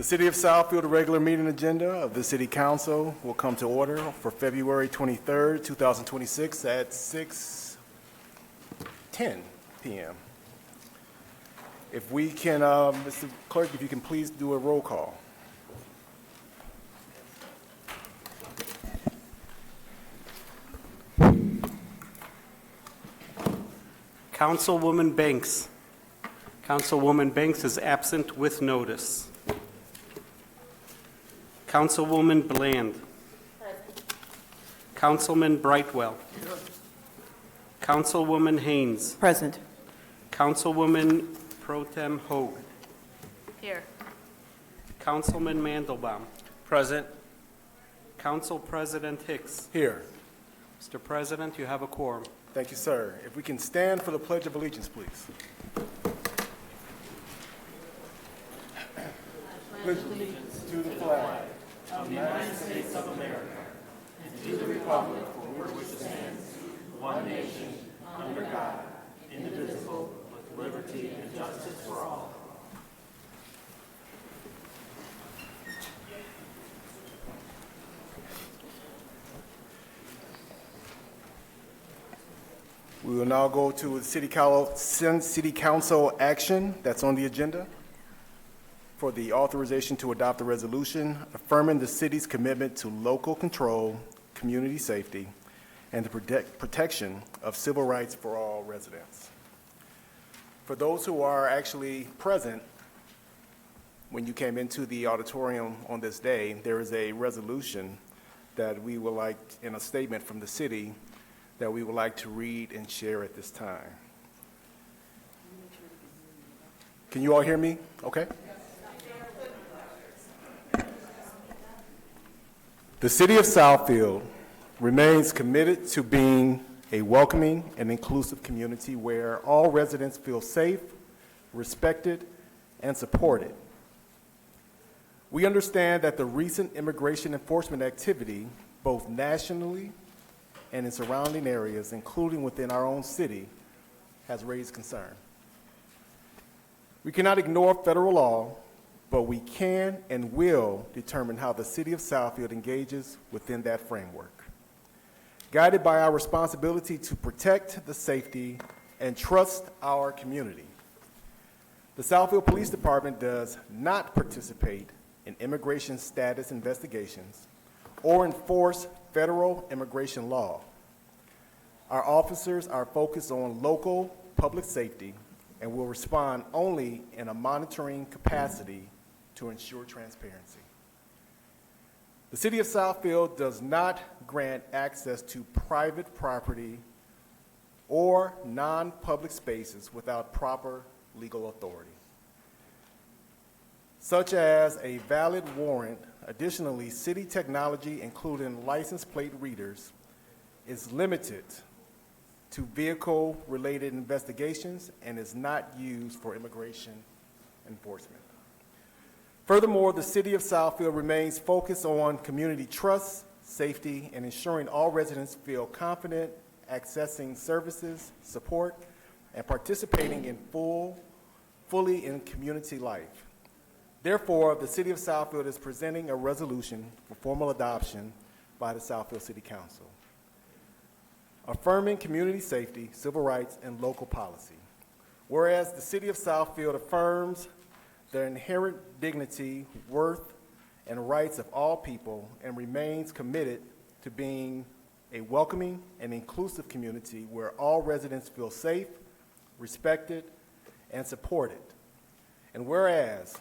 The City of Southfield regular meeting agenda of the City Council will come to order for February 23rd, 2026 at 6:10 p.m. If we can, Mr. Clerk, if you can please do a roll call. Councilwoman Banks. Councilwoman Banks is absent with notice. Councilwoman Bland. Councilman Brightwell. Councilwoman Haynes. Present. Councilwoman Pro Tem Hoag. Here. Councilman Mandelbaum. Present. Council President Hicks. Here. Mr. President, you have a quorum. Thank you, sir. If we can stand for the Pledge of Allegiance, please. Pledge allegiance to the flag of the United States of America and to the republic for which it stands, one nation, under God, indivisible, with liberty and justice for all. We will now go to the City Council action that's on the agenda for the authorization to adopt a resolution affirming the city's commitment to local control, community safety, and the protection of civil rights for all residents. For those who are actually present when you came into the auditorium on this day, there is a resolution that we would like, in a statement from the city, that we would like to read and share at this time. Can you all hear me? Okay. The City of Southfield remains committed to being a welcoming and inclusive community where all residents feel safe, respected, and supported. We understand that the recent immigration enforcement activity, both nationally and in surrounding areas, including within our own city, has raised concern. We cannot ignore federal law, but we can and will determine how the City of Southfield engages within that framework. Guided by our responsibility to protect the safety and trust our community, the Southfield Police Department does not participate in immigration status investigations or enforce federal immigration law. Our officers are focused on local public safety and will respond only in a monitoring capacity to ensure transparency. The City of Southfield does not grant access to private property or non-public spaces without proper legal authority, such as a valid warrant. Additionally, city technology, including license plate readers, is limited to vehicle-related investigations and is not used for immigration enforcement. Furthermore, the City of Southfield remains focused on community trust, safety, and ensuring all residents feel confident accessing services, support, and participating fully in community life. Therefore, the City of Southfield is presenting a resolution for formal adoption by the Southfield City Council, affirming community safety, civil rights, and local policy. Whereas the City of Southfield affirms the inherent dignity, worth, and rights of all people and remains committed to being a welcoming and inclusive community where all residents feel safe, respected, and supported. And whereas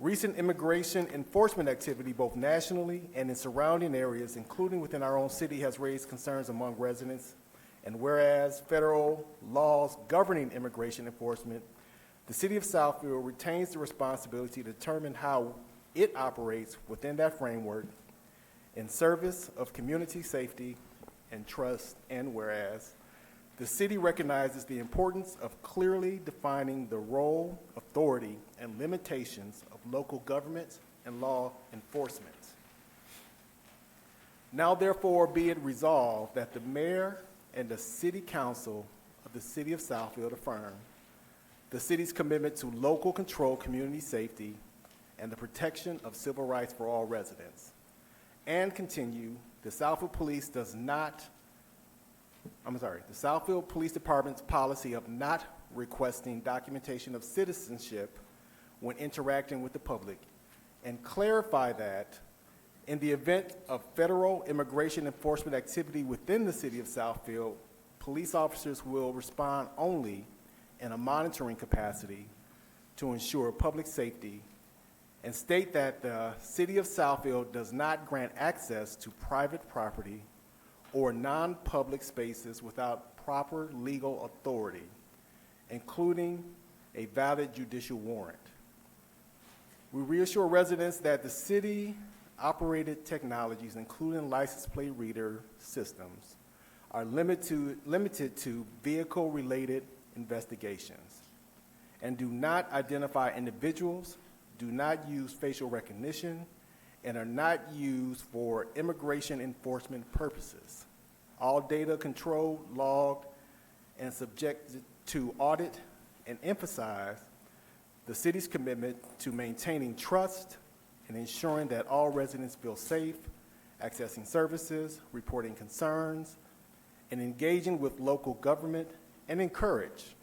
recent immigration enforcement activity, both nationally and in surrounding areas, including within our own city, has raised concerns among residents. And whereas federal laws governing immigration enforcement, the City of Southfield retains the responsibility to determine how it operates within that framework in service of community safety and trust. And whereas the city recognizes the importance of clearly defining the role, authority, and limitations of local government and law enforcement. Now therefore be it resolved that the mayor and the city council of the City of Southfield affirm the city's commitment to local control, community safety, and the protection of civil rights for all residents. And continue, the Southfield Police Department's policy of not requesting documentation of citizenship when interacting with the public, and clarify that in the event of federal immigration enforcement activity within the city of Southfield, police officers will respond only in a monitoring capacity to ensure public safety, and state that the city of Southfield does not grant access to private property or non-public spaces without proper legal authority, including a valid judicial warrant. We reassure residents that the city-operated technologies, including license plate reader systems, are limited to vehicle-related investigations and do not identify individuals, do not use facial recognition, and are not used for immigration enforcement purposes. All data controlled, logged, and subjected to audit, and emphasize the city's commitment to maintaining trust and ensuring that all residents feel safe, accessing services, reporting concerns, and engaging with local government, and encourage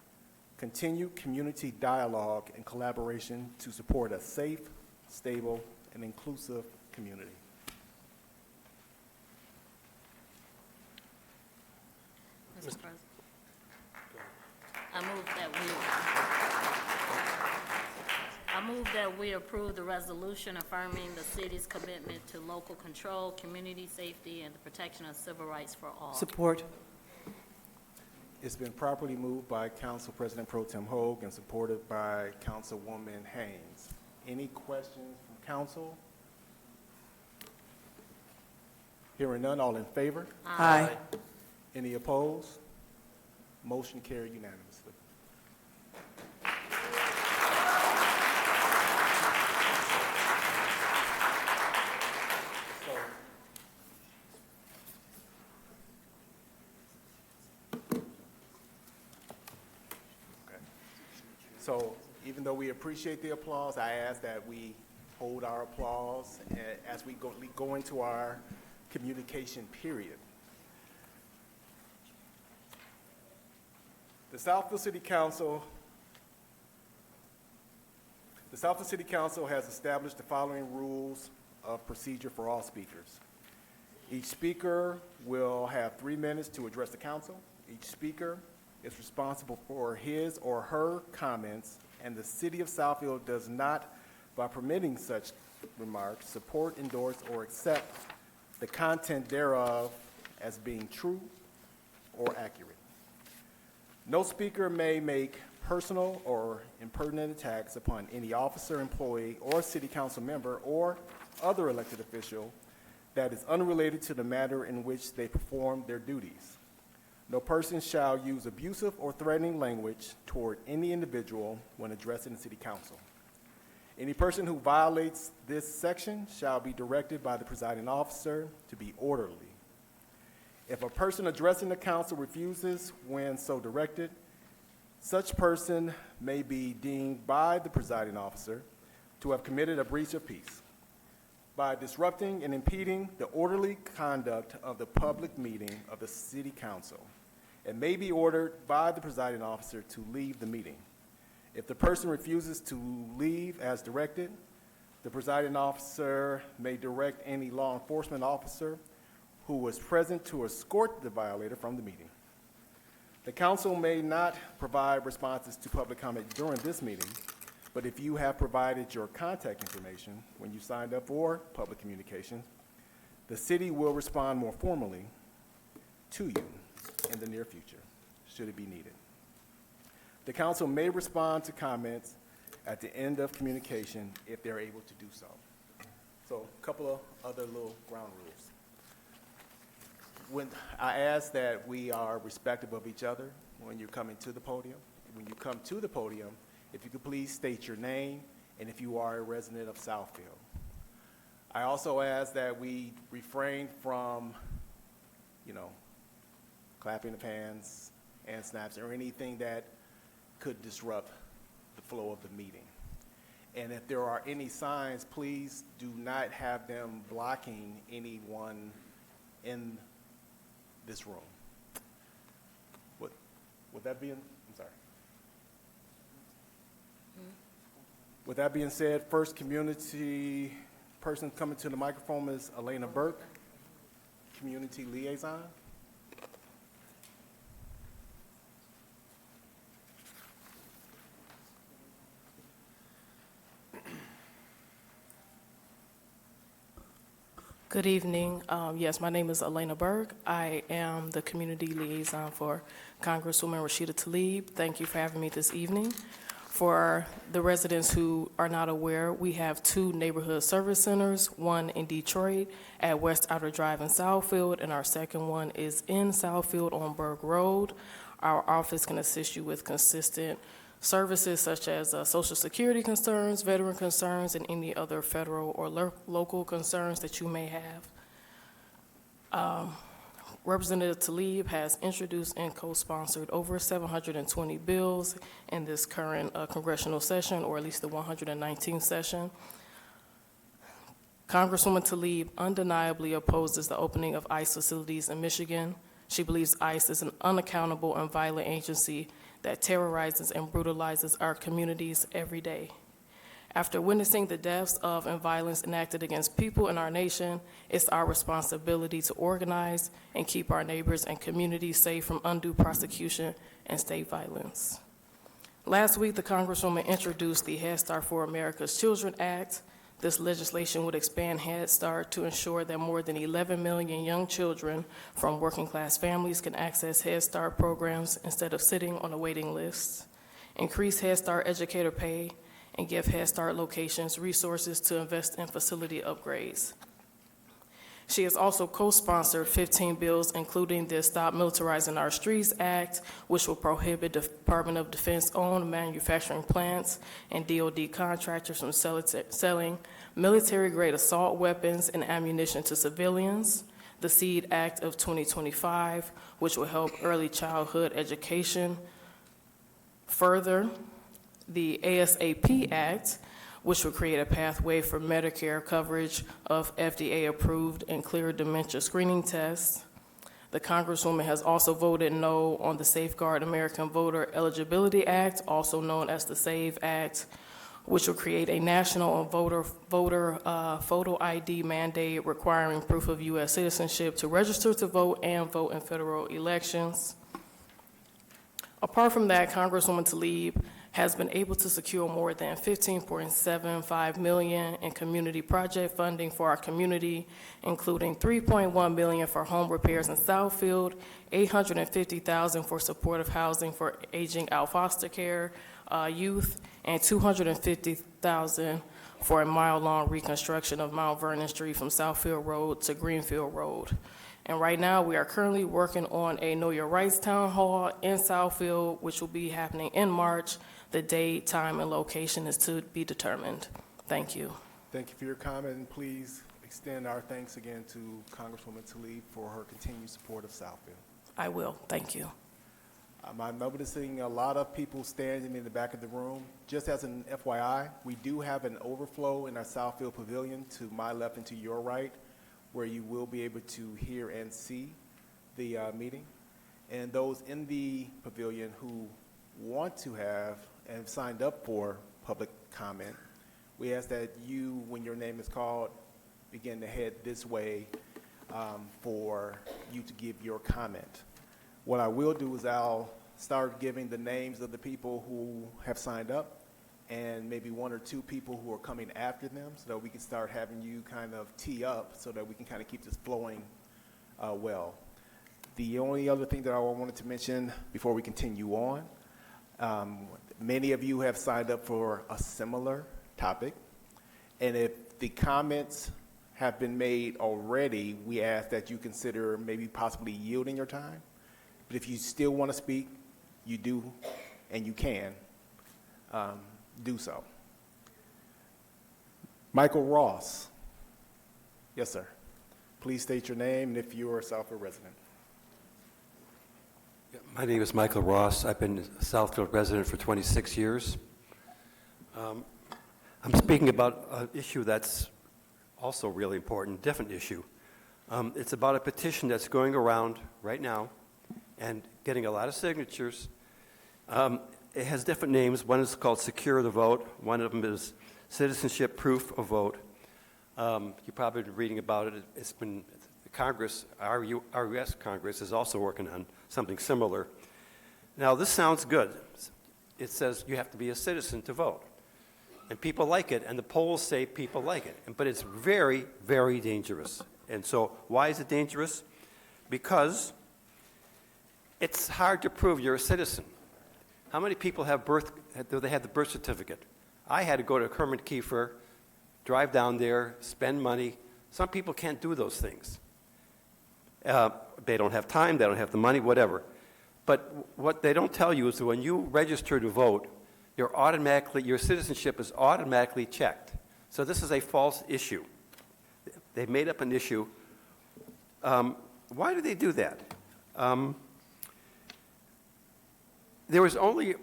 continued community dialogue and collaboration to support a safe, stable, and inclusive community. Mr. President, I move that we approve the resolution affirming the city's commitment to local control, community safety, and the protection of civil rights for all. Support. It's been properly moved by Council President Pro Tem Hogue and supported by Councilwoman Haynes. Any questions from council? Hearing none, all in favor? Aye. Any opposed? Motion carried unanimously. So even though we appreciate the applause, I ask that we hold our applause as we go into our communication period. The Southfield City Council has established the following rules of procedure for all speakers. Each speaker will have 3 minutes to address the council. Each speaker is responsible for his or her comments, and the city of Southfield does not, by permitting such remarks, support, endorse, or accept the content thereof as being true or accurate. No speaker may make personal or impertinent attacks upon any officer, employee, or city council member or other elected official that is unrelated to the matter in which they perform their duties. No person shall use abusive or threatening language toward any individual when addressing the city council. Any person who violates this section shall be directed by the presiding officer to be orderly. If a person addressing the council refuses when so directed, such person may be deemed by the presiding officer to have committed a breach of peace by disrupting and impeding the orderly conduct of the public meeting of the city council, and may be ordered by the presiding officer to leave the meeting. If the person refuses to leave as directed, the presiding officer may direct any law enforcement officer who was present to escort the violator from the meeting. The council may not provide responses to public comment during this meeting, but if you have provided your contact information when you signed up for public communication, the city will respond more formally to you in the near future, should it be needed. The council may respond to comments at the end of communication if they're able to do so. So a couple of other little ground rules. When I ask that we are respectful of each other when you're coming to the podium. When you come to the podium, if you could please state your name and if you are a resident of Southfield. I also ask that we refrain from, clapping of hands, hand snaps, or anything that could disrupt the flow of the meeting. And if there are any signs, please do not have them blocking anyone in this room. With that being, I'm sorry. With that being said, first community person coming to the microphone is Elena Burke, Community Liaison. Good evening. Yes, my name is Elena Berg. I am the community liaison for Congresswoman Rashida Tlaib. Thank you for having me this evening. For the residents who are not aware, we have 2 neighborhood service centers, one in Detroit at West Outer Drive in Southfield, and our second one is in Southfield on Berg Road. Our office can assist you with consistent services such as Social Security concerns, veteran concerns, and any other federal or local concerns that you may have. Representative Tlaib has introduced and co-sponsored over 720 bills in this current congressional session, or at least the 119th session. Congresswoman Tlaib undeniably opposes the opening of ICE facilities in Michigan. She believes ICE is an unaccountable and violent agency that terrorizes and brutalizes our communities every day. After witnessing the deaths of and violence enacted against people in our nation, it's our responsibility to organize and keep our neighbors and communities safe from undue prosecution and state violence. Last week, the Congresswoman introduced the Head Start for America's Children Act. This legislation would expand Head Start to ensure that more than 11 million young children from working-class families can access Head Start programs instead of sitting on a waiting list, increase Head Start educator pay, and give Head Start locations resources to invest in facility upgrades. She has also co-sponsored 15 bills, including the Stop Militarizing Our Streets Act, which will prohibit the Department of Defense-owned manufacturing plants and DoD contractors from selling military-grade assault weapons and ammunition to civilians. The SEED Act of 2025, which will help early childhood education. Further, the ASAP Act, which will create a pathway for Medicare coverage of FDA-approved and clear dementia screening tests. The Congresswoman has also voted no on the Safeguard American Voter Eligibility Act, also known as the SAVE Act, which will create a national voter photo ID mandate requiring proof of U.S. citizenship to register to vote and vote in federal elections. Apart from that, Congresswoman Tlaib has been able to secure more than $15.75 million in community project funding for our community, including $3.1 million for home repairs in Southfield, $850,000 for supportive housing for aging out foster care youth, and $250,000 for a mile-long reconstruction of Mount Vernon Street from Southfield Road to Greenfield Road. And right now, we are currently working on a Know Your Rights Town Hall in Southfield, which will be happening in March. The date, time, and location is to be determined. Thank you. Thank you for your comment, and please extend our thanks again to Congresswoman Tlaib for her continued support of Southfield. I will. Thank you. I'm noticing a lot of people standing in the back of the room. Just as an FYI, we do have an overflow in our Southfield Pavilion to my left and to your right, where you will be able to hear and see the meeting. And those in the pavilion who want to have and signed up for public comment, we ask that you, when your name is called, begin to head this way for you to give your comment. What I will do is I'll start giving the names of the people who have signed up and maybe 1 or 2 people who are coming after them, so that we can start having you kind of tee up so that we can kind of keep this flowing well. The only other thing that I wanted to mention before we continue on, many of you have signed up for a similar topic, and if the comments have been made already, we ask that you consider maybe possibly yielding your time. But if you still want to speak, you do and you can do so. Michael Ross. Yes, sir. Please state your name and if you are a Southfield resident. My name is Michael Ross. I've been a Southfield resident for 26 years. I'm speaking about an issue that's also really important, different issue. It's about a petition that's going around right now and getting a lot of signatures. It has different names. One is called Secure the Vote. One of them is Citizenship Proof of Vote. You've probably been reading about it. It's been Congress, our U.S. Congress is also working on something similar. Now, this sounds good. It says you have to be a citizen to vote. And people like it, and the polls say people like it. But it's very, very dangerous. And so why is it dangerous? Because it's hard to prove you're a citizen. How many people do they have the birth certificate? I had to go to Herman Kiefer, drive down there, spend money. Some people can't do those things. They don't have time, they don't have the money, whatever. But what they don't tell you is that when you register to vote, your citizenship is automatically checked. So this is a false issue. They made up an issue. Why do they do that? There was only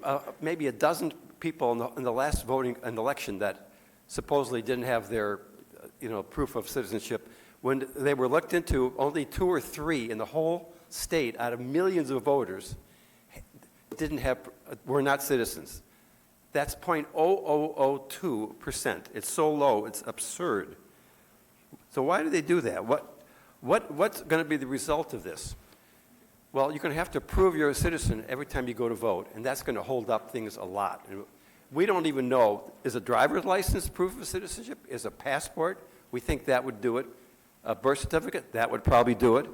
maybe a dozen people in the last election that supposedly didn't have their proof of citizenship. When they were looked into, only 2 or 3 in the whole state out of millions of voters were not citizens. That's 0.0002%. It's so low, it's absurd. So why do they do that? What's going to be the result of this? Well, you're going to have to prove you're a citizen every time you go to vote, and that's going to hold up things a lot. And we don't even know, is a driver's license proof of citizenship? Is a passport? We think that would do it. A birth certificate? That would probably do it.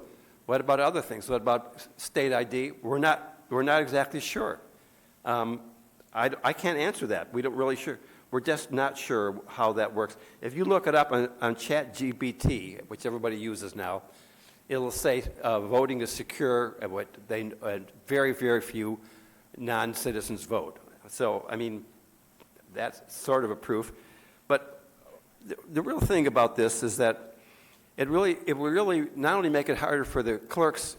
What about other things? What about state ID? We're not exactly sure. I can't answer that. We don't really sure. We're just not sure how that works. If you look it up on ChatGPT, which everybody uses now, it'll say voting is secure, and very, very few non-citizens vote. So, I mean, that's sort of a proof. But the real thing about this is that it will really not only make it harder for the clerks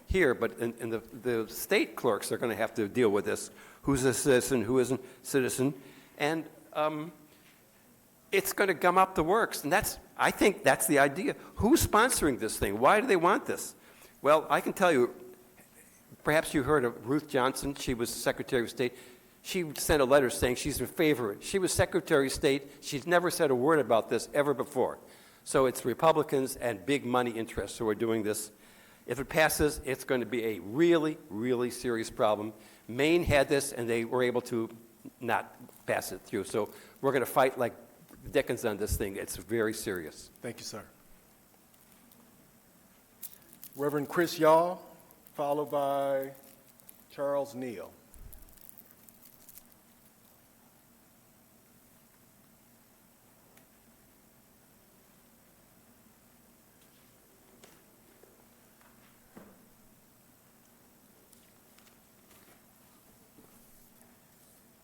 here, but in the state clerks are going to have to deal with this. Who's a citizen, who isn't a citizen. And it's going to gum up the works. And I think that's the idea. Who's sponsoring this thing? Why do they want this? Well, I can tell you, perhaps you heard of Ruth Johnson. She was Secretary of State. She sent a letter saying she's in favor. She was Secretary of State. She's never said a word about this ever before. So it's Republicans and big money interests who are doing this. If it passes, it's going to be a really, really serious problem. Maine had this, and they were able to not pass it through. So we're going to fight like Dickens on this thing. It's very serious. Thank you, sir. Reverend Chris Yaw, followed by Charles Neal.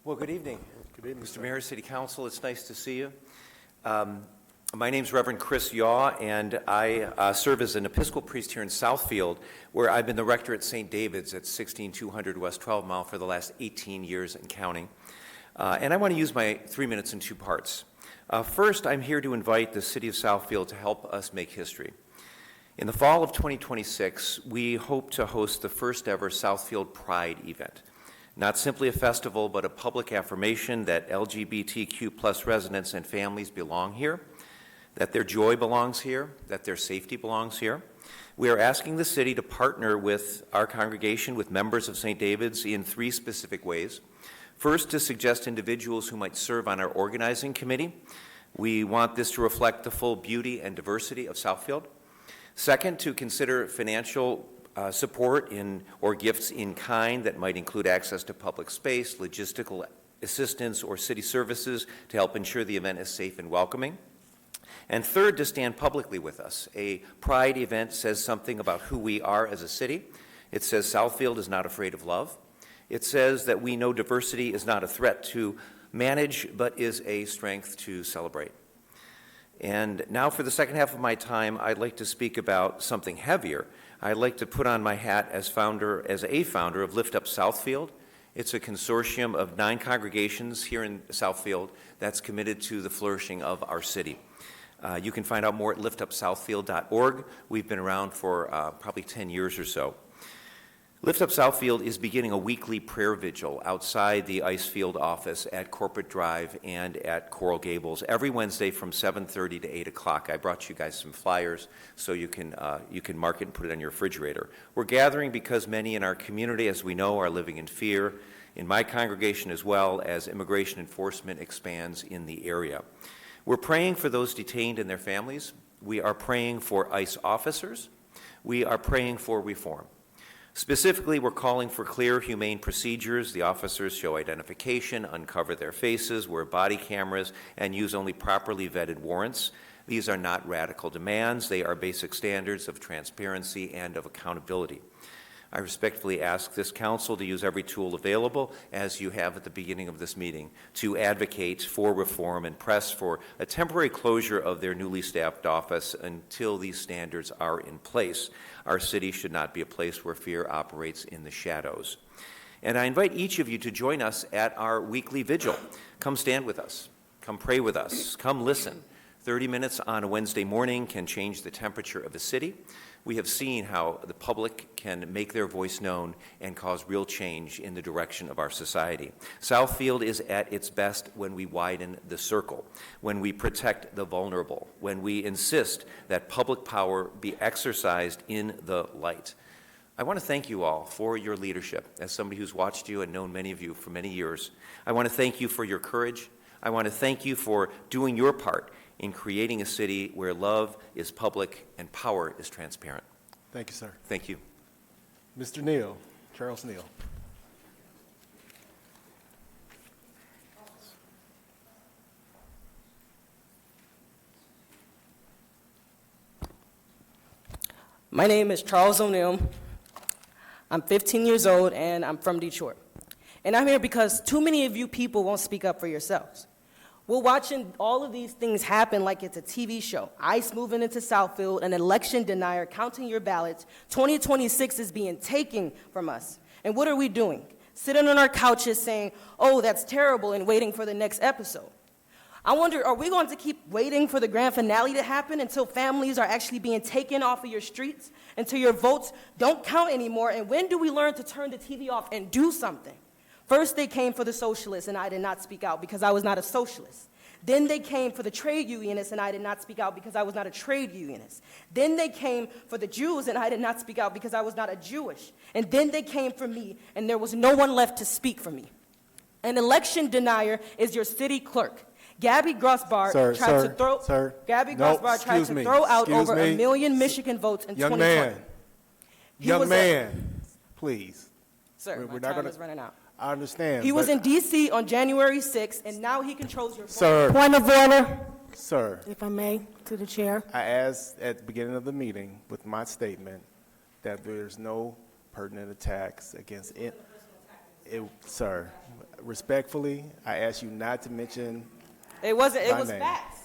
Well, good evening. Good evening, Mr. sir. Mayor, City Council, it's nice to see you. My name's Reverend Chris Yaw, and I serve as an Episcopal priest here in Southfield, where I've been the rector at St. David's at 16200 West 12 Mile for the last 18 years and counting. And I want to use my 3 minutes in 2 parts. First, I'm here to invite the City of Southfield to help us make history. In the fall of 2026, we hope to host the first ever Southfield Pride event. Not simply a festival, but a public affirmation that LGBTQ plus residents and families belong here, that their joy belongs here, that their safety belongs here. We are asking the city to partner with our congregation, with members of St. David's in 3 specific ways. First, to suggest individuals who might serve on our organizing committee. We want this to reflect the full beauty and diversity of Southfield. Second, to consider financial support or gifts in kind that might include access to public space, logistical assistance, or city services to help ensure the event is safe and welcoming. And third, to stand publicly with us. A Pride event says something about who we are as a city. It says Southfield is not afraid of love. It says that we know diversity is not a threat to manage, but is a strength to celebrate. And now for the second half of my time, I'd like to speak about something heavier. I'd like to put on my hat as a founder of Lift Up Southfield It's a consortium of 9 congregations here in Southfield that's committed to the flourishing of our city. You can find out more at liftupsouthfield.org. We've been around for probably 10 years or so. Lift Up Southfield is beginning a weekly prayer vigil outside the Icefield office at Corporate Drive and at Coral Gables every Wednesday from 7:30 to 8 o'clock. I brought you guys some flyers so you can mark it and put it on your refrigerator. We're gathering because many in our community, as we know, are living in fear, in my congregation as well, as immigration enforcement expands in the area. We're praying for those detained and their families. We are praying for ICE officers. We are praying for reform. Specifically, we're calling for clear, humane procedures. The officers show identification, uncover their faces, wear body cameras, and use only properly vetted warrants. These are not radical demands. They are basic standards of transparency and of accountability. I respectfully ask this council to use every tool available, as you have at the beginning of this meeting, to advocate for reform and press for a temporary closure of their newly staffed office until these standards are in place. Our city should not be a place where fear operates in the shadows. And I invite each of you to join us at our weekly vigil. Come stand with us. Come pray with us. Come listen. 30 minutes on a Wednesday morning can change the temperature of a city. We have seen how the public can make their voice known and cause real change in the direction of our society. Southfield is at its best when we widen the circle, when we protect the vulnerable, when we insist that public power be exercised in the light. I want to thank you all for your leadership. As somebody who's watched you and known many of you for many years, I want to thank you for your courage. I want to thank you for doing your part in creating a city where love is public and power is transparent. Thank you, sir. Thank you. Mr. Neal, Charles Neal. My name is Charles O'Neill. I'm 15 years old, and I'm from Detroit. And I'm here because too many of you people won't speak up for yourselves. We're watching all of these things happen like it's a TV show. ICE moving into Southfield, an election denier, counting your ballots. 2026 is being taken from us. And what are we doing? Sitting on our couches saying, oh, that's terrible, and waiting for the next episode. I wonder, are we going to keep waiting for the grand finale to happen until families are actually being taken off of your streets, until your votes don't count anymore? And when do we learn to turn the TV off and do something? First, they came for the socialists, and I did not speak out because I was not a socialist. Then they came for the trade unionists, and I did not speak out because I was not a trade unionist. Then they came for the Jews, and I did not speak out because I was not a Jewish. And then they came for me, and there was no one left to speak for me. An election denier is your city clerk. Gabby Grossbart tried to throw out over 1 million Michigan votes in 2020. Young man, please. Sir, We're my not time gonna- is running out. I understand. He was but- in D.C. on January 6th, and now he controls your phone. Sir, Point of order, sir, if I may, to the chair. I asked at the beginning of the meeting with my statement that there's no pertinent attacks against it. Sir, respectfully, I asked you not to mention It wasn't, it my was name. facts.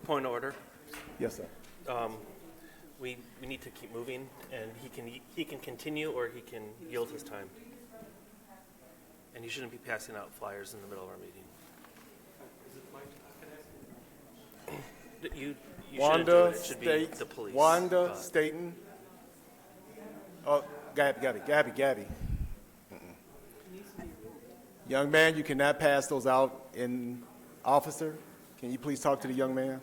Point of order. Yes, sir. We need to keep moving, and he can continue or he can yield his time. And you shouldn't be passing out flyers in the middle of our meeting. You shouldn't do it. It should be the police. Wanda Staten. Oh, Gabby. Mm-mm. Young man, you cannot pass those out in officer. Can you please talk to the young man?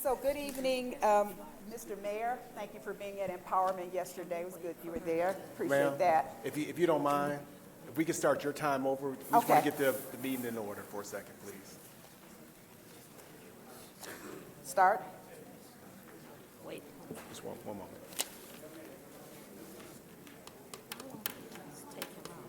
So good evening, Mr. Mayor. Thank you for being at Empowerment yesterday. It was good you were there. Ma'am, Appreciate that. If you don't mind, if we can start your time over, we just want to Okay. get the meeting in order for a second, please. Start. Wait. Just one moment. It's taking long.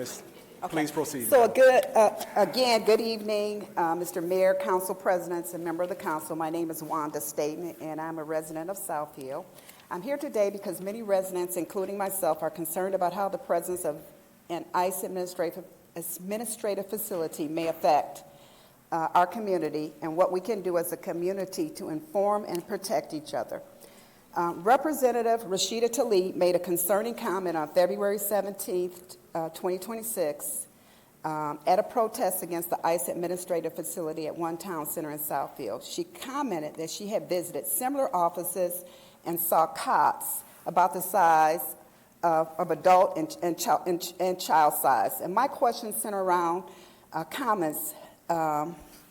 Ms. Okay. Please proceed. So again, good evening, Mr. Mayor, council presidents, and member of the council. My name is Wanda Staten, and I'm a resident of Southfield. I'm here today because many residents, including myself, are concerned about how the presence of an ICE administrative facility may affect our community and what we can do as a community to inform and protect each other. Representative Rashida Tlaib made a concerning comment on February 17th, 2026, at a protest against the ICE administrative facility at One Town Center in Southfield. She commented that she had visited similar offices and saw cots about the size of adult and child size. And my questions center around comments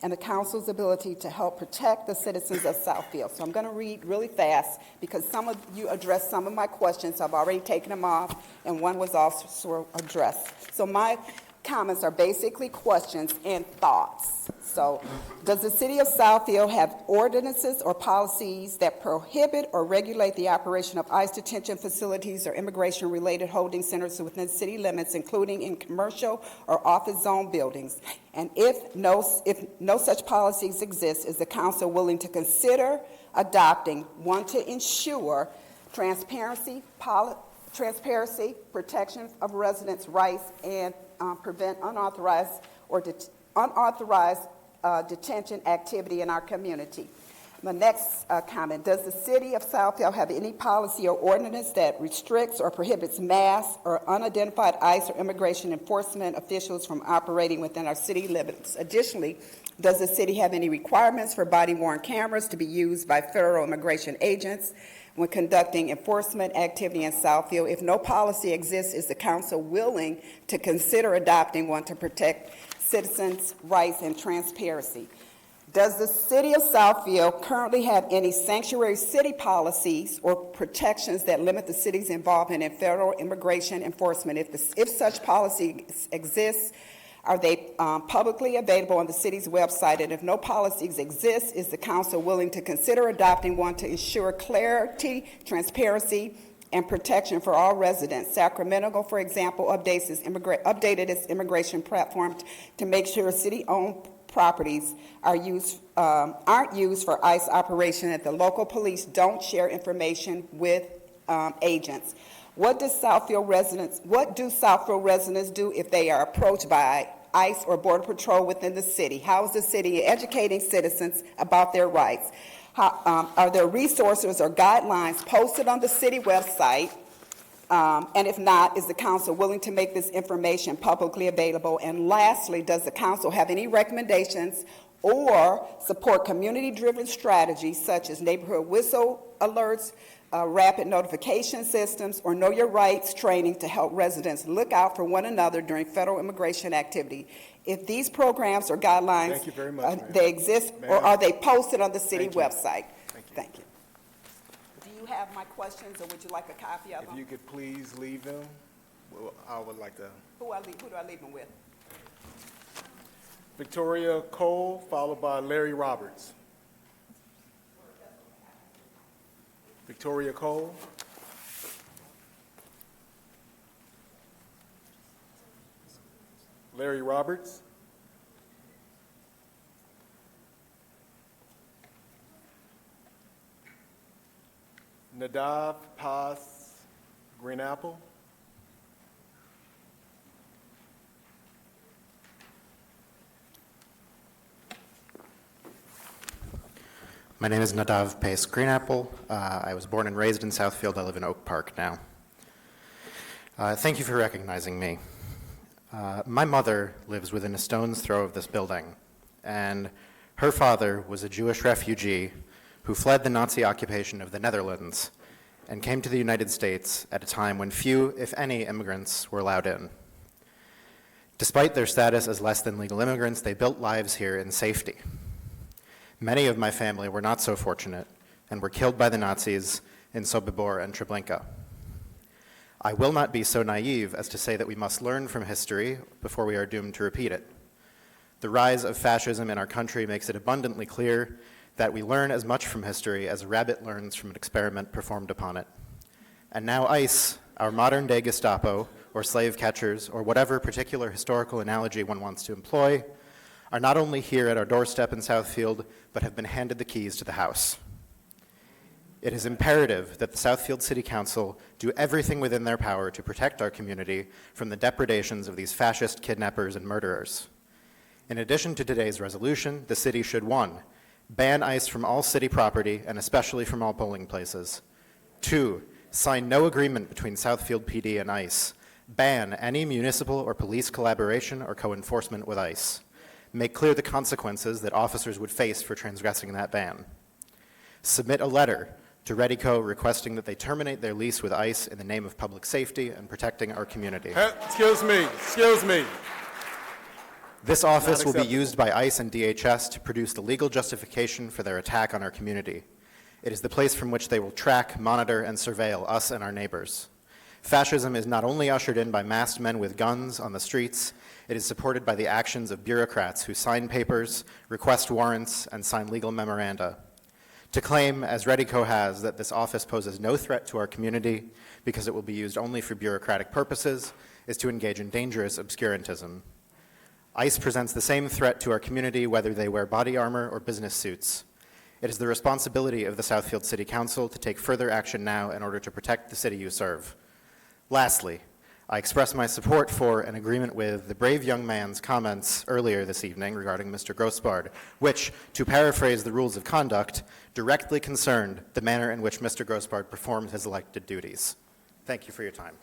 and the council's ability to help protect the citizens of Southfield. So I'm going to read really fast because some of you addressed some of my questions. I've already taken them off, and one was also addressed. So my comments are basically questions and thoughts. So, does the city of Southfield have ordinances or policies that prohibit or regulate the operation of ICE detention facilities or immigration-related holding centers within city limits, including in commercial or office zone buildings? And if no such policies exist, is the council willing to consider adopting one to ensure transparency, protection of residents' rights, and prevent unauthorized detention activity in our community? The next comment, does the city of Southfield have any policy or ordinance that restricts or prohibits mass or unidentified ICE or immigration enforcement officials from operating within our city limits? Additionally, does the city have any requirements for body-worn cameras to be used by federal immigration agents when conducting enforcement activity in Southfield? If no policy exists, is the council willing to consider adopting one to protect citizens' rights and transparency? Does the city of Southfield currently have any sanctuary city policies or protections that limit the city's involvement in federal immigration enforcement? If such policies exist, are they publicly available on the city's website? And if no policies exist, is the council willing to consider adopting one to ensure clarity, transparency, and protection for all residents? Sacramento, for example, updated its immigration platform to make sure city-owned properties aren't used for ICE operation, that the local police don't share information with agents. What do Southfield residents do if they are approached by ICE or Border Patrol within the city? How is the city educating citizens about their rights? Are there resources or guidelines posted on the city website? And if not, is the council willing to make this information publicly available? And lastly, does the council have any recommendations or support community-driven strategies such as neighborhood whistle alerts, rapid notification systems, or know your rights training to help residents look out for one another during federal immigration activity? If these programs or guidelines, Thank you very much, ma'am. they exist, or are they posted on the city Thank you. website? Thank you. Thank you. Do you have my questions, or would you like a copy of If them? you could please leave them, well, I would like to. Who do I leave them with? Victoria Cole, followed by Larry Roberts. Victoria Cole. Larry Roberts. Nadav Paz Greenapple. My name is Nadav Pace Greenapple. I was born and raised in Southfield. I live in Oak Park now. Thank you for recognizing me. My mother lives within a stone's throw of this building, and her father was a Jewish refugee who fled the Nazi occupation of the Netherlands and came to the United States at a time when few, if any, immigrants were allowed in. Despite their status as less than legal immigrants, they built lives here in safety. Many of my family were not so fortunate and were killed by the Nazis in Sobibor and Treblinka. I will not be so naive as to say that we must learn from history before we are doomed to repeat it. The rise of fascism in our country makes it abundantly clear that we learn as much from history as a rabbit learns from an experiment performed upon it. And now ICE, our modern-day Gestapo, or slave catchers, or whatever particular historical analogy one wants to employ, are not only here at our doorstep in Southfield, but have been handed the keys to the house. It is imperative that the Southfield City Council do everything within their power to protect our community from the depredations of these fascist kidnappers and murderers. In addition to today's resolution, the city should 1. Ban ICE from all city property and especially from all polling places. 2. Sign no agreement between Southfield PD and ICE. Ban any municipal or police collaboration or co-enforcement with ICE. Make clear the consequences that officers would face for transgressing that ban. Submit a letter to Redico requesting that they terminate their lease with ICE in the name of public safety and protecting our community. Excuse me. This office Not will be acceptable. used by ICE and DHS to produce the legal justification for their attack on our community. It is the place from which they will track, monitor, and surveil us and our neighbors. Fascism is not only ushered in by masked men with guns on the streets, it is supported by the actions of bureaucrats who sign papers, request warrants, and sign legal memoranda. To claim, as Redico has, that this office poses no threat to our community because it will be used only for bureaucratic purposes is to engage in dangerous obscurantism. ICE presents the same threat to our community whether they wear body armor or business suits. It is the responsibility of the Southfield City Council to take further action now in order to protect the city you serve. Lastly, I express my support for and agreement with the brave young man's comments earlier this evening regarding Mr. Grossbard, which, to paraphrase the rules of conduct, directly concerned the manner in which Mr. Grossbard performed his elected duties. Thank you for your time.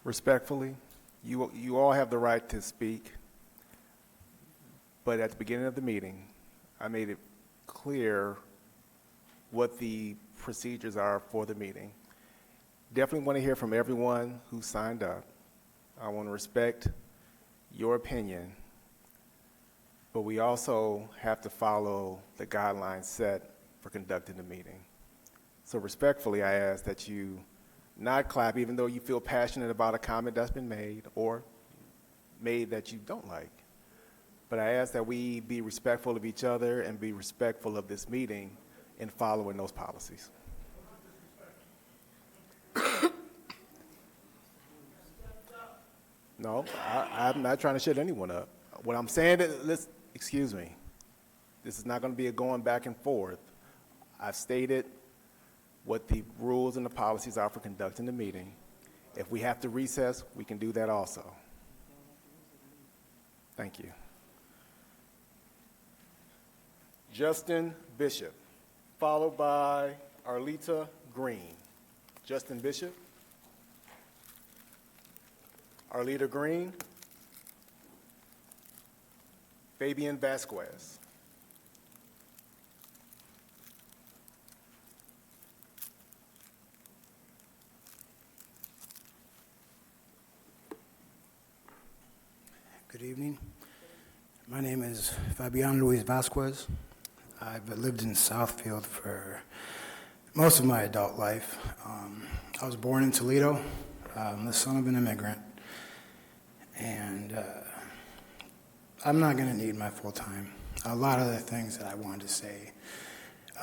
Respectfully, you all have the right to speak, but at the beginning of the meeting, I made it clear what the procedures are for the meeting. Definitely want to hear from everyone who signed up. I want to respect your opinion, but we also have to follow the guidelines set for conducting the meeting. So respectfully, I ask that you not clap even though you feel passionate about a comment that's been made or made that you don't like. But I ask that we be respectful of each other and be respectful of this meeting in following those policies. No, I'm not trying to shut anyone up. What I'm saying is, excuse me, this is not going to be a going back and forth. I've stated what the rules and the policies are for conducting the meeting. If we have to recess, we can do that also. Thank you. Justin Bishop, followed by Arlita Green. Justin Bishop. Arlita Green. Fabian Vasquez. Good evening. My name is Fabian Luis Vasquez. I've lived in Southfield for most of my adult life. I was born in Toledo. I'm the son of an immigrant. And I'm not going to need my full time. A lot of the things that I wanted to say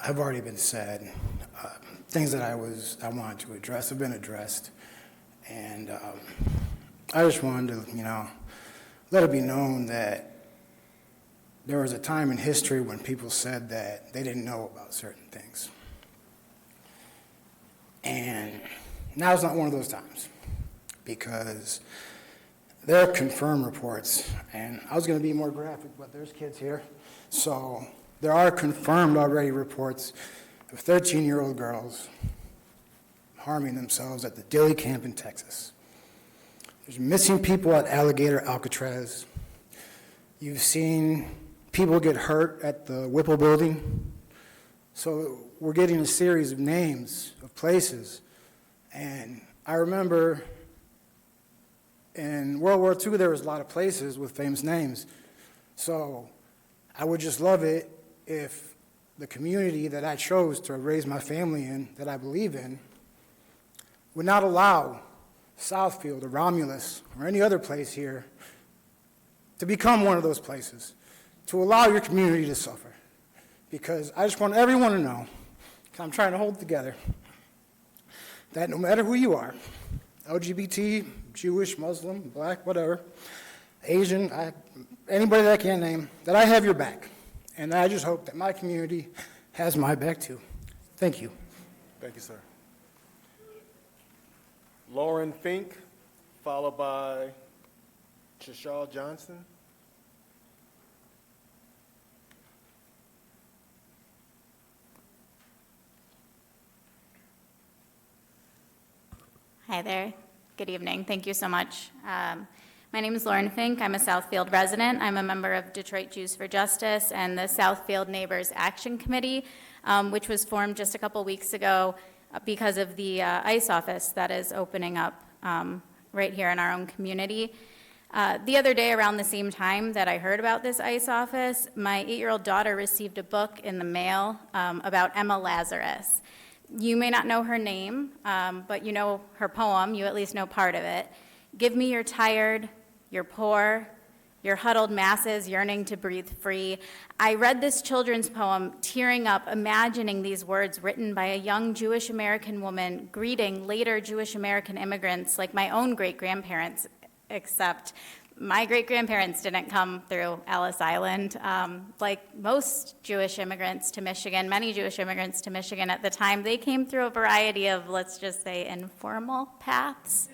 have already been said. Things that I wanted to address have been addressed. And I just wanted to, let it be known that there was a time in history when people said that they didn't know about certain things. And now's not one of those times, because there are confirmed reports, and I was going to be more graphic, but there's kids here. So there are confirmed already reports of 13-year-old girls harming themselves at the Dilly camp in Texas. There's missing people at Alligator Alcatraz. You've seen people get hurt at the Whipple building. So we're getting a series of names of places. And I remember in World War II, there was a lot of places with famous names. So I would just love it if the community that I chose to raise my family in, that I believe in, would not allow Southfield or Romulus or any other place here to become one of those places, to allow your community to suffer. because I just want everyone to know, 'cause I'm trying to hold it together, that no matter who you are, LGBT, Jewish, Muslim, black, whatever, Asian, anybody that I can't name, that I have your back. And I just hope that my community has my back too. Thank you. Thank you, sir. Lauren Fink, followed by Chashaw Johnson. Hi there. Good evening. Thank you so much. My name is Lauren Fink. I'm a Southfield resident. I'm a member of Detroit Jews for Justice and the Southfield Neighbors Action Committee, which was formed just a couple weeks ago because of the ICE office that is opening up right here in our own community. The other day, around the same time that I heard about this ICE office, my 8-year-old daughter received a book in the mail about Emma Lazarus. You may not know her name, but you know her poem. You at least know part of it. Give me your tired, your poor, your huddled masses yearning to breathe free. I read this children's poem, tearing up, imagining these words written by a young Jewish American woman greeting later Jewish American immigrants like my own great-grandparents, except my great-grandparents didn't come through Ellis Island. Like most Jewish immigrants to Michigan, many Jewish immigrants to Michigan at the time, they came through a variety of, let's just say, informal paths.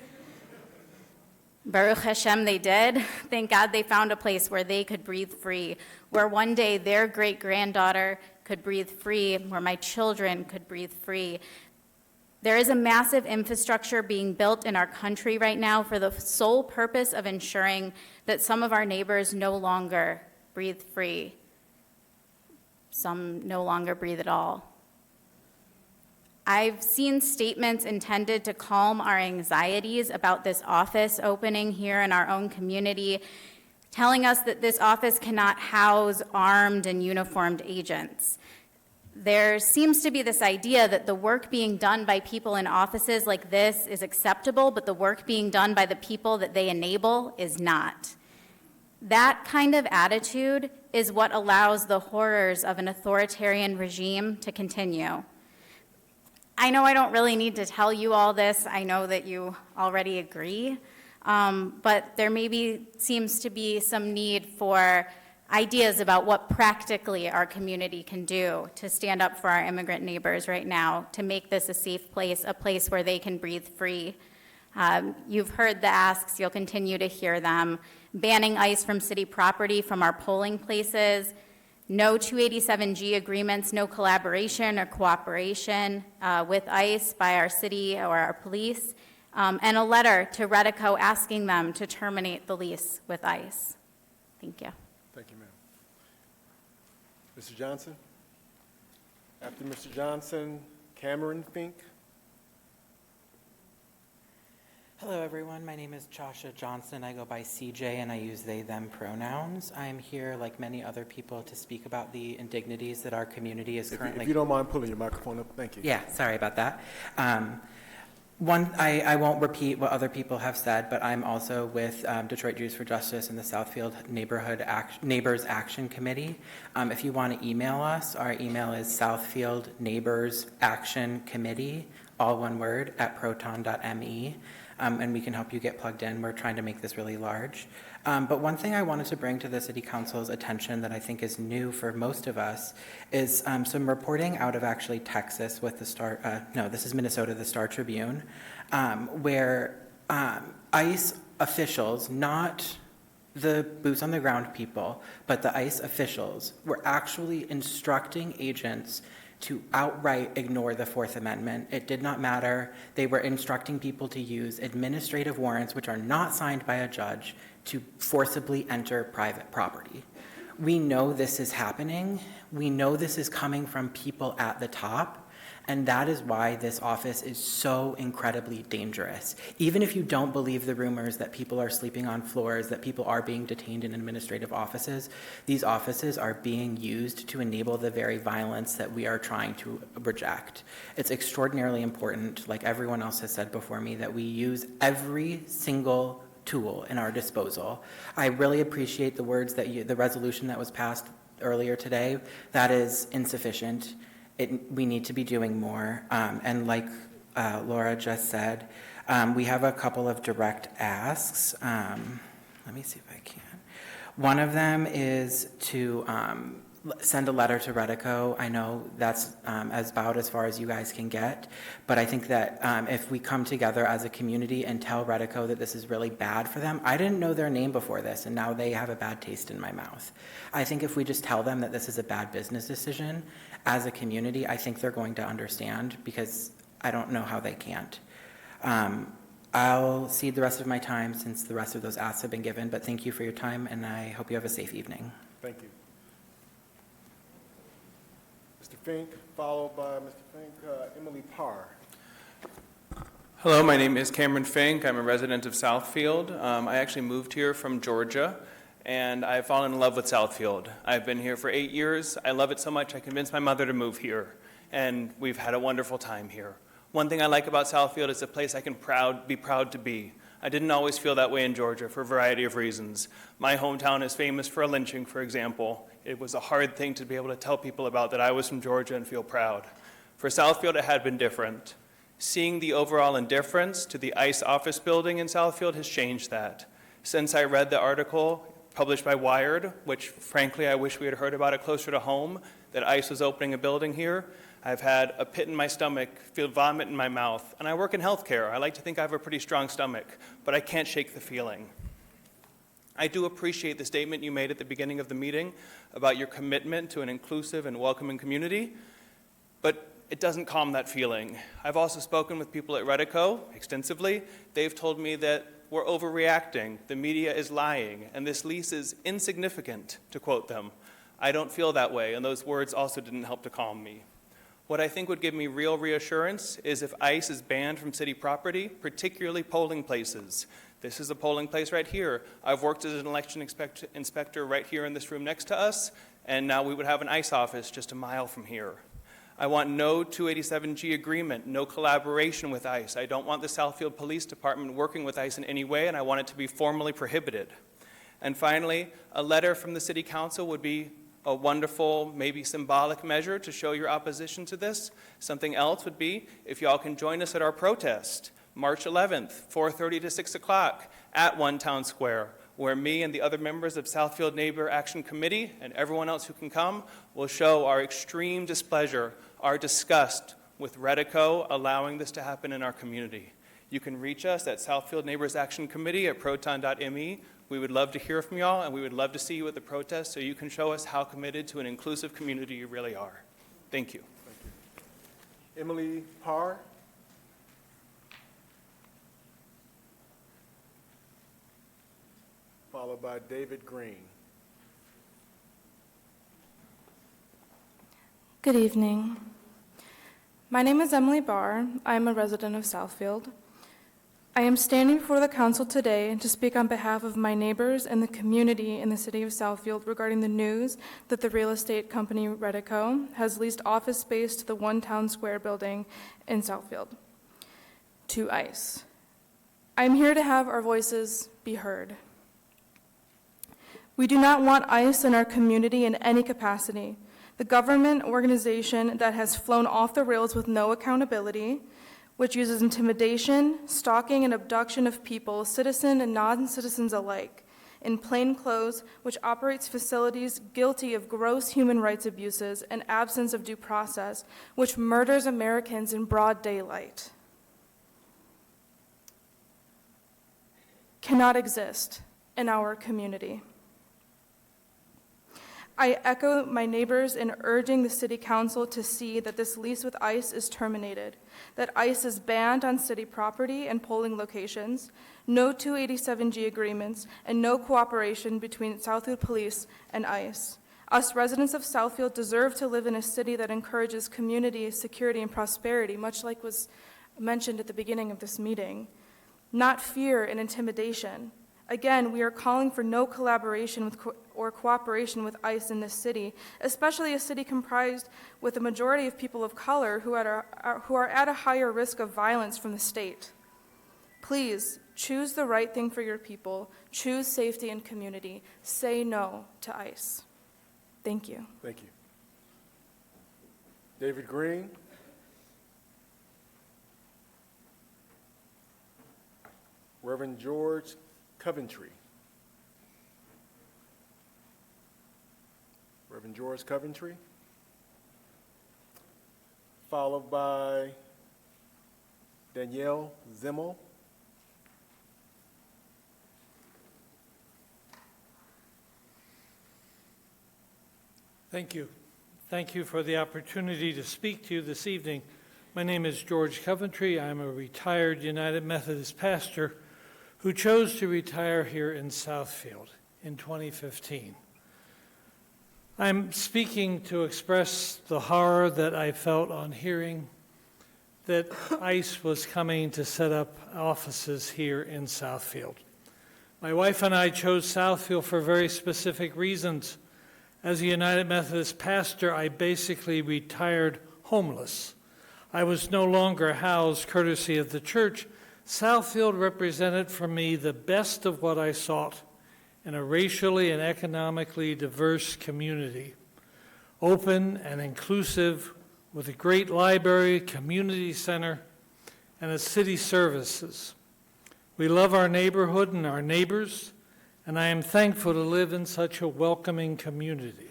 Baruch Hashem, they did. Thank God they found a place where they could breathe free, where one day their great-granddaughter could breathe free, where my children could breathe free. There is a massive infrastructure being built in our country right now for the sole purpose of ensuring that some of our neighbors no longer breathe free. Some no longer breathe at all. I've seen statements intended to calm our anxieties about this office opening here in our own community, telling us that this office cannot house armed and uniformed agents. There seems to be this idea that the work being done by people in offices like this is acceptable, but the work being done by the people that they enable is not. That kind of attitude is what allows the horrors of an authoritarian regime to continue. I know I don't really need to tell you all this. I know that you already agree, but there maybe seems to be some need for ideas about what practically our community can do to stand up for our immigrant neighbors right now, to make this a safe place, a place where they can breathe free. You've heard the asks, you'll continue to hear them. Banning ICE from city property from our polling places, no 287G agreements, no collaboration or cooperation with ICE by our city or our police, and a letter to Redico asking them to terminate the lease with ICE. Thank you. Thank you, ma'am. Mr. Johnson? After Mr. Johnson, Cameron Fink. Hello, everyone. My name is Chasha Johnson. I go by CJ, and I use they, them pronouns. I'm here, like many other people, to speak about the indignities that our community is currently... If you don't mind pulling your microphone up, thank you. Yeah, sorry about that. I won't repeat what other people have said, but I'm also with Detroit Jews for Justice and the Southfield Neighbors Action Committee. If you want to email us, our email is Southfield Neighbors Action Committee, all one word, @proton.me. And we can help you get plugged in. We're trying to make this really large. But one thing I wanted to bring to the City Council's attention that I think is new for most of us is some reporting out of actually Texas with the this is Minnesota, the Star Tribune, where ICE officials, not the boots on the ground people, but the ICE officials were actually instructing agents to outright ignore the Fourth Amendment. It did not matter. They were instructing people to use administrative warrants, which are not signed by a judge, to forcibly enter private property. We know this is happening. We know this is coming from people at the top, and that is why this office is so incredibly dangerous. Even if you don't believe the rumors that people are sleeping on floors, that people are being detained in administrative offices, these offices are being used to enable the very violence that we are trying to reject. It's extraordinarily important, like everyone else has said before me, that we use every single tool in our disposal. I really appreciate the words that the resolution that was passed earlier today, that is insufficient. We need to be doing more. And like Laura just said, we have a couple of direct asks. Let me see if I can. One of them is to send a letter to Redico. I know that's about as far as you guys can get, but I think that if we come together as a community and tell Redico that this is really bad for them, I didn't know their name before this, and now they have a bad taste in my mouth. I think if we just tell them that this is a bad business decision as a community, I think they're going to understand, because I don't know how they can't. I'll cede the rest of my time since the rest of those asks have been given, but thank you for your time, and I hope you have a safe evening. Thank you. Mr. Fink, followed by Mr. Fink, Emily Parr. Hello, my name is Cameron Fink. I'm a resident of Southfield. I actually moved here from Georgia, and I've fallen in love with Southfield. I've been here for 8 years. I love it so much I convinced my mother to move here, and we've had a wonderful time here. One thing I like about Southfield is a place I can be proud to be. I didn't always feel that way in Georgia for a variety of reasons. My hometown is famous for a lynching, for example. It was a hard thing to be able to tell people about that I was from Georgia and feel proud. For Southfield, it had been different. Seeing the overall indifference to the ICE office building in Southfield has changed that. Since I read the article published by Wired, which frankly I wish we had heard about it closer to home, that ICE was opening a building here, I've had a pit in my stomach, feel vomit in my mouth, and I work in healthcare. I like to think I have a pretty strong stomach, but I can't shake the feeling. I do appreciate the statement you made at the beginning of the meeting about your commitment to an inclusive and welcoming community, but it doesn't calm that feeling. I've also spoken with people at Redico extensively. They've told me that we're overreacting, the media is lying, and this lease is insignificant, to quote them. I don't feel that way, and those words also didn't help to calm me. What I think would give me real reassurance is if ICE is banned from city property, particularly polling places. This is a polling place right here. I've worked as an election inspector right here in this room next to us, and now we would have an ICE office just a mile from here. I want no 287G agreement, no collaboration with ICE. I don't want the Southfield Police Department working with ICE in any way, and I want it to be formally prohibited. And finally, a letter from the City Council would be a wonderful, maybe symbolic measure to show your opposition to this. Something else would be if y'all can join us at our protest, March 11th, 4:30 to 6 o'clock at One Town Square, where me and the other members of Southfield Neighbor Action Committee and everyone else who can come will show our extreme displeasure, our disgust with Redico allowing this to happen in our community. You can reach us at Southfield Neighbors Action Committee at proton.me. We would love to hear from y'all, and we would love to see you at the protest so you can show us how committed to an inclusive community you really are. Thank you. Thank you. Emily Parr. Followed by David Green. Good evening. My name is Emily Barr. I am a resident of Southfield. I am standing before the council today to speak on behalf of my neighbors and the community in the city of Southfield regarding the news that the real estate company Redico has leased office space to the One Town Square building in Southfield to ICE. I'm here to have our voices be heard. We do not want ICE in our community in any capacity. The government organization that has flown off the rails with no accountability, which uses intimidation, stalking, and abduction of people, citizen and non-citizens alike, in plain clothes, which operates facilities guilty of gross human rights abuses and absence of due process, which murders Americans in broad daylight, cannot exist in our community. I echo my neighbors in urging the City Council to see that this lease with ICE is terminated, that ICE is banned on city property and polling locations, no 287G agreements, and no cooperation between Southfield Police and ICE. Us residents of Southfield deserve to live in a city that encourages community, security, and prosperity, much like was mentioned at the beginning of this meeting, not fear and intimidation. Again, we are calling for no collaboration with or cooperation with ICE in this city, especially a city comprised with a majority of people of color who are at a higher risk of violence from the state. Please choose the right thing for your people. Choose safety and community. Say no to ICE. Thank you. Thank you. David Green. Reverend George Coventry. Reverend George Coventry. Followed by Danielle Zimmel. Thank you. Thank you for the opportunity to speak to you this evening. My name is George Coventry. I'm a retired United Methodist pastor who chose to retire here in Southfield in 2015. I'm speaking to express the horror that I felt on hearing that ICE was coming to set up offices here in Southfield. My wife and I chose Southfield for very specific reasons. As a United Methodist pastor, I basically retired homeless. I was no longer housed courtesy of the church. Southfield represented for me the best of what I sought in a racially and economically diverse community, open and inclusive, with a great library, community center, and a city services. We love our neighborhood and our neighbors, and I am thankful to live in such a welcoming community.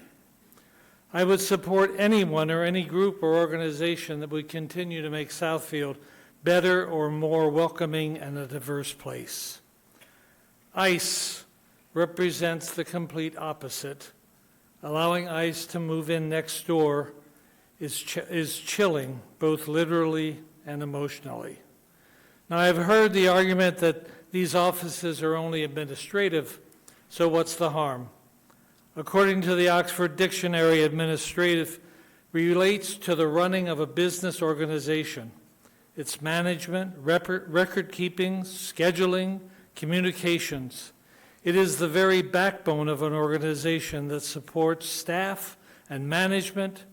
I would support anyone or any group or organization that would continue to make Southfield better or more welcoming and a diverse place. ICE represents the complete opposite. Allowing ICE to move in next door is chilling, both literally and emotionally. Now, I've heard the argument that these offices are only administrative, so what's the harm? According to the Oxford Dictionary, administrative relates to the running of a business organization, its management, record keeping, scheduling, communications. It is the very backbone of an organization that supports staff and management,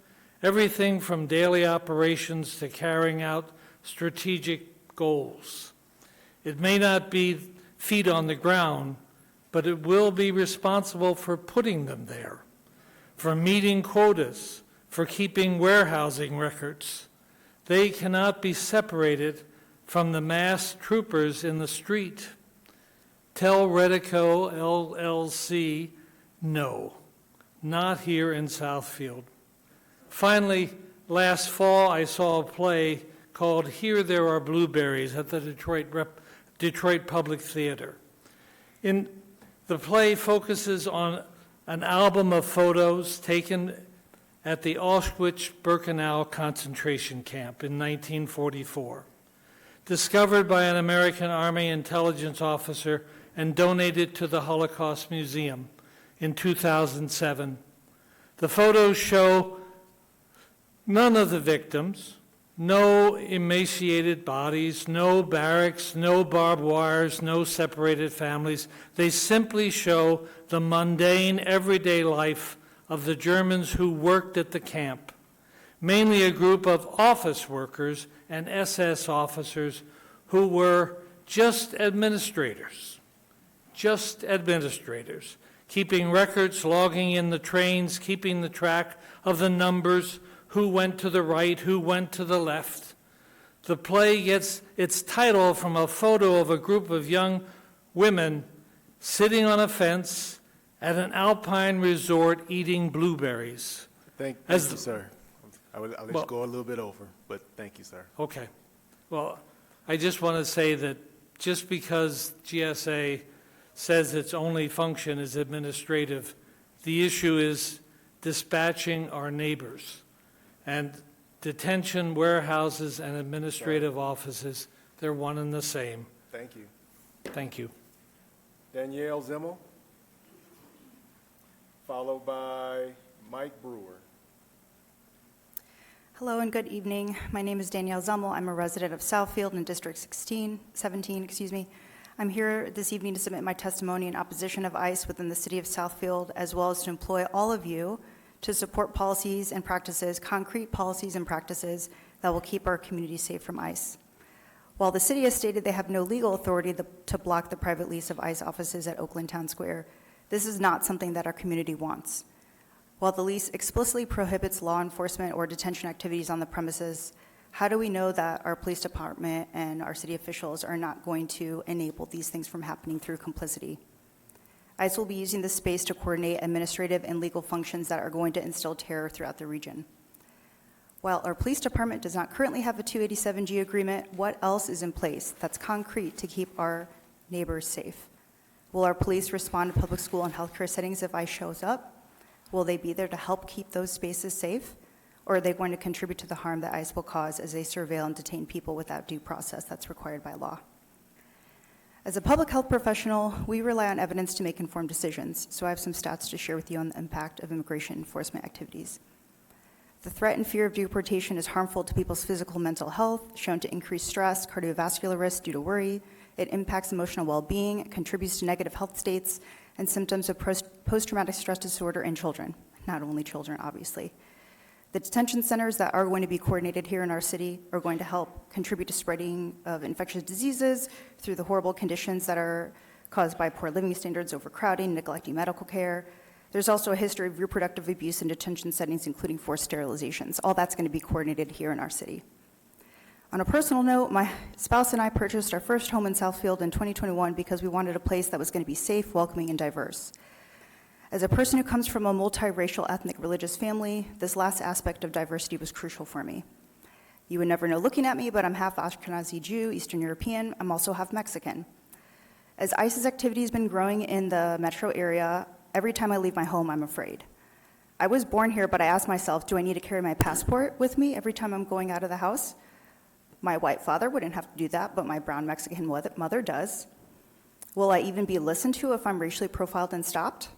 everything from daily operations to carrying out strategic goals. It may not be feet on the ground, but it will be responsible for putting them there, for meeting quotas, for keeping warehousing records. They cannot be separated from the masked troopers in the street. Tell Redico LLC, no, not here in Southfield. Finally, last fall, I saw a play called Here There Are Blueberries at the Detroit Public Theater. The play focuses on an album of photos taken at the Auschwitz-Birkenau concentration camp in 1944, discovered by an American Army intelligence officer and donated to the Holocaust Museum in 2007. The photos show none of the victims, no emaciated bodies, no barracks, no barbed wires, no separated families. They simply show the mundane, everyday life of the Germans who worked at the camp, mainly a group of office workers and SS officers who were just administrators, keeping records, logging in the trains, keeping the track of the numbers, who went to the right, who went to the left. The play gets its title from a photo of a group of young women sitting on a fence at an alpine resort eating blueberries. Thank you, sir. I'll let you go a little bit over, but thank you, sir. Okay. Well, I just want to say that just because GSA says its only function is administrative, the issue is dispatching our neighbors. And detention, warehouses, and administrative offices, they're one and the same. Thank you. Thank you. Danielle Zimmel, followed by Mike Brewer. Hello and good evening. My name is Danielle Zimmel. I'm a resident of Southfield in District 17. I'm here this evening to submit my testimony in opposition of ICE within the city of Southfield, as well as to employ all of you to support policies and practices, concrete policies and practices that will keep our community safe from ICE. While the city has stated they have no legal authority to block the private lease of ICE offices at Oakland Town Square, this is not something that our community wants. While the lease explicitly prohibits law enforcement or detention activities on the premises, how do we know that our police department and our city officials are not going to enable these things from happening through complicity? ICE will be using this space to coordinate administrative and legal functions that are going to instill terror throughout the region. While our police department does not currently have a 287G agreement, what else is in place that's concrete to keep our neighbors safe? Will our police respond to public school and healthcare settings if ICE shows up? Will they be there to help keep those spaces safe? Or are they going to contribute to the harm that ICE will cause as they surveil and detain people without due process that's required by law? As a public health professional, we rely on evidence to make informed decisions, so I have some stats to share with you on the impact of immigration enforcement activities. The threat and fear of deportation is harmful to people's physical and mental health, shown to increase stress, cardiovascular risk due to worry. It impacts emotional well-being, contributes to negative health states, and symptoms of post-traumatic stress disorder in children, not only children, obviously. The detention centers that are going to be coordinated here in our city are going to help contribute to spreading of infectious diseases through the horrible conditions that are caused by poor living standards, overcrowding, neglecting medical care. There's also a history of reproductive abuse in detention settings, including forced sterilizations. All that's going to be coordinated here in our city. On a personal note, my spouse and I purchased our first home in Southfield in 2021 because we wanted a place that was going to be safe, welcoming, and diverse. As a person who comes from a multiracial, ethnic, religious family, this last aspect of diversity was crucial for me. You would never know looking at me, but I'm half Ashkenazi Jew, Eastern European. I'm also half Mexican. As ICE's activity has been growing in the metro area, every time I leave my home, I'm afraid. I was born here, but I asked myself, do I need to carry my passport with me every time I'm going out of the house? My white father wouldn't have to do that, but my brown Mexican mother does. Will I even be listened to if I'm racially profiled and stopped?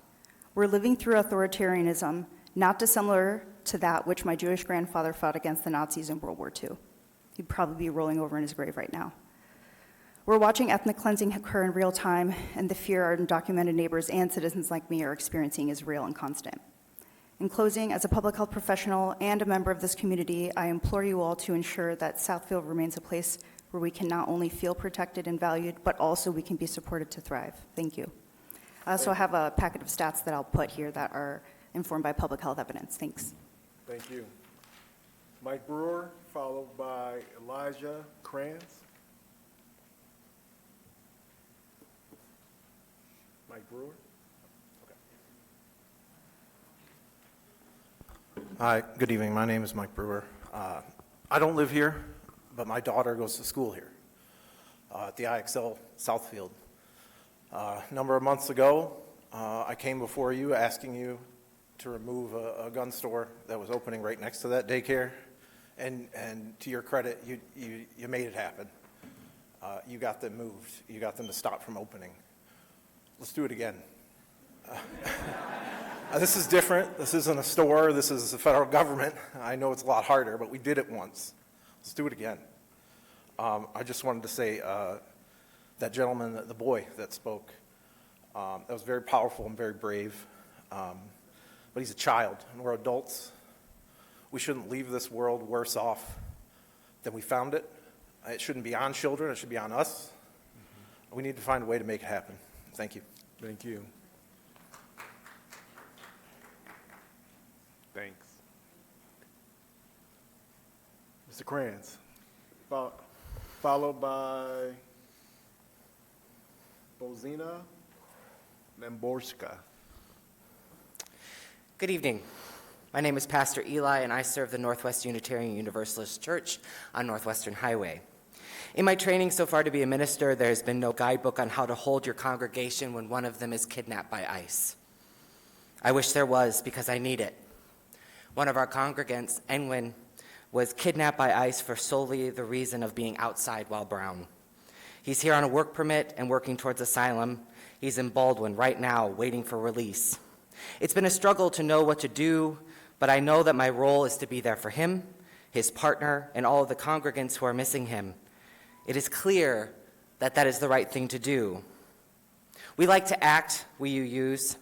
We're living through authoritarianism, not dissimilar to that which my Jewish grandfather fought against the Nazis in World War II. He'd probably be rolling over in his grave right now. We're watching ethnic cleansing occur in real time, and the fear our undocumented neighbors and citizens like me are experiencing is real and constant. In closing, as a public health professional and a member of this community, I implore you all to ensure that Southfield remains a place where we can not only feel protected and valued, but also we can be supported to thrive. Thank you. I also have a packet of stats that I'll put here that are informed by public health evidence. Thanks. Thank you. Mike Brewer, followed by Elijah Kranz. Mike Brewer. Hi, good evening. My name is Mike Brewer. I don't live here, but my daughter goes to school here at the IXL Southfield. A number of months ago, I came before you asking you to remove a gun store that was opening right next to that daycare, and to your credit, you made it happen. You got them moved. You got them to stop from opening. Let's do it again. This is different. This isn't a store. This is the federal government. I know it's a lot harder, but we did it once. Let's do it again. I just wanted to say that gentleman, the boy that spoke, that was very powerful and very brave. But he's a child, and we're adults. We shouldn't leave this world worse off than we found it. It shouldn't be on children. It should be on us. We need to find a way to make it happen. Thank you. Thank you. Thanks. Mr. Kranz, followed by Bozina Memborska. Good evening. My name is Pastor Eli, and I serve the Northwest Unitarian Universalist Church on Northwestern Highway. In my training so far to be a minister, there has been no guidebook on how to hold your congregation when one of them is kidnapped by ICE. I wish there was, because I need it. One of our congregants, Enwin, was kidnapped by ICE for solely the reason of being outside while brown. He's here on a work permit and working towards asylum. He's in Baldwin right now, waiting for release. It's been a struggle to know what to do, but I know that my role is to be there for him, his partner, and all of the congregants who are missing him. It is clear that that is the right thing to do. We like to act, we use.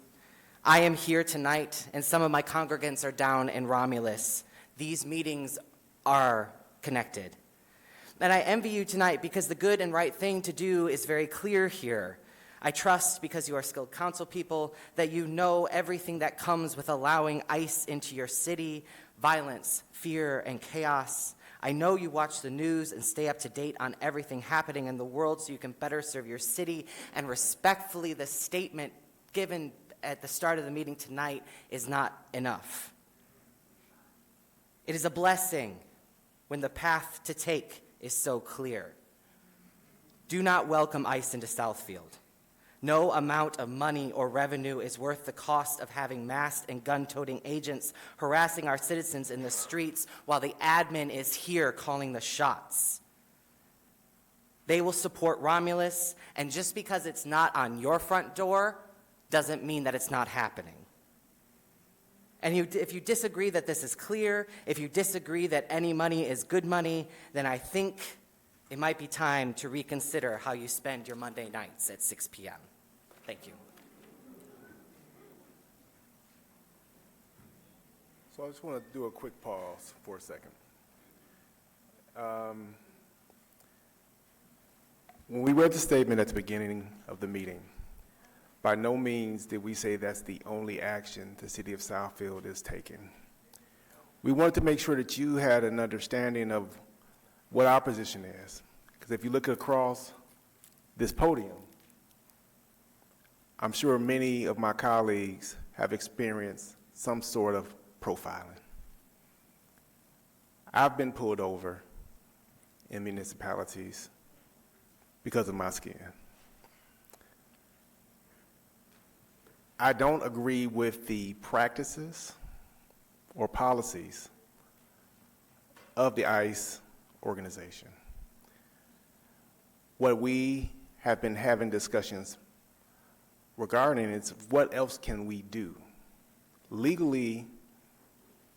I am here tonight, and some of my congregants are down in Romulus. These meetings are connected. And I envy you tonight because the good and right thing to do is very clear here. I trust, because you are skilled council people, that you know everything that comes with allowing ICE into your city: violence, fear, and chaos. I know you watch the news and stay up to date on everything happening in the world so you can better serve your city. And respectfully, the statement given at the start of the meeting tonight is not enough. It is a blessing when the path to take is so clear. Do not welcome ICE into Southfield. No amount of money or revenue is worth the cost of having masked and gun-toting agents harassing our citizens in the streets while the admin is here calling the shots. They will support Romulus, and just because it's not on your front door doesn't mean that it's not happening. And if you disagree that this is clear, if you disagree that any money is good money, then I think it might be time to reconsider how you spend your Monday nights at 6 p.m. Thank you. So I just want to do a quick pause for a second. When we read the statement at the beginning of the meeting, by no means did we say that's the only action the city of Southfield is taking. We wanted to make sure that you had an understanding of what our position is. Because if you look across this podium, I'm sure many of my colleagues have experienced some sort of profiling. I've been pulled over in municipalities because of my skin. I don't agree with the practices or policies of the ICE organization. What we have been having discussions regarding is what else can we do? Legally,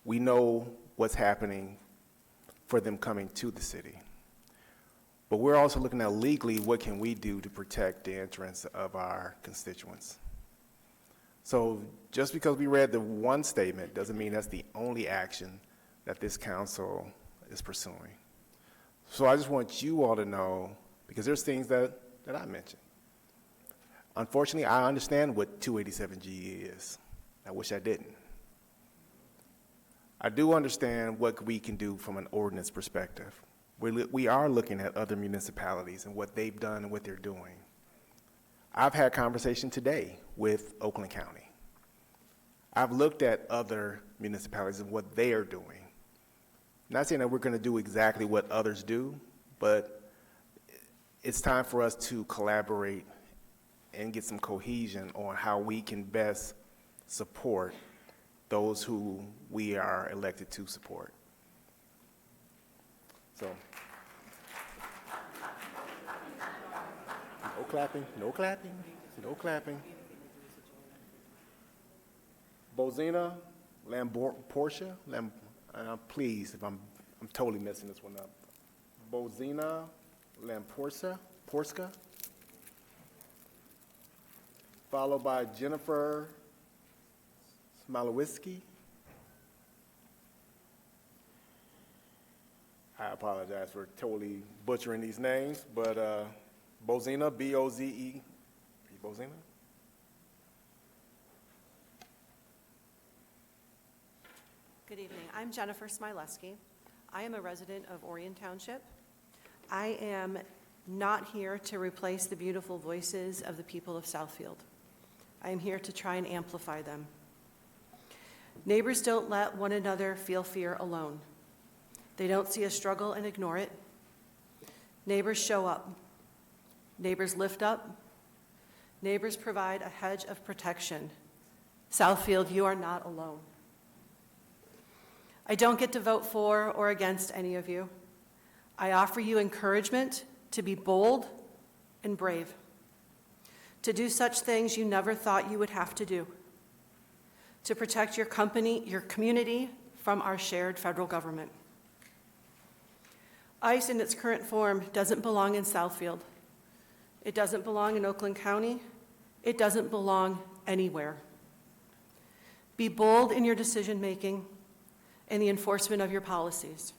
we know what's happening for them coming to the city. But we're also looking at legally what can we do to protect the interests of our constituents. So just because we read the one statement doesn't mean that's the only action that this council is pursuing. So I just want you all to know, because there's things that I mentioned. Unfortunately, I understand what 287G is. I wish I didn't. I do understand what we can do from an ordinance perspective. We are looking at other municipalities and what they've done and what they're doing. I've had conversation today with Oakland County. I've looked at other municipalities and what they are doing. Not saying that we're going to do exactly what others do, but it's time for us to collaborate and get some cohesion on how we can best support those who we are elected to support. So, no clapping, no clapping, no clapping. Bozina Lamportia, please, if I'm totally messing this one up. Bozina Porska, followed by Jennifer Smalowiski. I apologize for totally butchering these names, but Bozina, B-O-Z-E, Bozina? Good evening. I'm Jennifer Smileski. I am a resident of Orion Township. I am not here to replace the beautiful voices of the people of Southfield. I am here to try and amplify them. Neighbors don't let one another feel fear alone. They don't see a struggle and ignore it. Neighbors show up. Neighbors lift up. Neighbors provide a hedge of protection. Southfield, you are not alone. I don't get to vote for or against any of you. I offer you encouragement to be bold and brave, to do such things you never thought you would have to do, to protect your community from our shared federal government. ICE in its current form doesn't belong in Southfield. It doesn't belong in Oakland County. It doesn't belong anywhere. Be bold in your decision-making and the enforcement of your policies.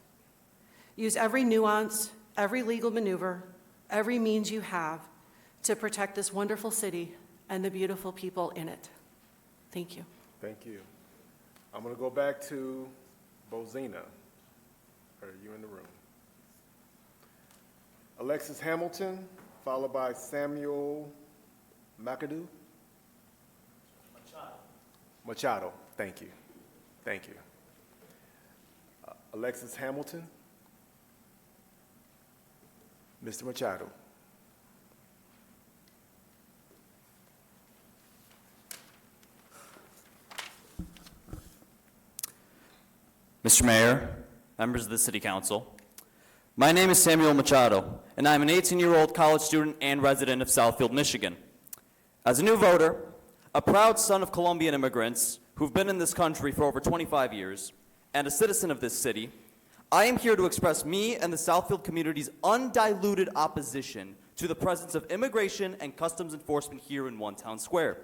Use every nuance, every legal maneuver, every means you have to protect this wonderful city and the beautiful people in it. Thank you. Thank you. I'm going to go back to Bozina. Are you in the room? Alexis Hamilton, followed by Samuel McAdoo. Machado, thank you. Thank you. Alexis Hamilton. Mr. Machado. Mr. Mayor, members of the City Council, my name is Samuel Machado, and I'm an 18-year-old college student and resident of Southfield, Michigan. As a new voter, a proud son of Colombian immigrants who've been in this country for over 25 years, and a citizen of this city, I am here to express me and the Southfield community's undiluted opposition to the presence of immigration and customs enforcement here in One Town Square.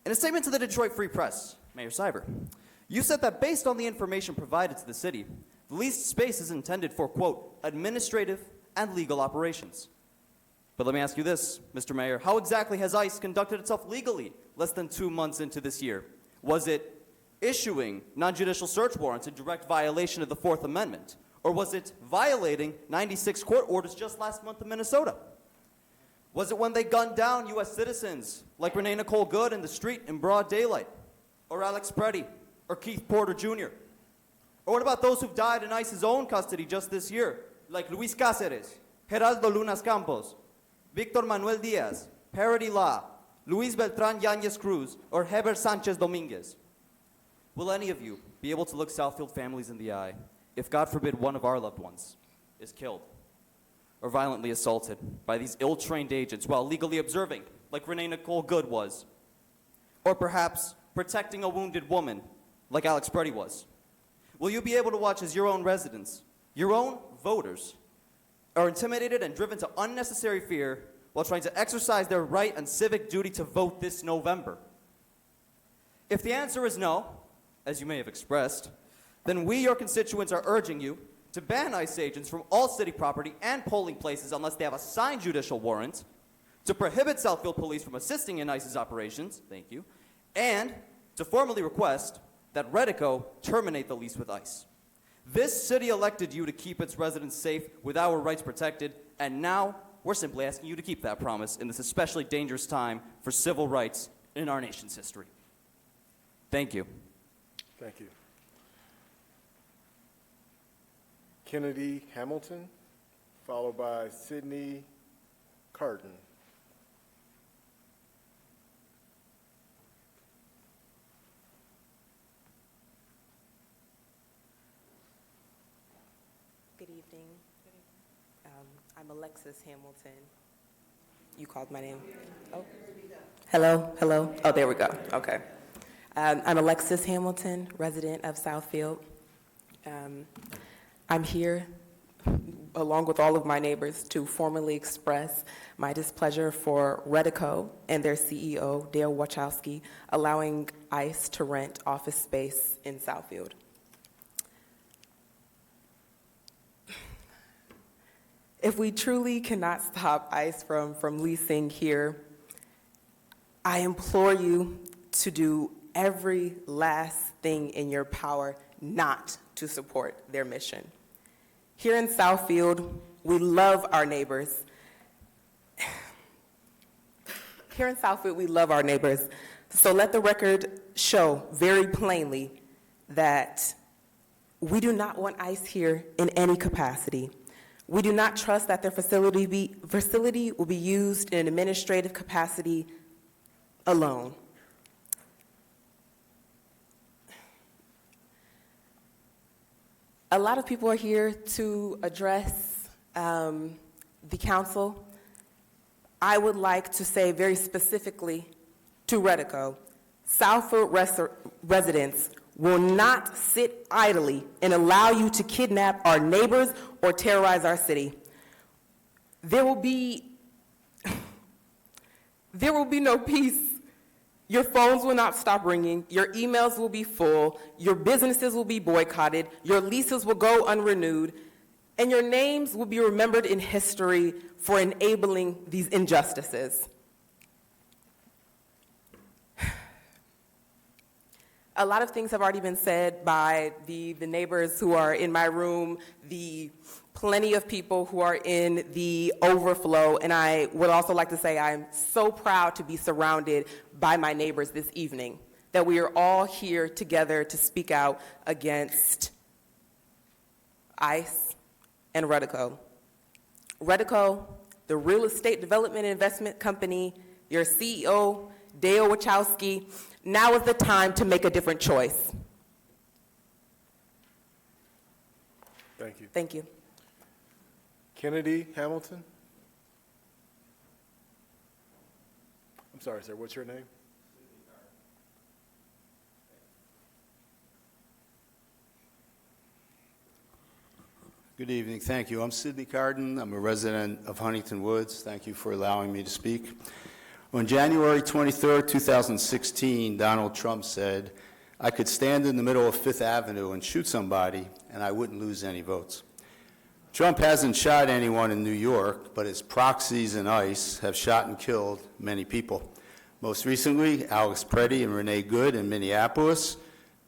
In a statement to the Detroit Free Press, Mayor Seibert, you said that based on the information provided to the city, the leased space is intended for, quote, administrative and legal operations. But let me ask you this, Mr. Mayor, how exactly has ICE conducted itself legally less than 2 months into this year? Was it issuing non-judicial search warrants in direct violation of the Fourth Amendment? Or was it violating 96 court orders just last month in Minnesota? Was it when they gunned down U.S. citizens like Renee Nicole Good in the street in broad daylight? Or Alex Preddy? Or Keith Porter Jr.? Or what about those who've died in ICE's own custody just this year, like Luis Cáceres, Geraldo Lunas Campos, Victor Manuel Diaz, Parody Law, Luis Beltran Yanez Cruz, or Heber Sanchez Dominguez? Will any of you be able to look Southfield families in the eye if, God forbid, one of our loved ones is killed or violently assaulted by these ill-trained agents while legally observing, like Renee Nicole Good was? Or perhaps protecting a wounded woman, like Alex Preddy was? Will you be able to watch as your own residents, your own voters, are intimidated and driven to unnecessary fear while trying to exercise their right and civic duty to vote this November? If the answer is no, as you may have expressed, then we, your constituents, are urging you to ban ICE agents from all city property and polling places unless they have a signed judicial warrant, to prohibit Southfield Police from assisting in ICE's operations, thank you, and to formally request that Redico terminate the lease with ICE. This city elected you to keep its residents safe with our rights protected, and now we're simply asking you to keep that promise in this especially dangerous time for civil rights in our nation's history. Thank you. Thank you. Kennedy Hamilton, followed by Sidney Carton. Good evening. I'm Alexis Hamilton. You called my name. Oh. Hello. Oh, there we go. Okay. I'm Alexis Hamilton, resident of Southfield. I'm here, along with all of my neighbors, to formally express my displeasure for Redico and their CEO, Dale Wachowski, allowing ICE to rent office space in Southfield. If we truly cannot stop ICE from leasing here, I implore you to do every last thing in your power not to support their mission. Here in Southfield, we love our neighbors. Here in Southfield, we love our neighbors. So let the record show very plainly that we do not want ICE here in any capacity. We do not trust that their facility will be used in an administrative capacity alone. A lot of people are here to address the council. I would like to say very specifically to Redico, Southfield residents will not sit idly and allow you to kidnap our neighbors or terrorize our city. There will be no peace. Your phones will not stop ringing. Your emails will be full. Your businesses will be boycotted. Your leases will go unrenewed. and your names will be remembered in history for enabling these injustices. A lot of things have already been said by the neighbors who are in my room, the plenty of people who are in the overflow, and I would also like to say I'm so proud to be surrounded by my neighbors this evening, that we are all here together to speak out against ICE and Redico. Redico, the real estate development investment company, your CEO, Dale Wachowski, now is the time to make a different choice. Thank you. Thank you. Kennedy Hamilton? I'm sorry, sir, what's your name? Good evening. Thank you. I'm Sidney Carden. I'm a resident of Huntington Woods. Thank you for allowing me to speak. On January 23, 2016, Donald Trump said, "I could stand in the middle of Fifth Avenue and shoot somebody, and I wouldn't lose any votes." Trump hasn't shot anyone in New York, but his proxies in ICE have shot and killed many people. Most recently, Alex Preddy and Renee Good in Minneapolis.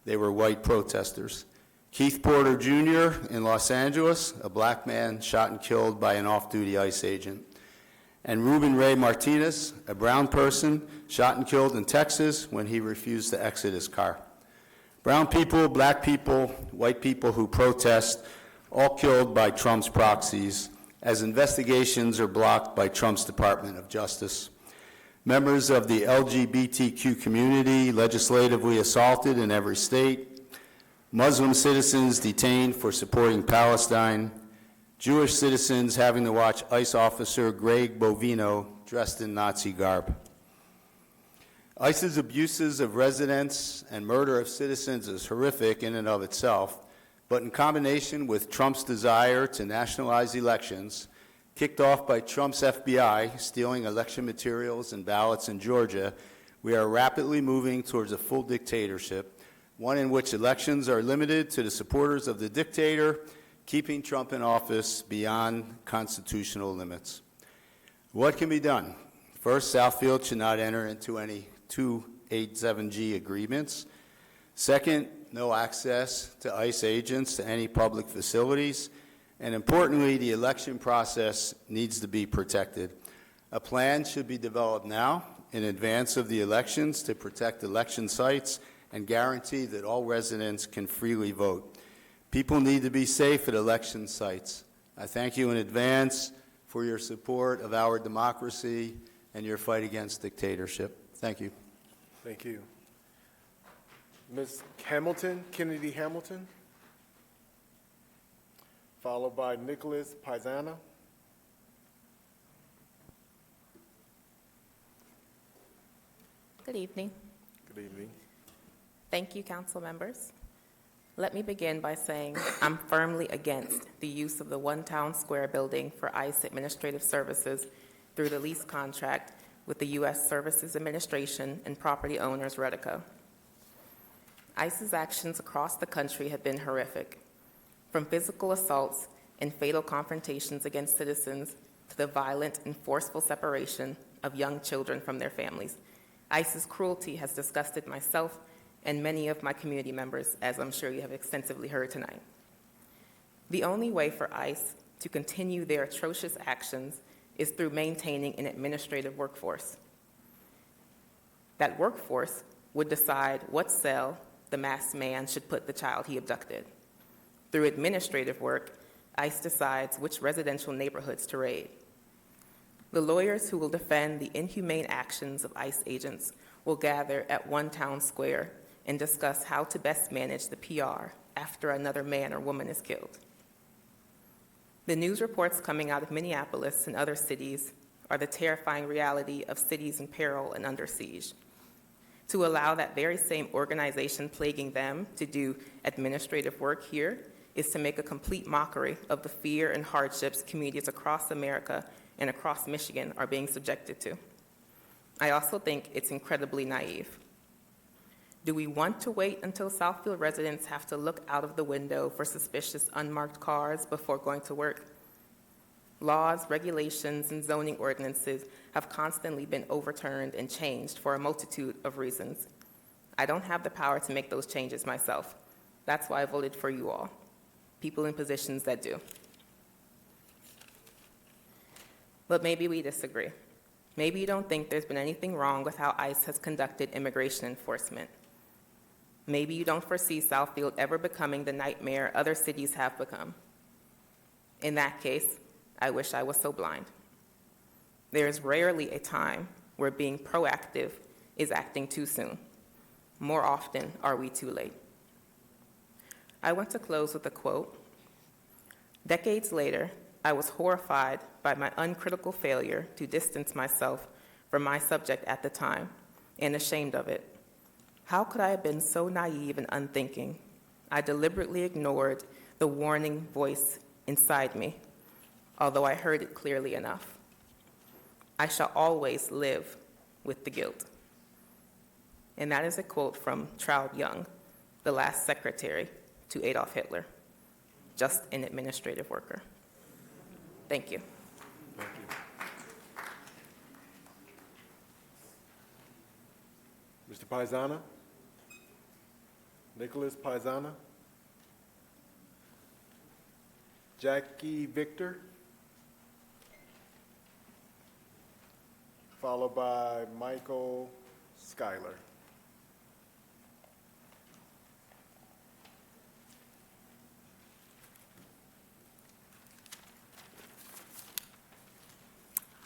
They were white protesters. Keith Porter Jr. in Los Angeles, a black man shot and killed by an off-duty ICE agent. And Ruben Ray Martinez, a brown person, shot and killed in Texas when he refused to exit his car. Brown people, black people, white people who protest, all killed by Trump's proxies, as investigations are blocked by Trump's Department of Justice. Members of the LGBTQ community legislatively assaulted in every state, Muslim citizens detained for supporting Palestine, Jewish citizens having to watch ICE officer Greg Bovino dressed in Nazi garb. ICE's abuses of residents and murder of citizens is horrific in and of itself, but in combination with Trump's desire to nationalize elections, kicked off by Trump's FBI stealing election materials and ballots in Georgia, we are rapidly moving towards a full dictatorship, one in which elections are limited to the supporters of the dictator, keeping Trump in office beyond constitutional limits. What can be done? First, Southfield should not enter into any 287G agreements. Second, no access to ICE agents to any public facilities. And importantly, the election process needs to be protected. A plan should be developed now in advance of the elections to protect election sites and guarantee that all residents can freely vote. People need to be safe at election sites. I thank you in advance for your support of our democracy and your fight against dictatorship. Thank you. Thank you. Ms. Hamilton, Kennedy Hamilton, followed by Nicholas Paisano. Good evening. Good evening. Thank you, council members. Let me begin by saying I'm firmly against the use of the One Town Square building for ICE administrative services through the lease contract with the U.S. Services Administration and property owners Redico. ICE's actions across the country have been horrific, from physical assaults and fatal confrontations against citizens to the violent and forceful separation of young children from their families. ICE's cruelty has disgusted myself and many of my community members, as I'm sure you have extensively heard tonight. The only way for ICE to continue their atrocious actions is through maintaining an administrative workforce. That workforce would decide what cell the masked man should put the child he abducted. Through administrative work, ICE decides which residential neighborhoods to raid. The lawyers who will defend the inhumane actions of ICE agents will gather at One Town Square and discuss how to best manage the PR after another man or woman is killed. The news reports coming out of Minneapolis and other cities are the terrifying reality of cities in peril and under siege. To allow that very same organization plaguing them to do administrative work here is to make a complete mockery of the fear and hardships communities across America and across Michigan are being subjected to. I also think it's incredibly naive. Do we want to wait until Southfield residents have to look out of the window for suspicious unmarked cars before going to work? Laws, regulations, and zoning ordinances have constantly been overturned and changed for a multitude of reasons. I don't have the power to make those changes myself. That's why I voted for you all, people in positions that do. But maybe we disagree. Maybe you don't think there's been anything wrong with how ICE has conducted immigration enforcement. Maybe you don't foresee Southfield ever becoming the nightmare other cities have become. In that case, I wish I was so blind. There is rarely a time where being proactive is acting too soon. More often are we too late. I want to close with a quote. Decades later, I was horrified by my uncritical failure to distance myself from my subject at the time and ashamed of it. How could I have been so naive and unthinking? I deliberately ignored the warning voice inside me, although I heard it clearly enough. I shall always live with the guilt. And that is a quote from Traub Young, the last secretary to Adolf Hitler, just an administrative worker. Thank you. Thank you. Mr. Paisana? Nicholas Paisana? Jackie Victor? Followed by Michael Schuyler.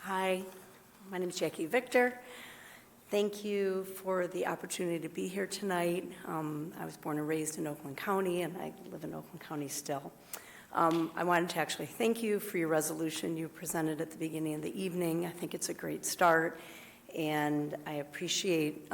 Hi, my name is Jackie Victor. Thank you for the opportunity to be here tonight. I was born and raised in Oakland County, and I live in Oakland County still. I wanted to actually thank you for your resolution you presented at the beginning of the evening. I think it's a great start, and I appreciate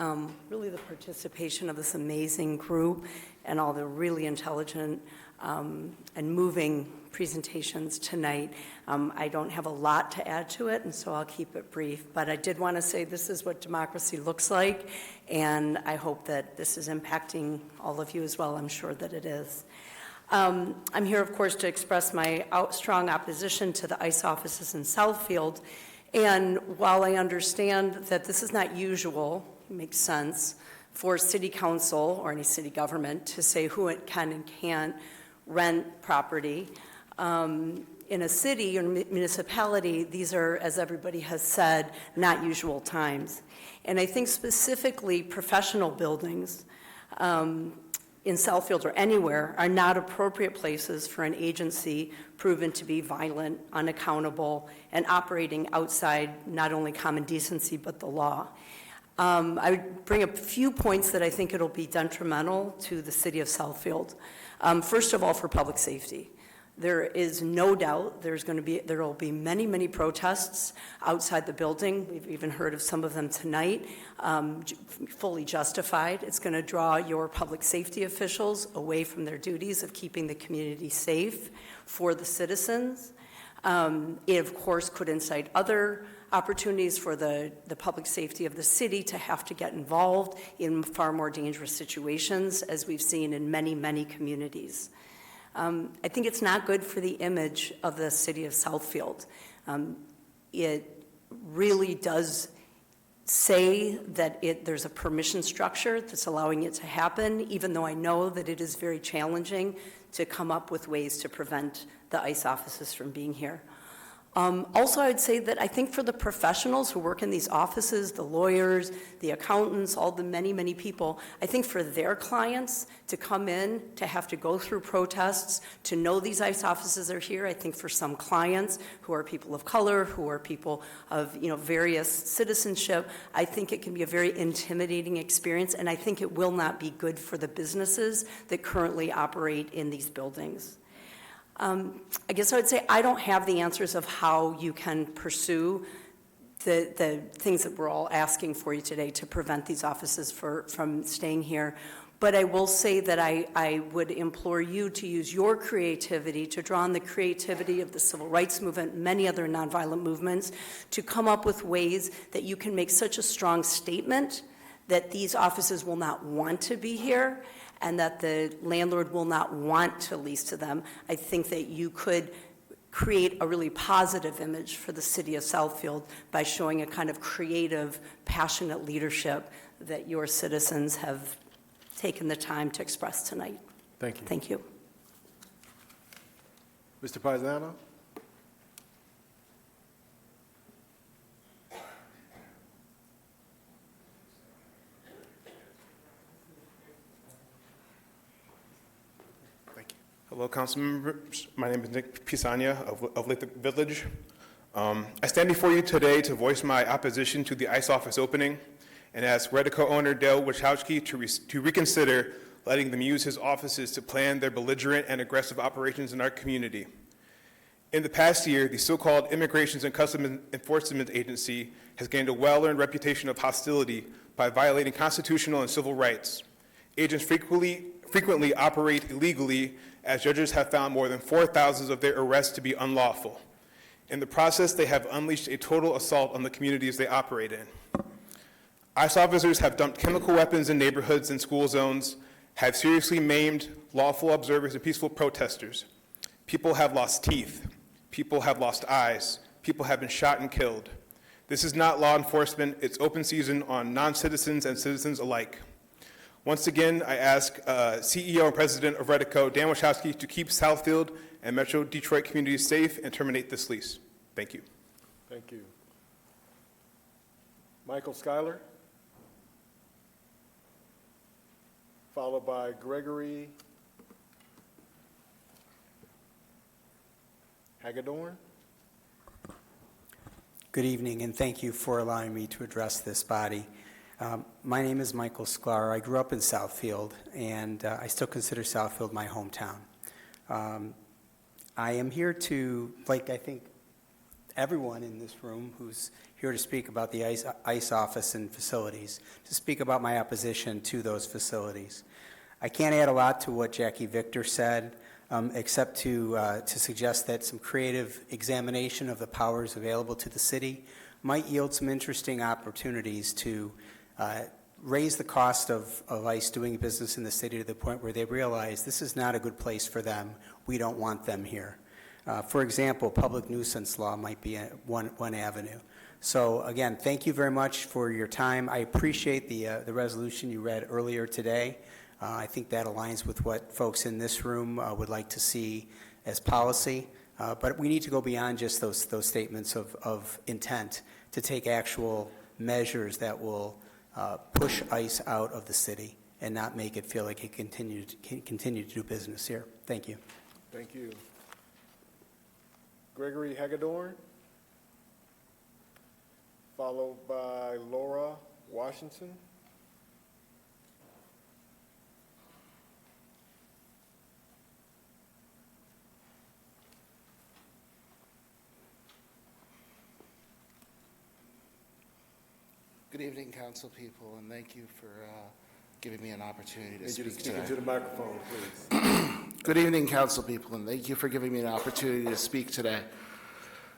really the participation of this amazing group and all the really intelligent and moving presentations tonight. I don't have a lot to add to it, and so I'll keep it brief, but I did want to say this is what democracy looks like, and I hope that this is impacting all of you as well. I'm sure that it is. I'm here, of course, to express my strong opposition to the ICE offices in Southfield, and while I understand that this is not usual, it makes sense, for city council or any city government to say who it can and can't rent property. In a city or municipality, these are, as everybody has said, not usual times. And I think specifically professional buildings in Southfield or anywhere are not appropriate places for an agency proven to be violent, unaccountable, and operating outside not only common decency but the law. I would bring up a few points that I think it'll be detrimental to the city of Southfield. First of all, for public safety. There is no doubt there will be many, many protests outside the building. We've even heard of some of them tonight, fully justified. It's going to draw your public safety officials away from their duties of keeping the community safe for the citizens. It, of course, could incite other opportunities for the public safety of the city to have to get involved in far more dangerous situations, as we've seen in many, many communities. I think it's not good for the image of the city of Southfield. It really does say that there's a permission structure that's allowing it to happen, even though I know that it is very challenging to come up with ways to prevent the ICE offices from being here. Also, I would say that I think for the professionals who work in these offices, the lawyers, the accountants, all the many, many people, I think for their clients to come in, to have to go through protests, to know these ICE offices are here, I think for some clients who are people of color, who are people of various citizenship, I think it can be a very intimidating experience, and I think it will not be good for the businesses that currently operate in these buildings. I guess I would say I don't have the answers of how you can pursue the things that we're all asking for you today to prevent these offices from staying here. But I will say that I would implore you to use your creativity, to draw on the creativity of the civil rights movement, many other nonviolent movements, to come up with ways that you can make such a strong statement that these offices will not want to be here and that the landlord will not want to lease to them, I think that you could create a really positive image for the city of Southfield by showing a kind of creative, passionate leadership that your citizens have taken the time to express tonight. Thank you. Thank you. Mr. Paisano? Hello, council members. My name is Nick Pisania of Lathrop Village. I stand before you today to voice my opposition to the ICE office opening and ask Redico owner Dale Wachowski to reconsider letting them use his offices to plan their belligerent and aggressive operations in our community. In the past year, the so-called Immigrations and Customs Enforcement Agency has gained a well-earned reputation of hostility by violating constitutional and civil rights. Agents frequently operate illegally, as judges have found more than 4,000 of their arrests to be unlawful. In the process, they have unleashed a total assault on the communities they operate in. ICE officers have dumped chemical weapons in neighborhoods and school zones, have seriously maimed lawful observers and peaceful protesters. People have lost teeth. People have lost eyes. People have been shot and killed. This is not law enforcement. It's open season on non-citizens and citizens alike. Once again, I ask CEO and President of Redico, Dan Wachowski, to keep Southfield and Metro Detroit communities safe and terminate this lease. Thank you. Thank you. Michael Schuyler, followed by Gregory Hagedorn. Good evening, and thank you for allowing me to address this body. My name is Michael Sklar. I grew up in Southfield, and I still consider Southfield my hometown. I am here to, like I think everyone in this room who's here to speak about the ICE office and facilities, to speak about my opposition to those facilities. I can't add a lot to what Jackie Victor said, except to suggest that some creative examination of the powers available to the city might yield some interesting opportunities to raise the cost of ICE doing business in the city to the point where they realize this is not a good place for them. We don't want them here. For example, public nuisance law might be one avenue. So again, thank you very much for your time. I appreciate the resolution you read earlier today. I think that aligns with what folks in this room would like to see as policy. But we need to go beyond just those statements of intent to take actual measures that will push ICE out of the city and not make it feel like it can continue to do business here. Thank you. Thank you. Gregory Hagedorn, followed by Laura Washington. Good evening, council people, and thank you for giving me an opportunity to speak Need you to today. speak into the microphone, please. Good evening, council people, and thank you for giving me an opportunity to speak today.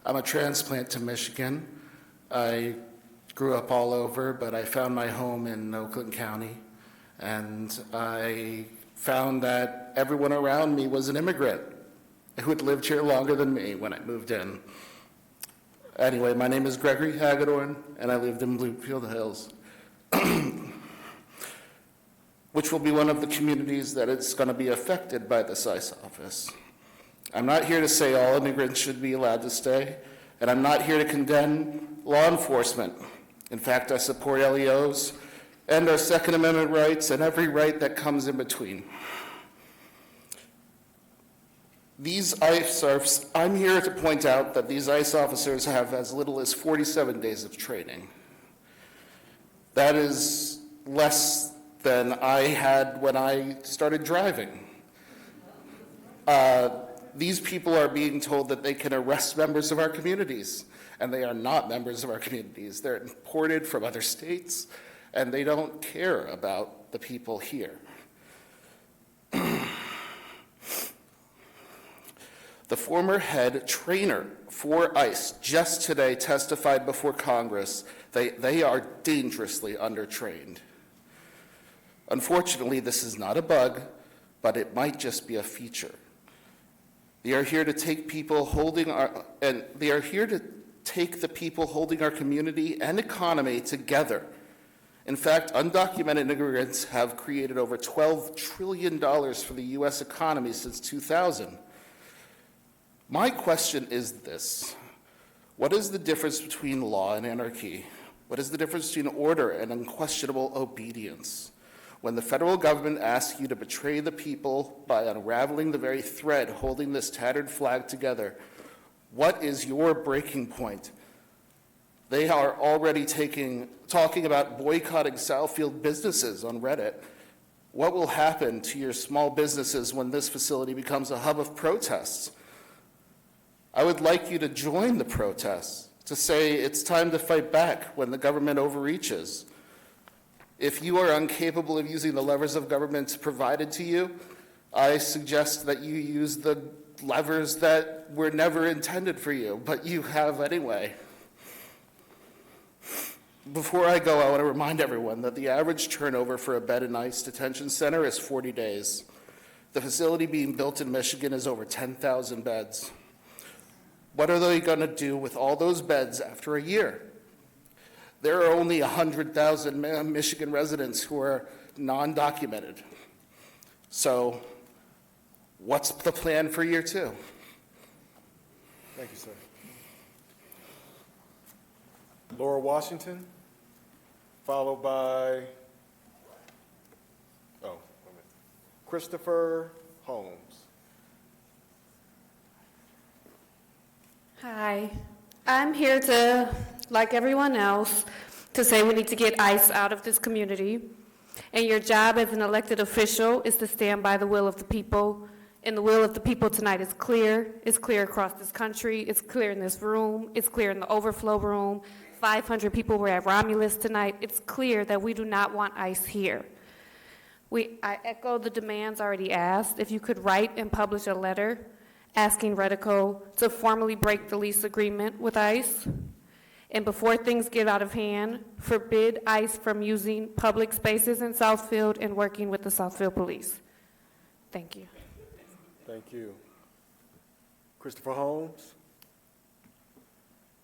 I'm a transplant to Michigan. I grew up all over, but I found my home in Oakland County, and I found that everyone around me was an immigrant who had lived here longer than me when I moved in. Anyway, my name is Gregory Hagedorn, and I lived in Bluefield Hills, which will be one of the communities that is going to be affected by this ICE office. I'm not here to say all immigrants should be allowed to stay, and I'm not here to condemn law enforcement. In fact, I support LEOs and our Second Amendment rights and every right that comes in between. These ICE, I'm here to point out that these ICE officers have as little as 47 days of training. That is less than I had when I started driving. These people are being told that they can arrest members of our communities, and they are not members of our communities. They're imported from other states, and they don't care about the people here. The former head trainer for ICE just today testified before Congress they are dangerously undertrained. Unfortunately, this is not a bug, but it might just be a feature. They are here to take the people holding our community and economy together. In fact, undocumented immigrants have created over $12 trillion for the U.S. economy since 2000. My question is this: what is the difference between law and anarchy? What is the difference between order and unquestionable obedience? When the federal government asks you to betray the people by unraveling the very thread holding this tattered flag together, what is your breaking point? They are already talking about boycotting Southfield businesses on Reddit. What will happen to your small businesses when this facility becomes a hub of protests? I would like you to join the protests, to say it's time to fight back when the government overreaches. If you are incapable of using the levers of government provided to you, I suggest that you use the levers that were never intended for you, but you have anyway. Before I go, I want to remind everyone that the average turnover for a bed and ICE detention center is 40 days. The facility being built in Michigan is over 10,000 beds. What are they going to do with all those beds after a year? There are only 100,000 Michigan residents who are non-documented. So what's the plan for year two? Thank you, sir. Laura Washington, followed by, Christopher Holmes. Hi, I'm here to, like everyone else, to say we need to get ICE out of this community. And your job as an elected official is to stand by the will of the people. And the will of the people tonight is clear. It's clear across this country. It's clear in this room. It's clear in the overflow room. 500 people were at Romulus tonight. It's clear that we do not want ICE here. I echo the demands already asked. If you could write and publish a letter asking Redico to formally break the lease agreement with ICE, and before things get out of hand, forbid ICE from using public spaces in Southfield and working with the Southfield Police. Thank you. Thank you. Christopher Holmes,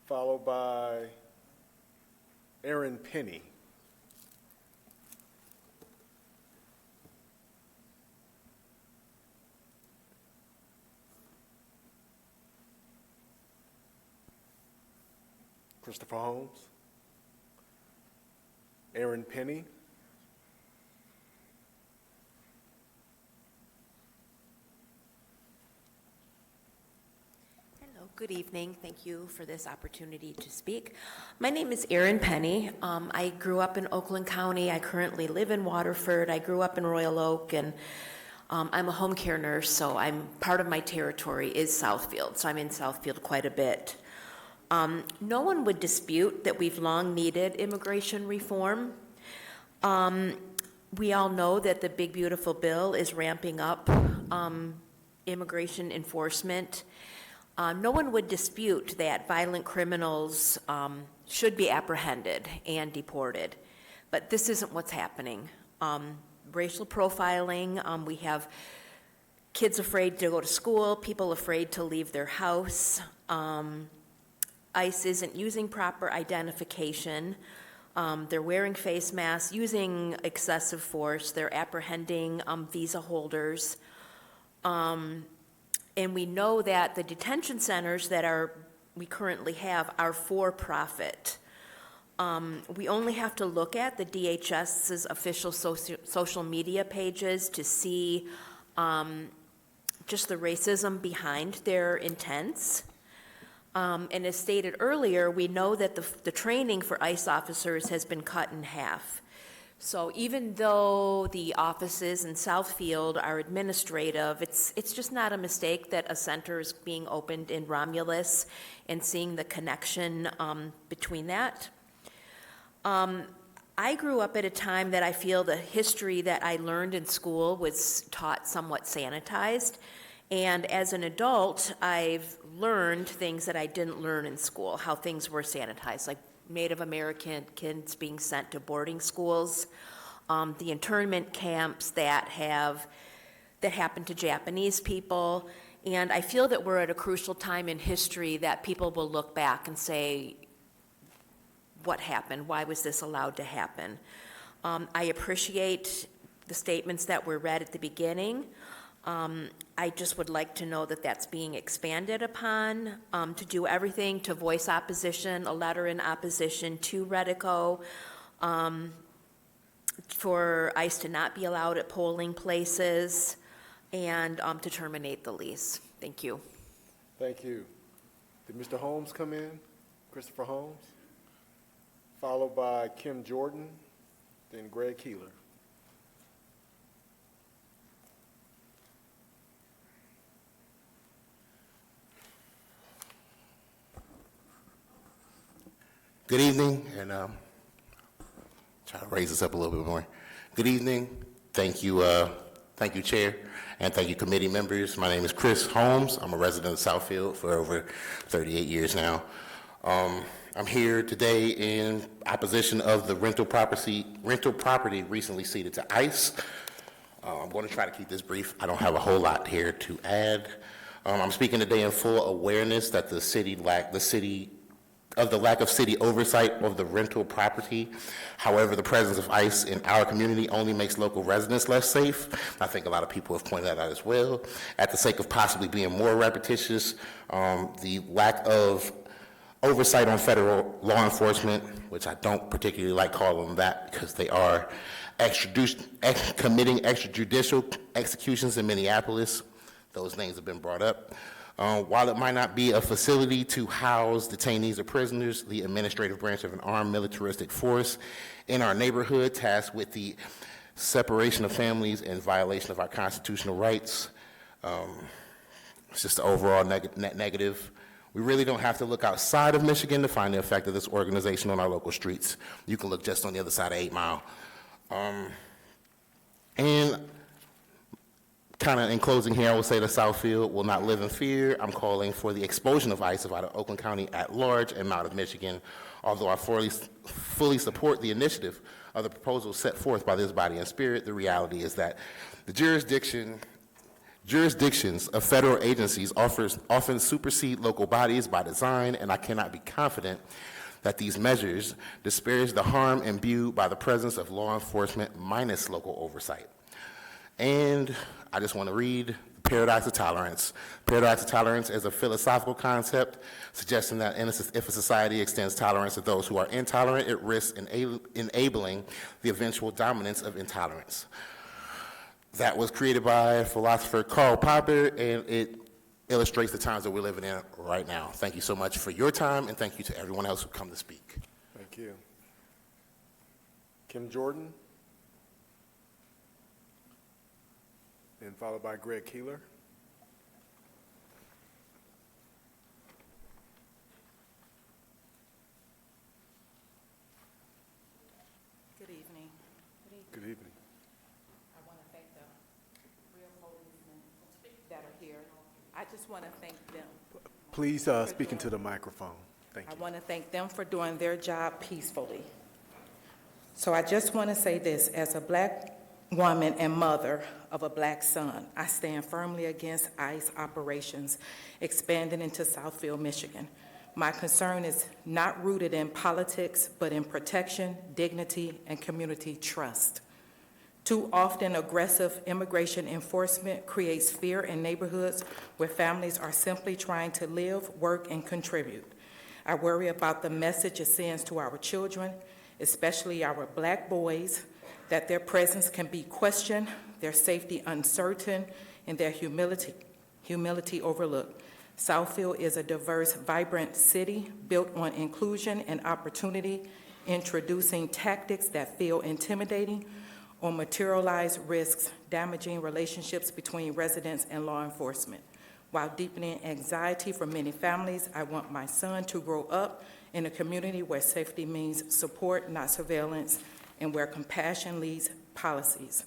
followed by Aaron Penny. Christopher Holmes, Aaron Penny, Good evening. Thank you for this opportunity to speak. My name is Erin Penny. I grew up in Oakland County. I currently live in Waterford. I grew up in Royal Oak, and I'm a home care nurse, so part of my territory is Southfield, so I'm in Southfield quite a bit. No one would dispute that we've long needed immigration reform. We all know that the Big Beautiful Bill is ramping up immigration enforcement. No one would dispute that violent criminals should be apprehended and deported, but this isn't what's happening. Racial profiling, we have kids afraid to go to school, people afraid to leave their house. ICE isn't using proper identification. They're wearing face masks, using excessive force. They're apprehending visa holders. And we know that the detention centers that we currently have are for profit. We only have to look at the DHS's official social media pages to see just the racism behind their intents. And as stated earlier, we know that the training for ICE officers has been cut in half. So even though the offices in Southfield are administrative, it's just not a mistake that a center is being opened in Romulus and seeing the connection between that. I grew up at a time that I feel the history that I learned in school was taught somewhat sanitized. And as an adult, I've learned things that I didn't learn in school, how things were sanitized, like Native American kids being sent to boarding schools. the internment camps that happen to Japanese people. And I feel that we're at a crucial time in history that people will look back and say, what happened? Why was this allowed to happen? I appreciate the statements that were read at the beginning. I just would like to know that that's being expanded upon, to do everything to voice opposition, a letter in opposition to Redico, for ICE to not be allowed at polling places, and to terminate the lease. Thank you. Thank you. Did Mr. Holmes come in? Christopher Holmes? Followed by Kim Jordan, then Greg Keeler. Good evening, and try to raise this up a little bit more. Good evening. Thank you, Chair, and thank you, committee members. My name is Chris Holmes. I'm a resident of Southfield for over 38 years now. I'm here today in opposition of the rental property recently ceded to ICE. I'm going to try to keep this brief. I don't have a whole lot here to add. I'm speaking today in full awareness that of the lack of city oversight of the rental property. However, the presence of ICE in our community only makes local residents less safe. I think a lot of people have pointed that out as well. At the sake of possibly being more repetitious, the lack of oversight on federal law enforcement, which I don't particularly like calling them that because they are committing extrajudicial executions in Minneapolis. Those names have been brought up. While it might not be a facility to house detainees or prisoners, the administrative branch of an armed militaristic force in our neighborhood tasked with the separation of families and violation of our constitutional rights. It's just the overall net negative. We really don't have to look outside of Michigan to find the effect of this organization on our local streets. You can look just on the other side of 8 Mile. And kind of in closing here, I will say that Southfield will not live in fear. I'm calling for the expulsion of ICE out of Oakland County at large and out of Michigan. Although I fully support the initiative of the proposals set forth by this body and spirit, the reality is that the jurisdictions of federal agencies often supersede local bodies by design, and I cannot be confident that these measures disparage the harm imbued by the presence of law enforcement minus local oversight. And I just want to read Paradox of Tolerance. Paradox of Tolerance is a philosophical concept suggesting that if a society extends tolerance to those who are intolerant, it risks enabling the eventual dominance of intolerance. That was created by philosopher Karl Popper, and it illustrates the times that we're living in right now. Thank you so much for your time, and thank you to everyone else who come to speak. Thank you. Kim Jordan, then followed by Greg Keeler. Good evening. Good evening. I want to thank the real policemen that are here. I just want to thank them. Please speak into the microphone. Thank you. I want to thank them for doing their job peacefully. So I just want to say this, as a black woman and mother of a black son, I stand firmly against ICE operations expanding into Southfield, Michigan. My concern is not rooted in politics, but in protection, dignity, and community trust. Too often, aggressive immigration enforcement creates fear in neighborhoods where families are simply trying to live, work, and contribute. I worry about the message it sends to our children, especially our black boys, that their presence can be questioned, their safety uncertain, and their humility overlooked. Southfield is a diverse, vibrant city built on inclusion and opportunity, introducing tactics that feel intimidating or materialize risks damaging relationships between residents and law enforcement. While deepening anxiety for many families, I want my son to grow up in a community where safety means support, not surveillance, and where compassion leads policies.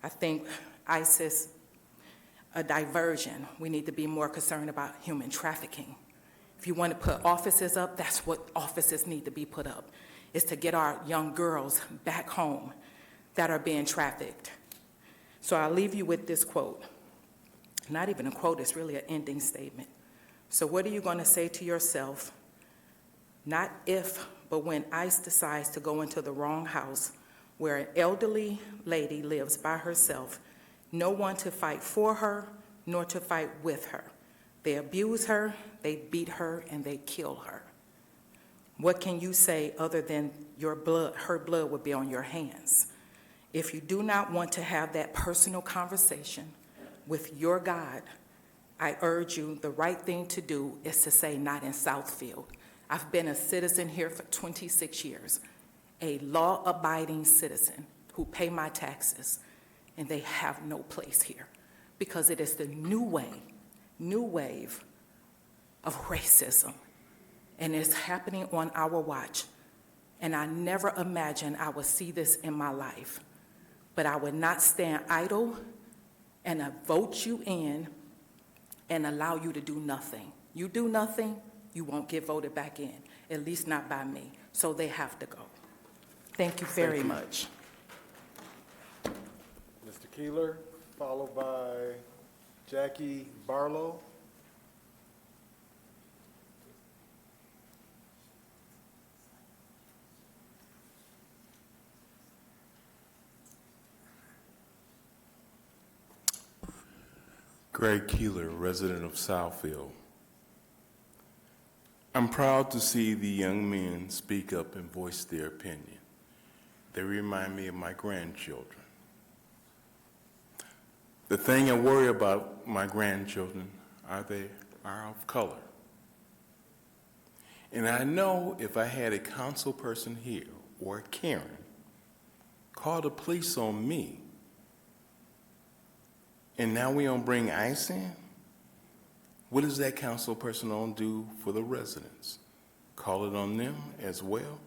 I think ICE is a diversion. We need to be more concerned about human trafficking. If you want to put offices up, that's what offices need to be put up, is to get our young girls back home. that are being trafficked. So I'll leave you with this quote. Not even a quote, it's really an ending statement. So what are you going to say to yourself, not if, but when ICE decides to go into the wrong house where an elderly lady lives by herself, no one to fight for her, nor to fight with her. They abuse her, they beat her, and they kill her. What can you say other than your blood, her blood would be on your hands? If you do not want to have that personal conversation with your God, I urge you, the right thing to do is to say, not in Southfield. I've been a citizen here for 26 years, a law-abiding citizen who pay my taxes, and they have no place here because it is the new wave of racism, and it's happening on our watch. And I never imagined I would see this in my life, but I would not stand idle and vote you in and allow you to do nothing. You do nothing, you won't get voted back in, at least not by me. So they have to go. Thank you very much. Mr. Keeler, followed by Jackie Barlow. Greg Keeler, resident of Southfield. I'm proud to see the young men speak up and voice their opinion. They remind me of my grandchildren. The thing I worry about my grandchildren they are of color. And I know if I had a council person here or a Karen call the police on me, and now we don't bring ICE in, what is that council person going to do for the residents? Call it on them as well?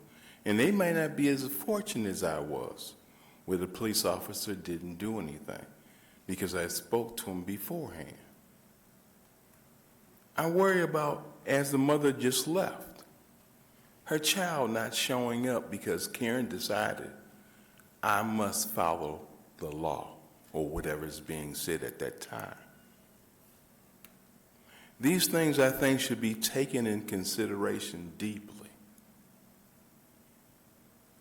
And they might not be as fortunate as I was, where the police officer didn't do anything because I spoke to him beforehand. I worry about, as the mother just left, her child not showing up because Karen decided I must follow the law or whatever is being said at that time. These things, I think, should be taken in consideration deeply.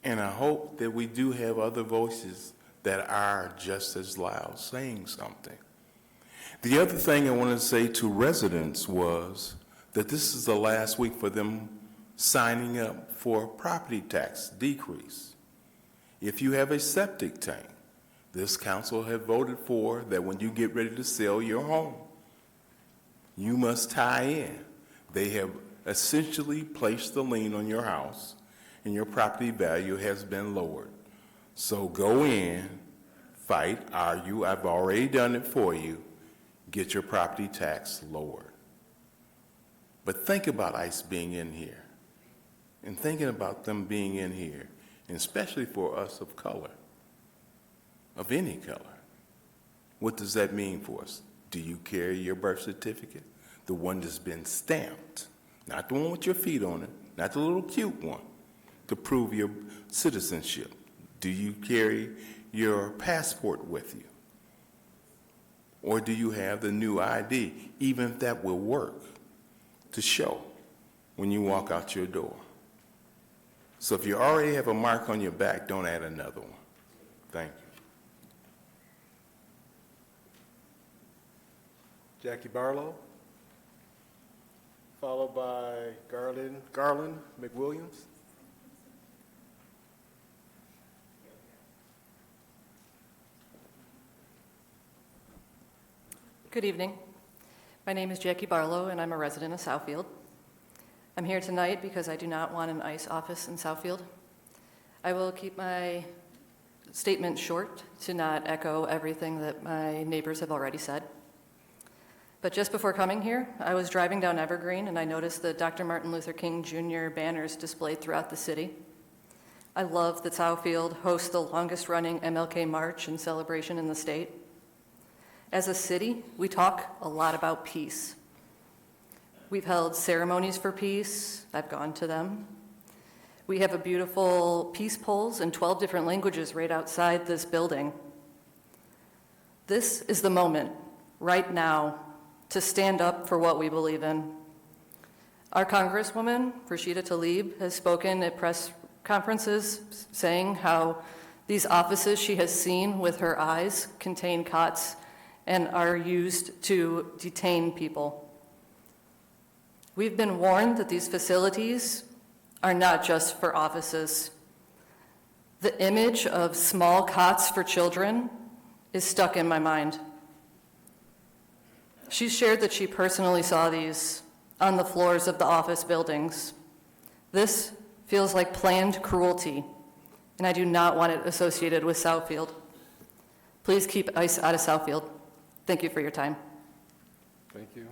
And I hope that we do have other voices that are just as loud saying something. The other thing I want to say to residents was that this is the last week for them signing up for property tax decrease. If you have a septic tank, this council has voted for that when you get ready to sell your home, you must tie in. They have essentially placed the lien on your house and your property value has been lowered. So go in, fight, argue. I've already done it for you. Get your property tax lowered. But think about ICE being in here and thinking about them being in here, and especially for us of color, of any color. What does that mean for us? Do you carry your birth certificate? The one that's been stamped, not the one with your feet on it, not the little cute one, to prove your citizenship. Do you carry your passport with you? Or do you have the new ID, even if that will work, to show when you walk out your door? So if you already have a mark on your back, don't add another one. Thank you. Jackie Barlow, followed by Garland McWilliams. Good evening. My name is Jackie Barlow, and I'm a resident of Southfield. I'm here tonight because I do not want an ICE office in Southfield. I will keep my statement short to not echo everything that my neighbors have already said. But just before coming here, I was driving down Evergreen and I noticed the Dr. Martin Luther King Jr. banners displayed throughout the city. I love that Southfield hosts the longest running MLK March and celebration in the state. As a city, we talk a lot about peace. We've held ceremonies for peace. I've gone to them. We have a beautiful peace poles in 12 different languages right outside this building. This is the moment, right now, to stand up for what we believe in. Our Congresswoman, Rashida Tlaib, has spoken at press conferences saying how these offices she has seen with her eyes contain cots and are used to detain people. We've been warned that these facilities are not just for offices. The image of small cots for children is stuck in my mind. She shared that she personally saw these on the floors of the office buildings. This feels like planned cruelty, and I do not want it associated with Southfield. Please keep ICE out of Southfield. Thank you for your time. Thank you.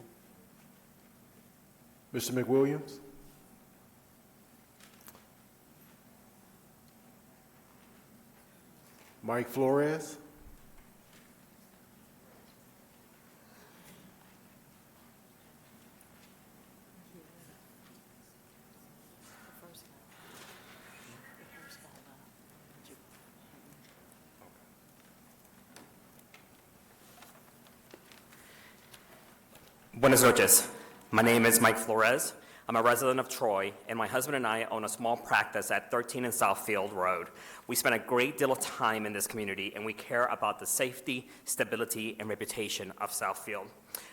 Mr. McWilliams? Mike Flores? Buenas noches. My name is Mike Flores. I'm a resident of Troy, and my husband and I own a small practice at 13 and Southfield Road. We spend a great deal of time in this community, and we care about the safety, stability, and reputation of Southfield.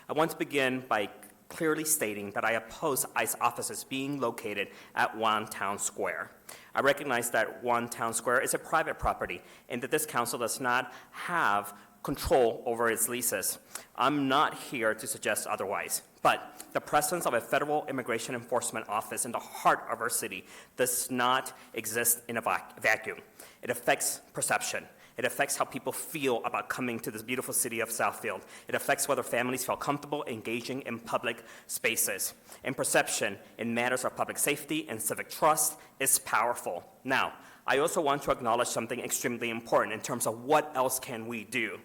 I want to begin by clearly stating that I oppose ICE offices being located at One Town Square. I recognize that One Town Square is a private property, and that this council does not have control over its leases. I'm not here to suggest otherwise, but the presence of a federal immigration enforcement office in the heart of our city does not exist in a vacuum. It affects perception. It affects how people feel about coming to this beautiful city of Southfield. It affects whether families feel comfortable engaging in public spaces. And perception in matters of public safety and civic trust is powerful. Now, I also want to acknowledge something extremely important in terms of what else can we do.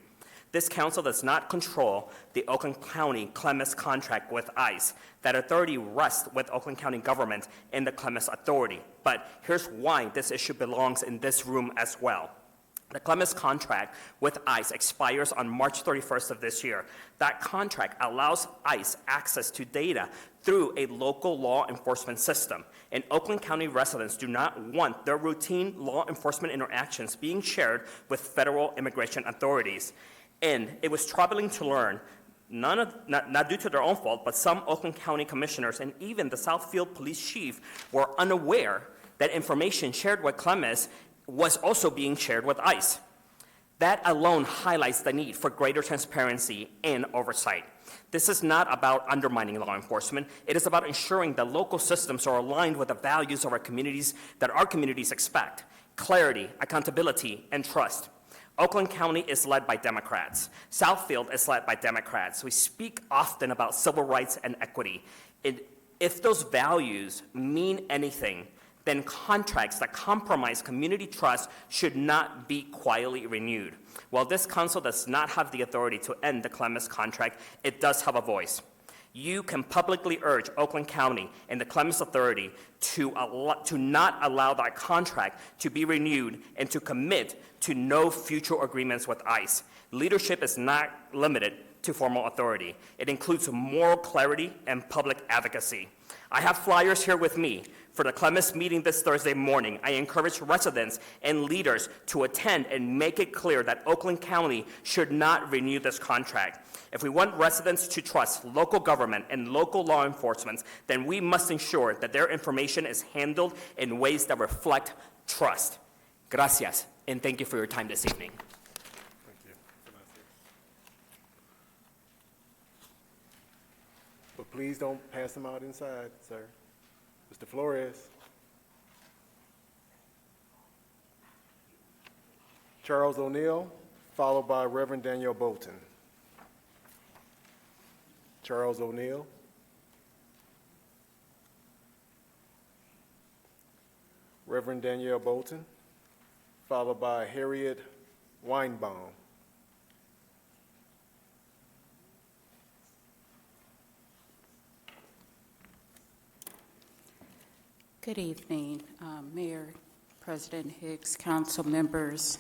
This council does not control the Oakland County Clemens contract with ICE. That authority rests with Oakland County government and the Clemens Authority. But here's why this issue belongs in this room as well. The Clemens contract with ICE expires on March 31st of this year. That contract allows ICE access to data through a local law enforcement system. And Oakland County residents do not want their routine law enforcement interactions being shared with federal immigration authorities. And it was troubling to learn, not due to their own fault, but some Oakland County commissioners and even the Southfield police chief were unaware that information shared with Clemens was also being shared with ICE. That alone highlights the need for greater transparency and oversight. This is not about undermining law enforcement. It is about ensuring that local systems are aligned with the values of our communities that our communities expect: clarity, accountability, and trust. Oakland County is led by Democrats. Southfield is led by Democrats. We speak often about civil rights and equity. If those values mean anything, then contracts that compromise community trust should not be quietly renewed. While this council does not have the authority to end the Clemens contract, it does have a voice. You can publicly urge Oakland County and the Clemens Authority to not allow that contract to be renewed and to commit to no future agreements with ICE. Leadership is not limited to formal authority. It includes moral clarity and public advocacy. I have flyers here with me for the Clemens meeting this Thursday morning. I encourage residents and leaders to attend and make it clear that Oakland County should not renew this contract. If we want residents to trust local government and local law enforcement, then we must ensure that their information is handled in ways that reflect trust. Gracias, and thank you for your time this evening. Thank you. But please don't pass them out inside, sir. Mr. Flores. Charles O'Neill, followed by Reverend Daniel Bolton. Charles O'Neill. Reverend Danielle Bolton, followed by Harriet Weinbaum. Good evening, Mayor, President Hicks, council members.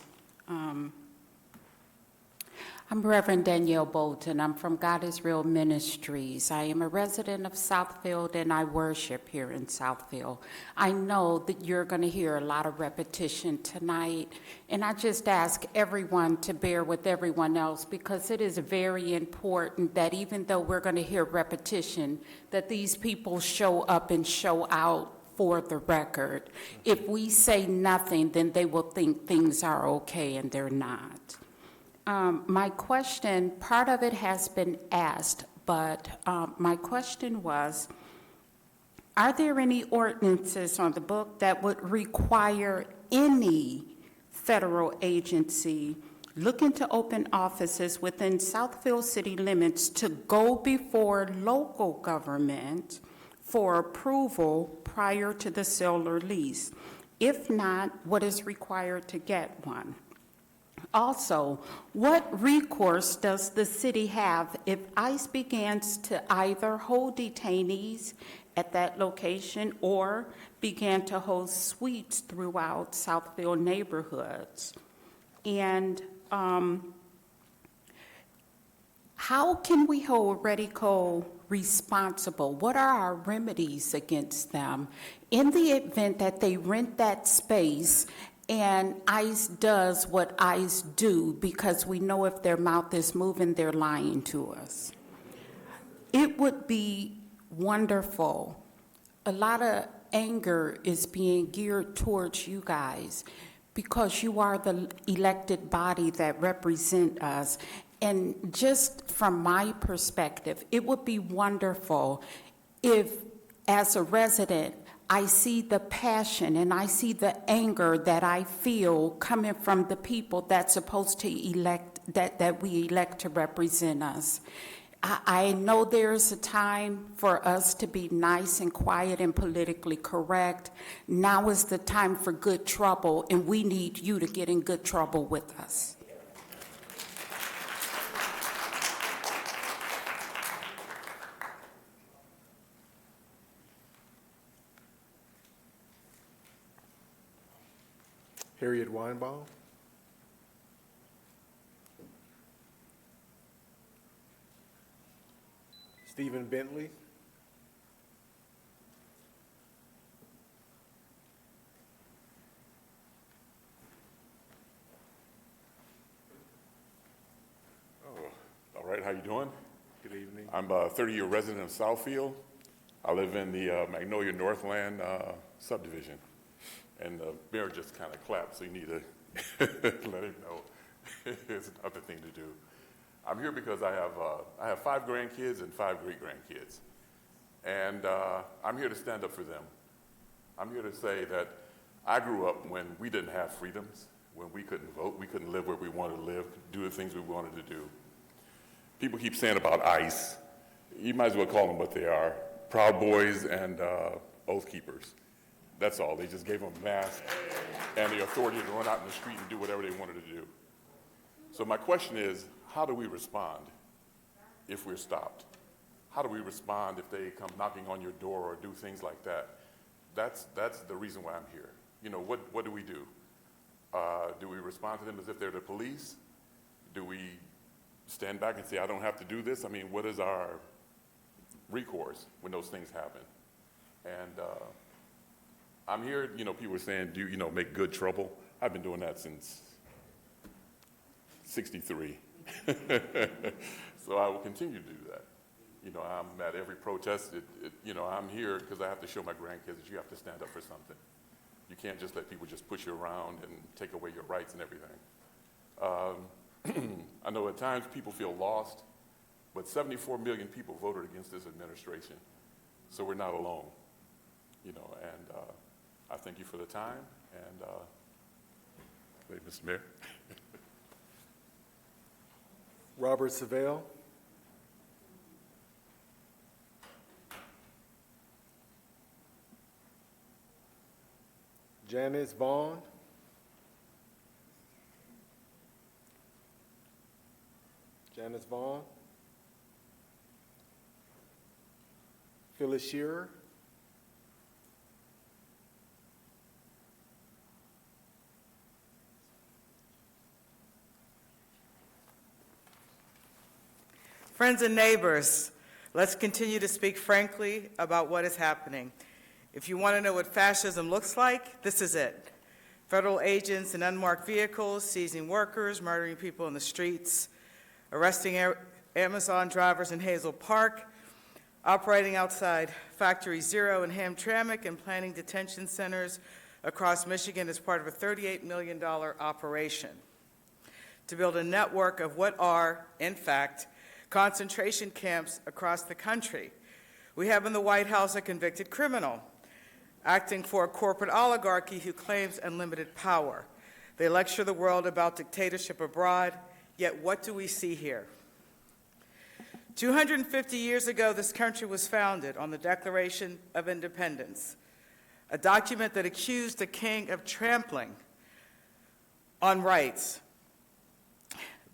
I'm Reverend Danielle Bolton. I'm from God is Real Ministries. I am a resident of Southfield, and I worship here in Southfield. I know that you're going to hear a lot of repetition tonight, and I just ask everyone to bear with everyone else, because it is very important that even though we're going to hear repetition, that these people show up and show out for the record. If we say nothing, then they will think things are okay, and they're not. My question, part of it has been asked, but my question was, are there any ordinances on the book that would require any federal agency looking to open offices within Southfield city limits to go before local government for approval prior to the sale or lease? If not, what is required to get one? Also, what recourse does the city have if ICE begins to either hold detainees at that location or began to host suites throughout Southfield neighborhoods? And how can we hold Redico responsible? What are our remedies against them in the event that they rent that space and ICE does what ICE do, because we know if their mouth is moving, they're lying to us? It would be wonderful. A lot of anger is being geared towards you guys because you are the elected body that represent us. And just from my perspective, it would be wonderful if, as a resident, I see the passion and I see the anger that I feel coming from the people that's supposed to elect, that we elect to represent us. I know there's a time for us to be nice and quiet and politically correct. Now is the time for good trouble, and we need you to get in good trouble with us. Harriet Weinbaum. Stephen Bentley. All right, how you doing? Good evening. I'm a 30-year resident of Southfield. I live in the Magnolia Northland subdivision. And the mayor just kind of clapped, so you need to let him know it's another thing to do. I'm here because I have 5 grandkids and 5 great-grandkids. And I'm here to stand up for them. I'm here to say that I grew up when we didn't have freedoms, when we couldn't vote, we couldn't live where we wanted to live, do the things we wanted to do. People keep saying about ICE. You might as well call them what they are, Proud Boys and Oath Keepers. That's all. They just gave them a mask and the authority to run out in the street and do whatever they wanted to do. So my question is, how do we respond if we're stopped? How do we respond if they come knocking on your door or do things like that? That's the reason why I'm here. You know, what do we do? Do we respond to them as if they're the police? Do we stand back and say, I don't have to do this? I mean, what is our recourse when those things happen? And I'm here, you know, people are saying, do you know, make good trouble? I've been doing that since 63. So I will continue to do that. You know, I'm at every protest. You know, I'm here because I have to show my grandkids that you have to stand up for something. You can't just let people just push you around and take away your rights and everything. I know at times people feel lost, but 74 million people voted against this administration. So we're not alone, you know, and I thank you for the time, and Mr. Mayor. Robert Savelle. Janice Vaughn. Janice Vaughn. Phyllis Shearer. Friends and neighbors, let's continue to speak frankly about what is happening. If you want to know what fascism looks like, this is it. Federal agents in unmarked vehicles, seizing workers, murdering people in the streets, arresting Amazon drivers in Hazel Park, operating outside Factory Zero in Hamtramck, and planning detention centers across Michigan as part of a $38 million operation to build a network of what are, in fact, concentration camps across the country. We have in the White House a convicted criminal acting for a corporate oligarchy who claims unlimited power. They lecture the world about dictatorship abroad, yet what do we see here? 250 years ago, this country was founded on the Declaration of Independence, a document that accused the king of trampling on rights.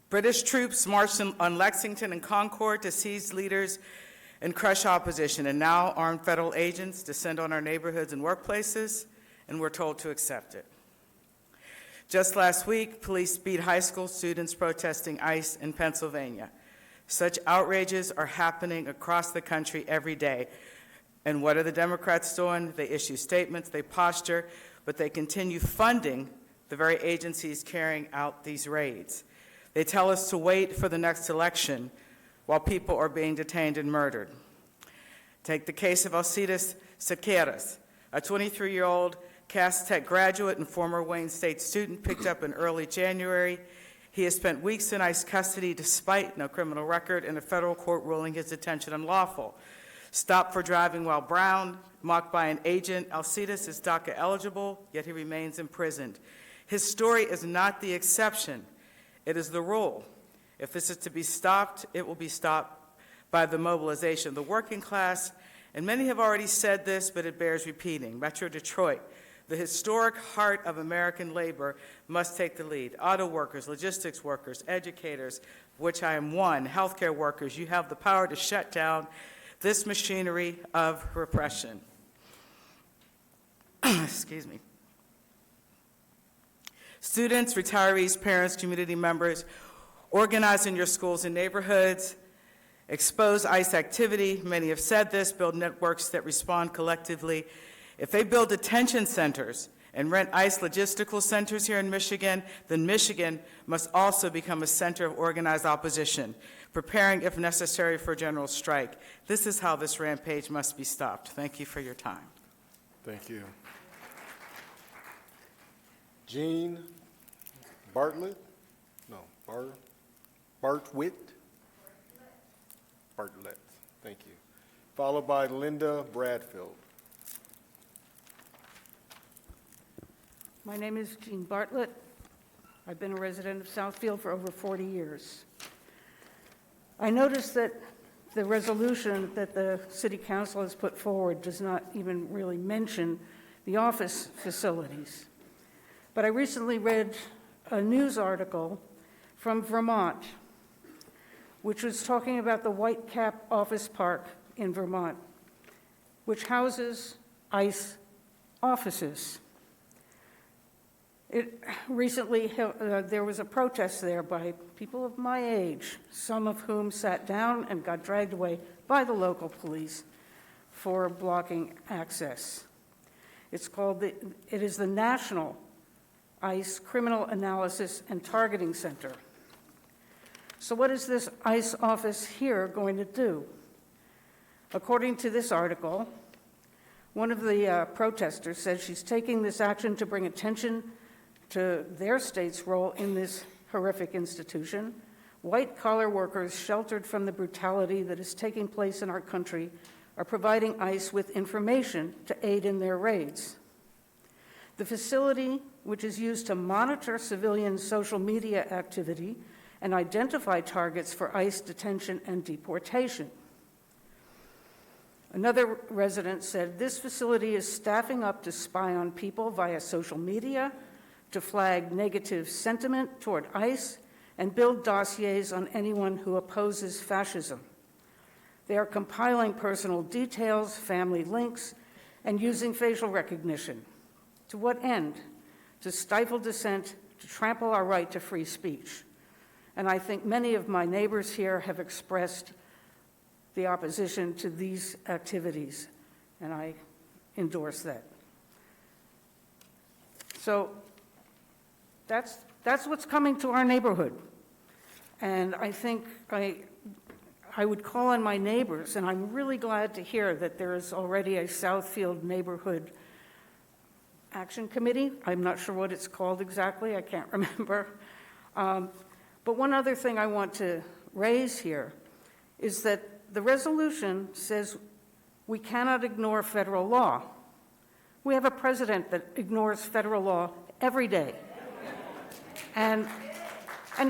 British troops marched on Lexington and Concord to seize leaders and crush opposition, and now armed federal agents descend on our neighborhoods and workplaces, and we're told to accept it. Just last week, police beat high school students protesting ICE in Pennsylvania. Such outrages are happening across the country every day. And what are the Democrats doing? They issue statements, they posture, but they continue funding the very agencies carrying out these raids. They tell us to wait for the next election while people are being detained and murdered. Take the case of Alcides Sequeiros, a 23-year-old Cass Tech graduate and former Wayne State student picked up in early January. He has spent weeks in ICE custody despite no criminal record and a federal court ruling his detention unlawful. Stopped for driving while brown, mocked by an agent, Alcides is DACA eligible, yet he remains imprisoned. His story is not the exception. It is the rule. If this is to be stopped, it will be stopped by the mobilization of the working class. And many have already said this, but it bears repeating. Metro Detroit, the historic heart of American labor, must take the lead. Auto workers, logistics workers, educators, which I am one, healthcare workers, you have the power to shut down this machinery of repression. Excuse me. Students, retirees, parents, community members, organize in your schools and neighborhoods, expose ICE activity. Many have said this, build networks that respond collectively. If they build detention centers and rent ICE logistical centers here in Michigan, then Michigan must also become a center of organized opposition, preparing, if necessary, for a general strike. This is how this rampage must be stopped. Thank you for your time. Thank you. Jean Bartlett? No, Bartwitt? Bartlett, thank you. Followed by Linda Bradfield. My name is Jean Bartlett. I've been a resident of Southfield for over 40 years. I noticed that the resolution that the City Council has put forward does not even really mention the office facilities. But I recently read a news article from Vermont, which was talking about the White Cap Office Park in Vermont, which houses ICE offices. Recently, there was a protest there by people of my age, some of whom sat down and got dragged away by the local police for blocking access. It is the National ICE Criminal Analysis and Targeting Center. So what is this ICE office here going to do? According to this article, one of the protesters said she's taking this action to bring attention to their state's role in this horrific institution. White-collar workers sheltered from the brutality that is taking place in our country are providing ICE with information to aid in their raids. The facility, which is used to monitor civilian social media activity and identify targets for ICE detention and deportation. Another resident said, this facility is staffing up to spy on people via social media, to flag negative sentiment toward ICE, and build dossiers on anyone who opposes fascism. They are compiling personal details, family links, and using facial recognition. To what end? To stifle dissent, to trample our right to free speech. And I think many of my neighbors here have expressed the opposition to these activities, and I endorse that. So that's what's coming to our neighborhood. And I think I would call on my neighbors, and I'm really glad to hear that there is already a Southfield Neighborhood Action Committee. I'm not sure what it's called exactly, I can't remember. But one other thing I want to raise here is that the resolution says we cannot ignore federal law. We have a president that ignores federal law every day and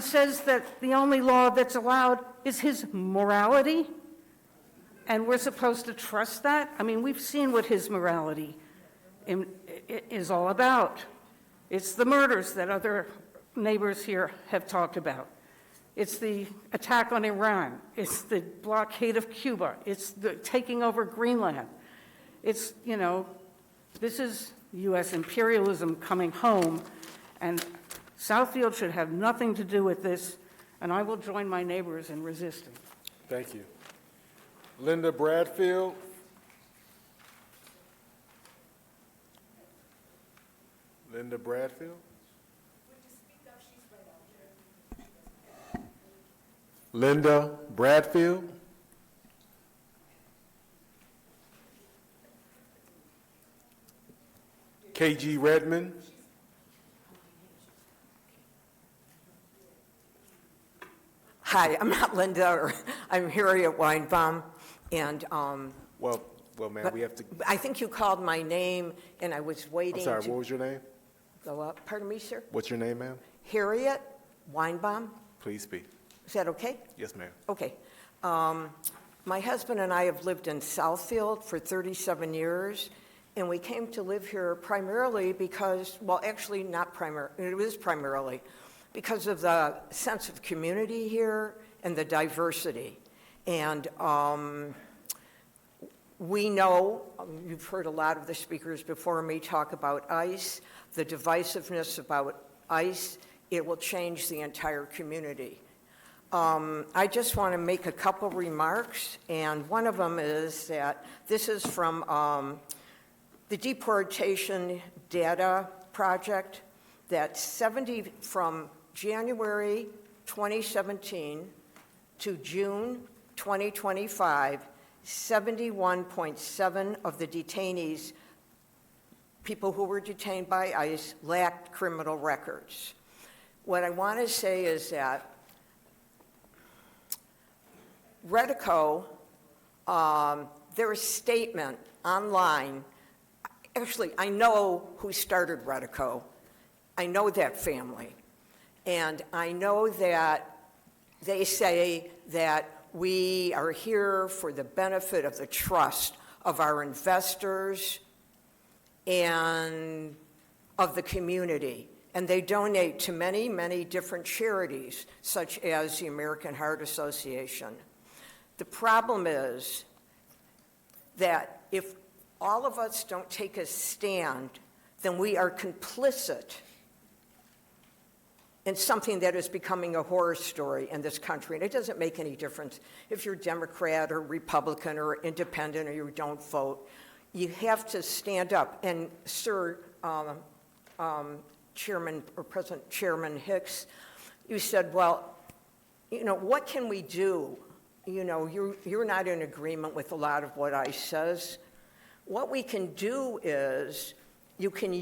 says that the only law that's allowed is his morality, and we're supposed to trust that? I mean, we've seen what his morality is all about. It's the murders that other neighbors here have talked about. It's the attack on Iran. It's the blockade of Cuba. It's the taking over Greenland. It's, you know, this is U.S. imperialism coming home, and Southfield should have nothing to do with this, and I will join my neighbors in resisting. Thank you. Linda Bradfield. Linda Bradfield. Linda Bradfield. KG Redmond. Hi, I'm not Linda, I'm Harriet Weinbaum, and, Well, ma'am, we have to. I think you called my name, and I was I'm waiting sorry, to what was your name? go up. Pardon me, sir? What's your name, ma'am? Harriet Weinbaum, Please speak. is that okay? Yes, ma'am. Okay. My husband and I have lived in Southfield for 37 years, and we came to live here primarily because, well, actually not it was primarily, because of the sense of community here and the diversity. And we know, you've heard a lot of the speakers before me talk about ICE, the divisiveness about ICE, it will change the entire community. I just want to make a couple remarks, and one of them is that this is from the Deportation Data Project, that from January 2017 to June 2025, 71.7% of the detainees, people who were detained by ICE, lacked criminal records. What I want to say is that Redico, their statement online, actually, I know who started Redico. I know that family. And I know that they say that we are here for the benefit of the trust of our investors and of the community. And they donate to many, many different charities, such as the American Heart Association. The problem is that if all of us don't take a stand, then we are complicit in something that is becoming a horror story in this country. And it doesn't make any difference if you're Democrat or Republican or independent or you don't vote. You have to stand up. And Sir, Chairman or President Chairman Hicks, you said, well, you know, what can we do? You know, you're not in agreement with a lot of what ICE says. What we can do is you can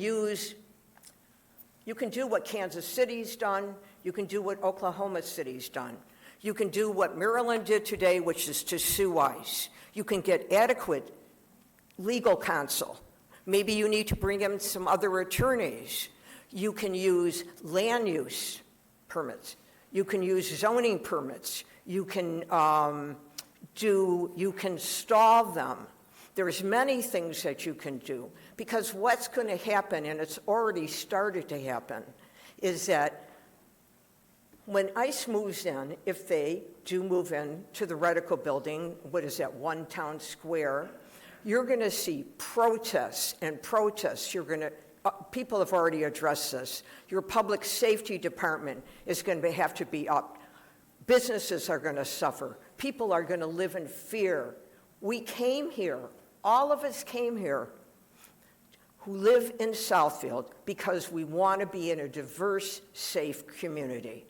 do what Kansas City's done. You can do what Oklahoma City's done. You can do what Maryland did today, which is to sue ICE. You can get adequate legal counsel. Maybe you need to bring in some other attorneys. You can use land use permits. You can use zoning permits. You can stall them. There's many things that you can do, because what's going to happen, and it's already started to happen, is that when ICE moves in, if they do move in to the Redico building, what is that, One Town Square, you're going to see protests and protests. You're going to people have already addressed this. Your public safety department is going to have to be up. Businesses are going to suffer. People are going to live in fear. We came here, all of us came here, who live in Southfield because we want to be in a diverse, safe community.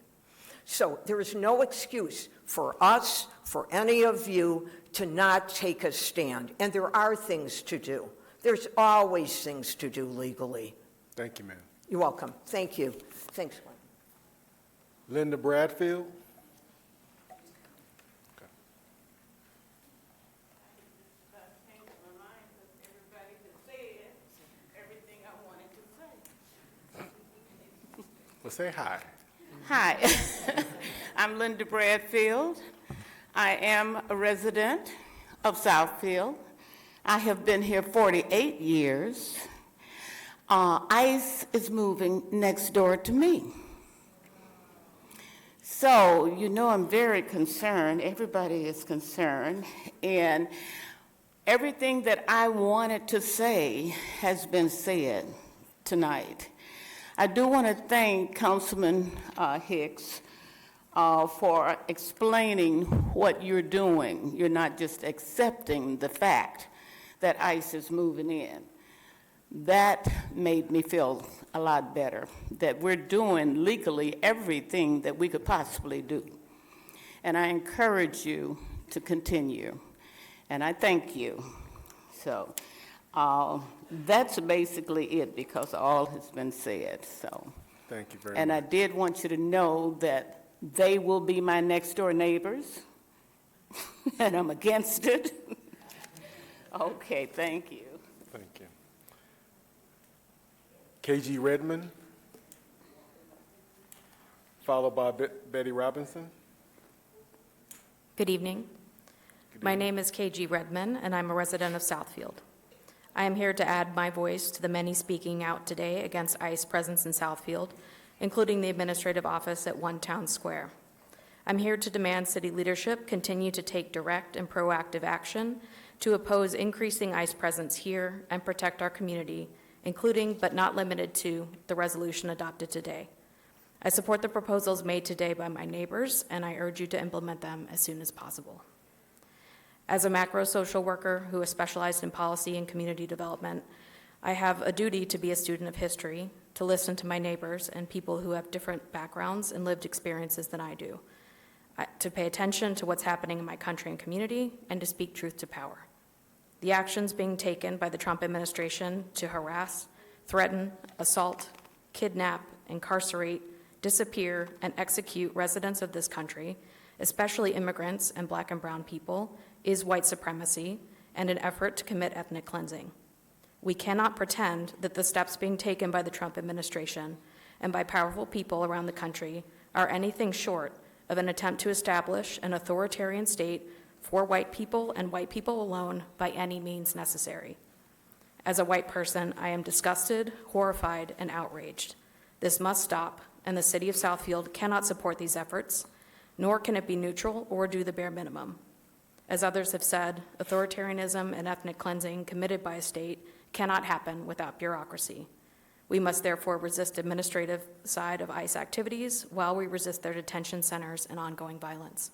So there is no excuse for us, for any of you, to not take a stand. And there are things to do. There's always things to do legally. Thank you, ma'am. You're welcome. Thank you. Thanks, Gwen. Linda Bradfield. Well, say hi. Hi, I'm Linda Bradfield. I am a resident of Southfield. I have been here 48 years. ICE is moving next door to me. So, you know, I'm very concerned. Everybody is concerned. And everything that I wanted to say has been said tonight. I do want to thank Councilman Hicks for explaining what you're doing. You're not just accepting the fact that ICE is moving in. That made me feel a lot better, that we're doing legally everything that we could possibly do. And I encourage you to continue, and I thank you. So that's basically it, because all has been said. So, thank you very and much. I did want you to know that they will be my next door neighbors, and I'm against it. Okay, thank you. Thank you. KG Redmond, followed by Betty Robinson. Good evening. My name is KG Redmond, and I'm a resident of Southfield. I am here to add my voice to the many speaking out today against ICE presence in Southfield, including the administrative office at One Town Square. I'm here to demand city leadership continue to take direct and proactive action to oppose increasing ICE presence here and protect our community, including but not limited to the resolution adopted today. I support the proposals made today by my neighbors, and I urge you to implement them as soon as possible. As a macro social worker who has specialized in policy and community development, I have a duty to be a student of history, to listen to my neighbors and people who have different backgrounds and lived experiences than I do, to pay attention to what's happening in my country and community, and to speak truth to power. The actions being taken by the Trump administration to harass, threaten, assault, kidnap, incarcerate, disappear, and execute residents of this country, especially immigrants and Black and brown people, is white supremacy and an effort to commit ethnic cleansing. We cannot pretend that the steps being taken by the Trump administration and by powerful people around the country are anything short of an attempt to establish an authoritarian state for white people and white people alone by any means necessary. As a white person, I am disgusted, horrified, and outraged. This must stop, and the city of Southfield cannot support these efforts, nor can it be neutral or do the bare minimum. As others have said, authoritarianism and ethnic cleansing committed by a state cannot happen without bureaucracy. We must therefore resist administrative side of ICE activities while we resist their detention centers and ongoing violence.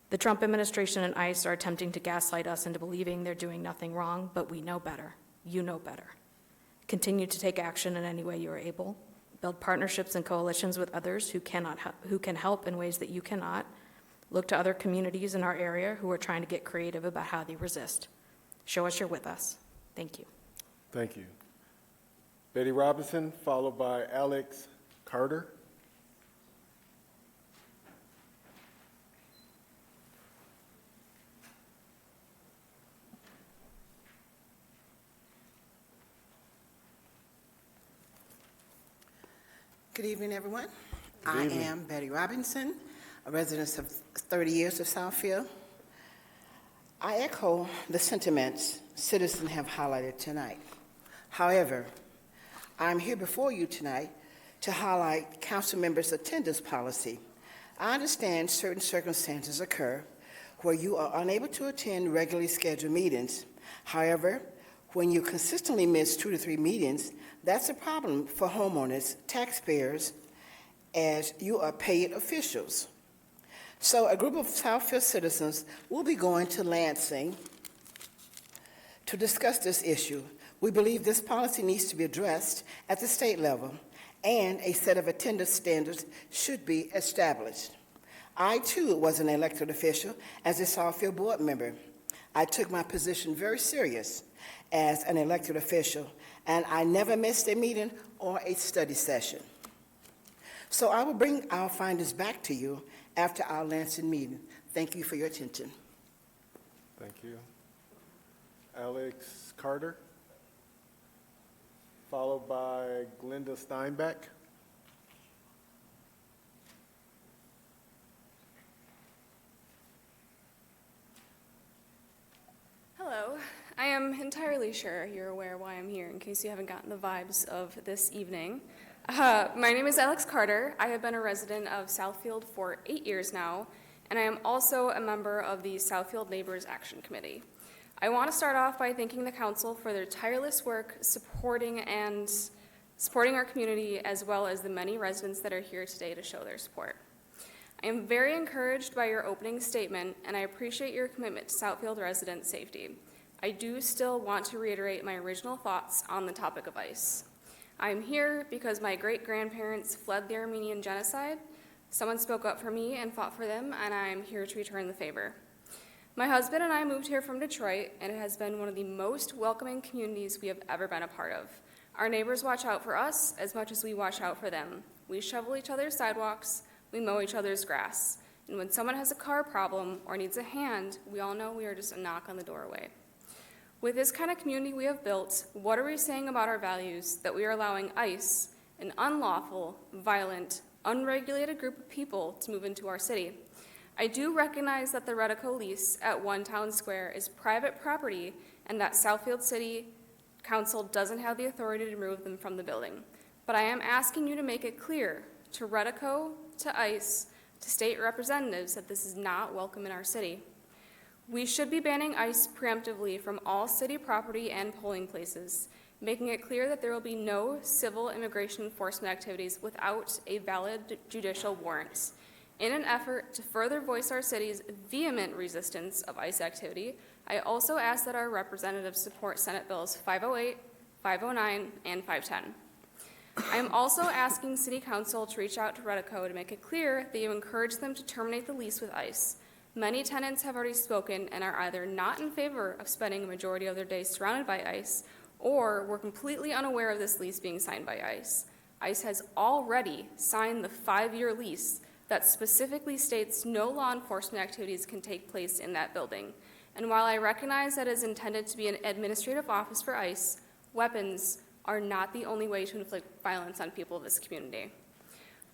The Trump administration and ICE are attempting to gaslight us into believing they're doing nothing wrong, but we know better. You know better. Continue to take action in any way you are able. Build partnerships and coalitions with others who can help in ways that you cannot. Look to other communities in our area who are trying to get creative about how they resist. Show us you're with us. Thank you. Thank you. Betty Robinson, followed by Alex Carter. Good evening, everyone. Good evening. I am Betty Robinson, a resident of 30 years of Southfield. I echo the sentiments citizens have highlighted tonight. However, I'm here before you tonight to highlight council members' attendance policy. I understand certain circumstances occur where you are unable to attend regularly scheduled meetings. However, when you consistently miss 2 to 3 meetings, that's a problem for homeowners, taxpayers, as you are paid officials. So a group of Southfield citizens will be going to Lansing to discuss this issue. We believe this policy needs to be addressed at the state level, and a set of attendance standards should be established. I, too, was an elected official as a Southfield board member. I took my position very serious as an elected official, and I never missed a meeting or a study session. So I will bring our findings back to you after our Lansing meeting. Thank you for your attention. Thank you. Alex Carter, followed by Glenda Steinbeck. Hello. I am entirely sure you're aware why I'm here, in case you haven't gotten the vibes of this evening. My name is Alex Carter. I have been a resident of Southfield for 8 years now, and I am also a member of the Southfield Neighbors Action Committee. I want to start off by thanking the council for their tireless work supporting our community, as well as the many residents that are here today to show their support. I am very encouraged by your opening statement, and I appreciate your commitment to Southfield resident safety. I do still want to reiterate my original thoughts on the topic of ICE. I am here because my great-grandparents fled the Armenian genocide. Someone spoke up for me and fought for them, and I am here to return the favor. My husband and I moved here from Detroit, and it has been one of the most welcoming communities we have ever been a part of. Our neighbors watch out for us as much as we watch out for them. We shovel each other's sidewalks, we mow each other's grass, and when someone has a car problem or needs a hand, we all know we are just a knock on the door away. With this kind of community we have built, what are we saying about our values that we are allowing ICE, an unlawful, violent, unregulated group of people, to move into our city? I do recognize that the Redico lease at One Town Square is private property and that Southfield City Council doesn't have the authority to remove them from the building. But I am asking you to make it clear to Redico, to ICE, to state representatives that this is not welcome in our city. We should be banning ICE preemptively from all city property and polling places, making it clear that there will be no civil immigration enforcement activities without a valid judicial warrant. In an effort to further voice our city's vehement resistance of ICE activity, I also ask that our representatives support Senate Bills 508, 509, and 510. I am also asking City Council to reach out to Redico to make it clear that you encourage them to terminate the lease with ICE. Many tenants have already spoken and are either not in favor of spending a majority of their days surrounded by ICE, or were completely unaware of this lease being signed by ICE. ICE has already signed the 5-year lease that specifically states no law enforcement activities can take place in that building. And while I recognize that it is intended to be an administrative office for ICE, weapons are not the only way to inflict violence on people of this community.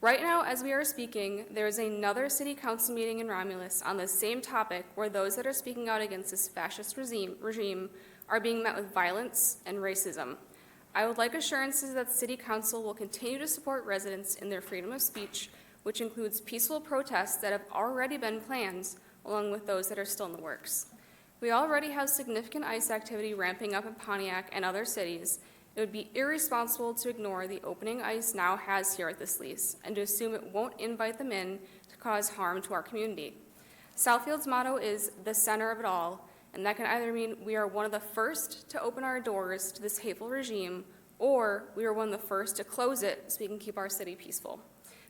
Right now, as we are speaking, there is another city council meeting in Romulus on the same topic, where those that are speaking out against this fascist regime are being met with violence and racism. I would like assurances that city council will continue to support residents in their freedom of speech, which includes peaceful protests that have already been planned, along with those that are still in the works. We already have significant ICE activity ramping up in Pontiac and other cities. It would be irresponsible to ignore the opening ICE now has here at this lease and to assume it won't invite them in to cause harm to our community. Southfield's motto is the center of it all, and that can either mean we are one of the first to open our doors to this hateful regime, or we are one of the first to close it so we can keep our city peaceful.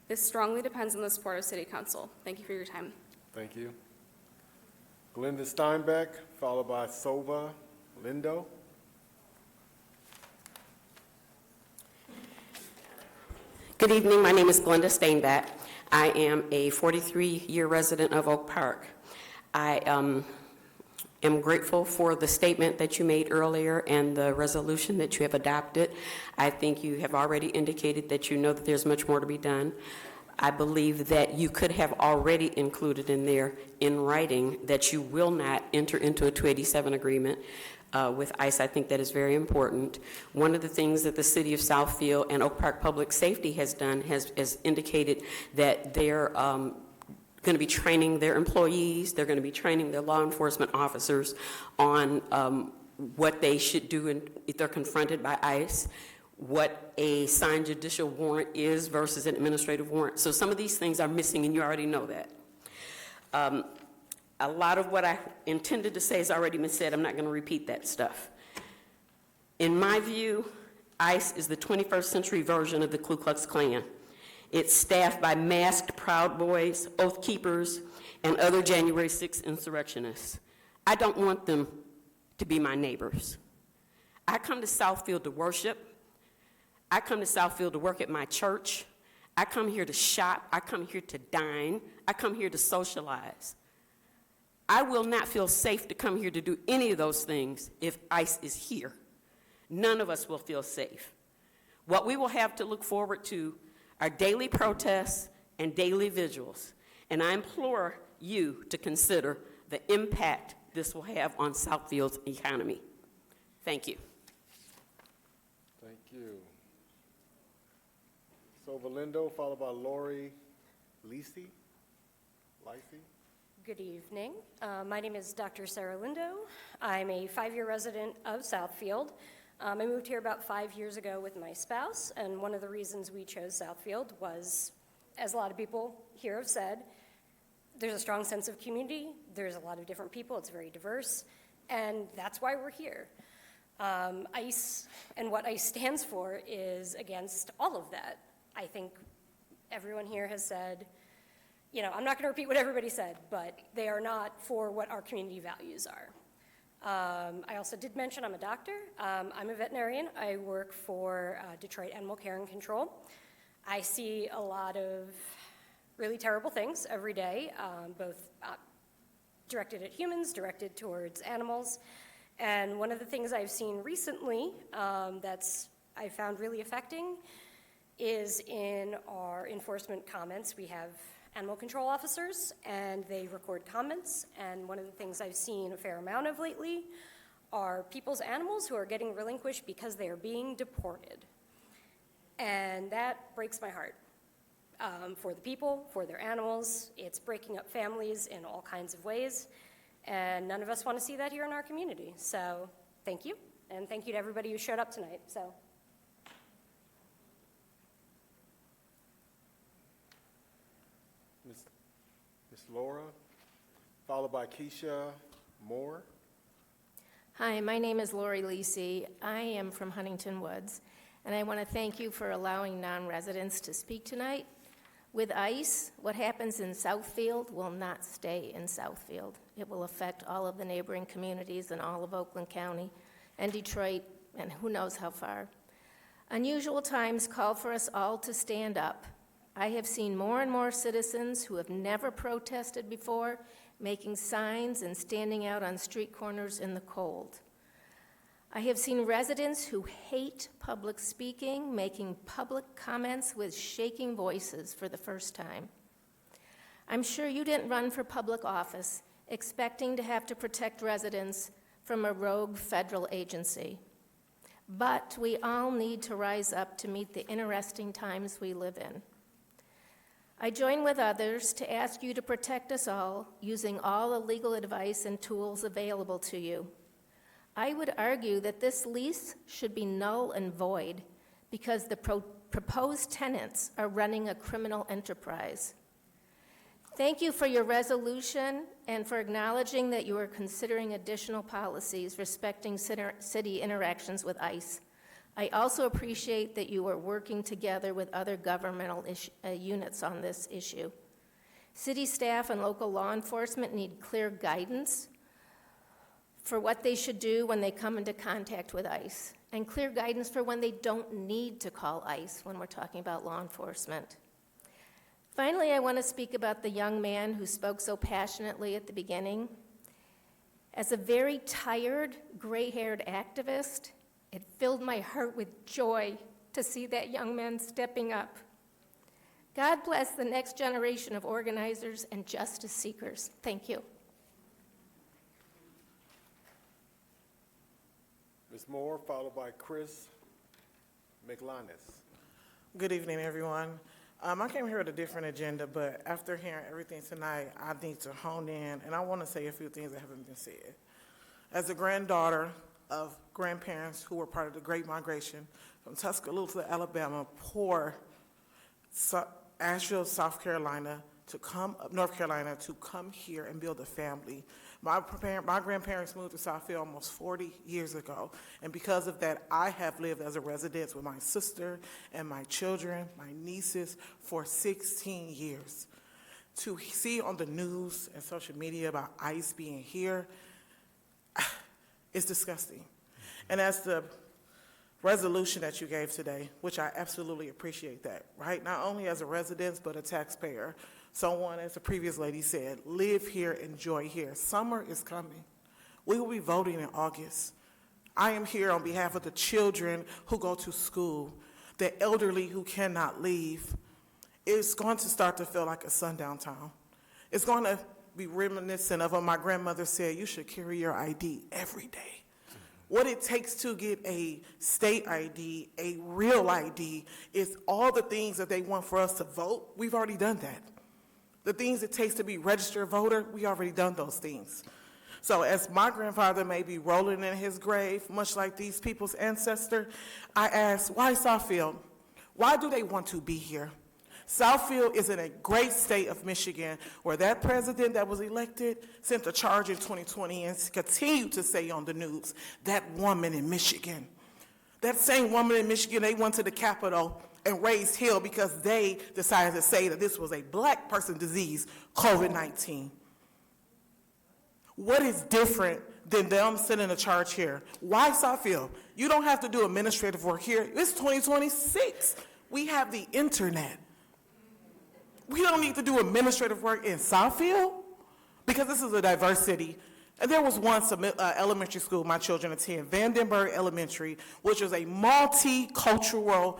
This strongly depends on the support of City Council. Thank you for your time. Thank you. Glenda Steinbeck, followed by Sova Lindo. Good evening. My name is Glenda Steinbeck. I am a 43-year resident of Oak Park. I am grateful for the statement that you made earlier and the resolution that you have adopted. I think you have already indicated that you know that there's much more to be done. I believe that you could have already included in there in writing that you will not enter into a 287 agreement with ICE. I think that is very important. One of the things that the City of Southfield and Oak Park Public Safety has done has indicated that they're going to be training their employees, they're going to be training their law enforcement officers on what they should do if they're confronted by ICE, what a signed judicial warrant is versus an administrative warrant. So some of these things are missing, and you already know that. A lot of what I intended to say has already been said. I'm not going to repeat that stuff. In my view, ICE is the 21st century version of the Ku Klux Klan. It's staffed by masked Proud Boys, Oath Keepers, and other January 6th insurrectionists. I don't want them to be my neighbors. I come to Southfield to worship. I come to Southfield to work at my church. I come here to shop. I come here to dine. I come here to socialize. I will not feel safe to come here to do any of those things if ICE is here. None of us will feel safe. What we will have to look forward to are daily protests and daily vigils, and I implore you to consider the impact this will have on Southfield's economy. Thank you. Thank you. So Valindo, followed by Lori Lisi. Good evening. My name is Dr. Sarah Lindo. I'm a 5-year resident of Southfield. I moved here about 5 years ago with my spouse, and one of the reasons we chose Southfield was, as a lot of people here have said, there's a strong sense of community, there's a lot of different people, it's very diverse, and that's why we're here. ICE and what ICE stands for is against all of that. I think everyone here has said, you know, I'm not going to repeat what everybody said, but they are not for what our community values are. I also did mention I'm a doctor. I'm a veterinarian. I work for Detroit Animal Care and Control. I see a lot of really terrible things every day, both directed at humans, directed towards animals. And one of the things I've seen recently that's I found really affecting is in our enforcement comments. We have animal control officers, and they record comments, and one of the things I've seen a fair amount of lately are people's animals who are getting relinquished because they are being deported. And that breaks my heart for the people, for their animals. It's breaking up families in all kinds of ways, and none of us want to see that here in our community. So thank you, and thank you to everybody who showed up tonight. So. Ms. Laura, followed by Keisha Moore. Hi, my name is Lori Lisi. I am from Huntington Woods, and I want to thank you for allowing non-residents to speak tonight. With ICE, what happens in Southfield will not stay in Southfield. It will affect all of the neighboring communities in all of Oakland County and Detroit, and who knows how far. Unusual times call for us all to stand up. I have seen more and more citizens who have never protested before making signs and standing out on street corners in the cold. I have seen residents who hate public speaking making public comments with shaking voices for the first time. I'm sure you didn't run for public office expecting to have to protect residents from a rogue federal agency. But we all need to rise up to meet the interesting times we live in. I join with others to ask you to protect us all using all the legal advice and tools available to you. I would argue that this lease should be null and void because the proposed tenants are running a criminal enterprise. Thank you for your resolution and for acknowledging that you are considering additional policies respecting city interactions with ICE. I also appreciate that you are working together with other governmental units on this issue. City staff and local law enforcement need clear guidance for what they should do when they come into contact with ICE, and clear guidance for when they don't need to call ICE when we're talking about law enforcement. Finally, I want to speak about the young man who spoke so passionately at the beginning. As a very tired, gray-haired activist, it filled my heart with joy to see that young man stepping up. God bless the next generation of organizers and justice seekers. Thank you. Ms. Moore, followed by Chris McLinus. Good evening, everyone. I came here with a different agenda, but after hearing everything tonight, I need to hone in, and I want to say a few things that haven't been said. As a granddaughter of grandparents who were part of the Great Migration from Tuscaloosa, Alabama, poor Asheville, South Carolina, to come up North Carolina to come here and build a family. My grandparents moved to Southfield almost 40 years ago, and because of that, I have lived as a resident with my sister and my children, my nieces, for 16 years. To see on the news and social media about ICE being here, it's disgusting. And as the resolution that you gave today, which I absolutely appreciate that, right? Not only as a resident, but a taxpayer. Someone, as the previous lady said, live here, enjoy here. Summer is coming. We will be voting in August. I am here on behalf of the children who go to school, the elderly who cannot leave. It's going to start to feel like a sundown town. It's going to be reminiscent of what my grandmother said, you should carry your ID every day. What it takes to get a state ID, a real ID, is all the things that they want for us to vote. We've already done that. The things it takes to be registered voter, we already done those things. So as my grandfather may be rolling in his grave, much like these people's ancestor, I ask, why Southfield? Why do they want to be here? Southfield is in a great state of Michigan where that president that was elected sent a charge in 2020 and continued to say on the news, that woman in Michigan. That same woman in Michigan, they went to the Capitol and raised hell because they decided to say that this was a black person disease, COVID-19. What is different than them sending a charge here? Why Southfield? You don't have to do administrative work here. It's 2026. We have the internet. We don't need to do administrative work in Southfield because this is a diverse city. And there was one elementary school my children attend, Vandenberg Elementary, which was a multicultural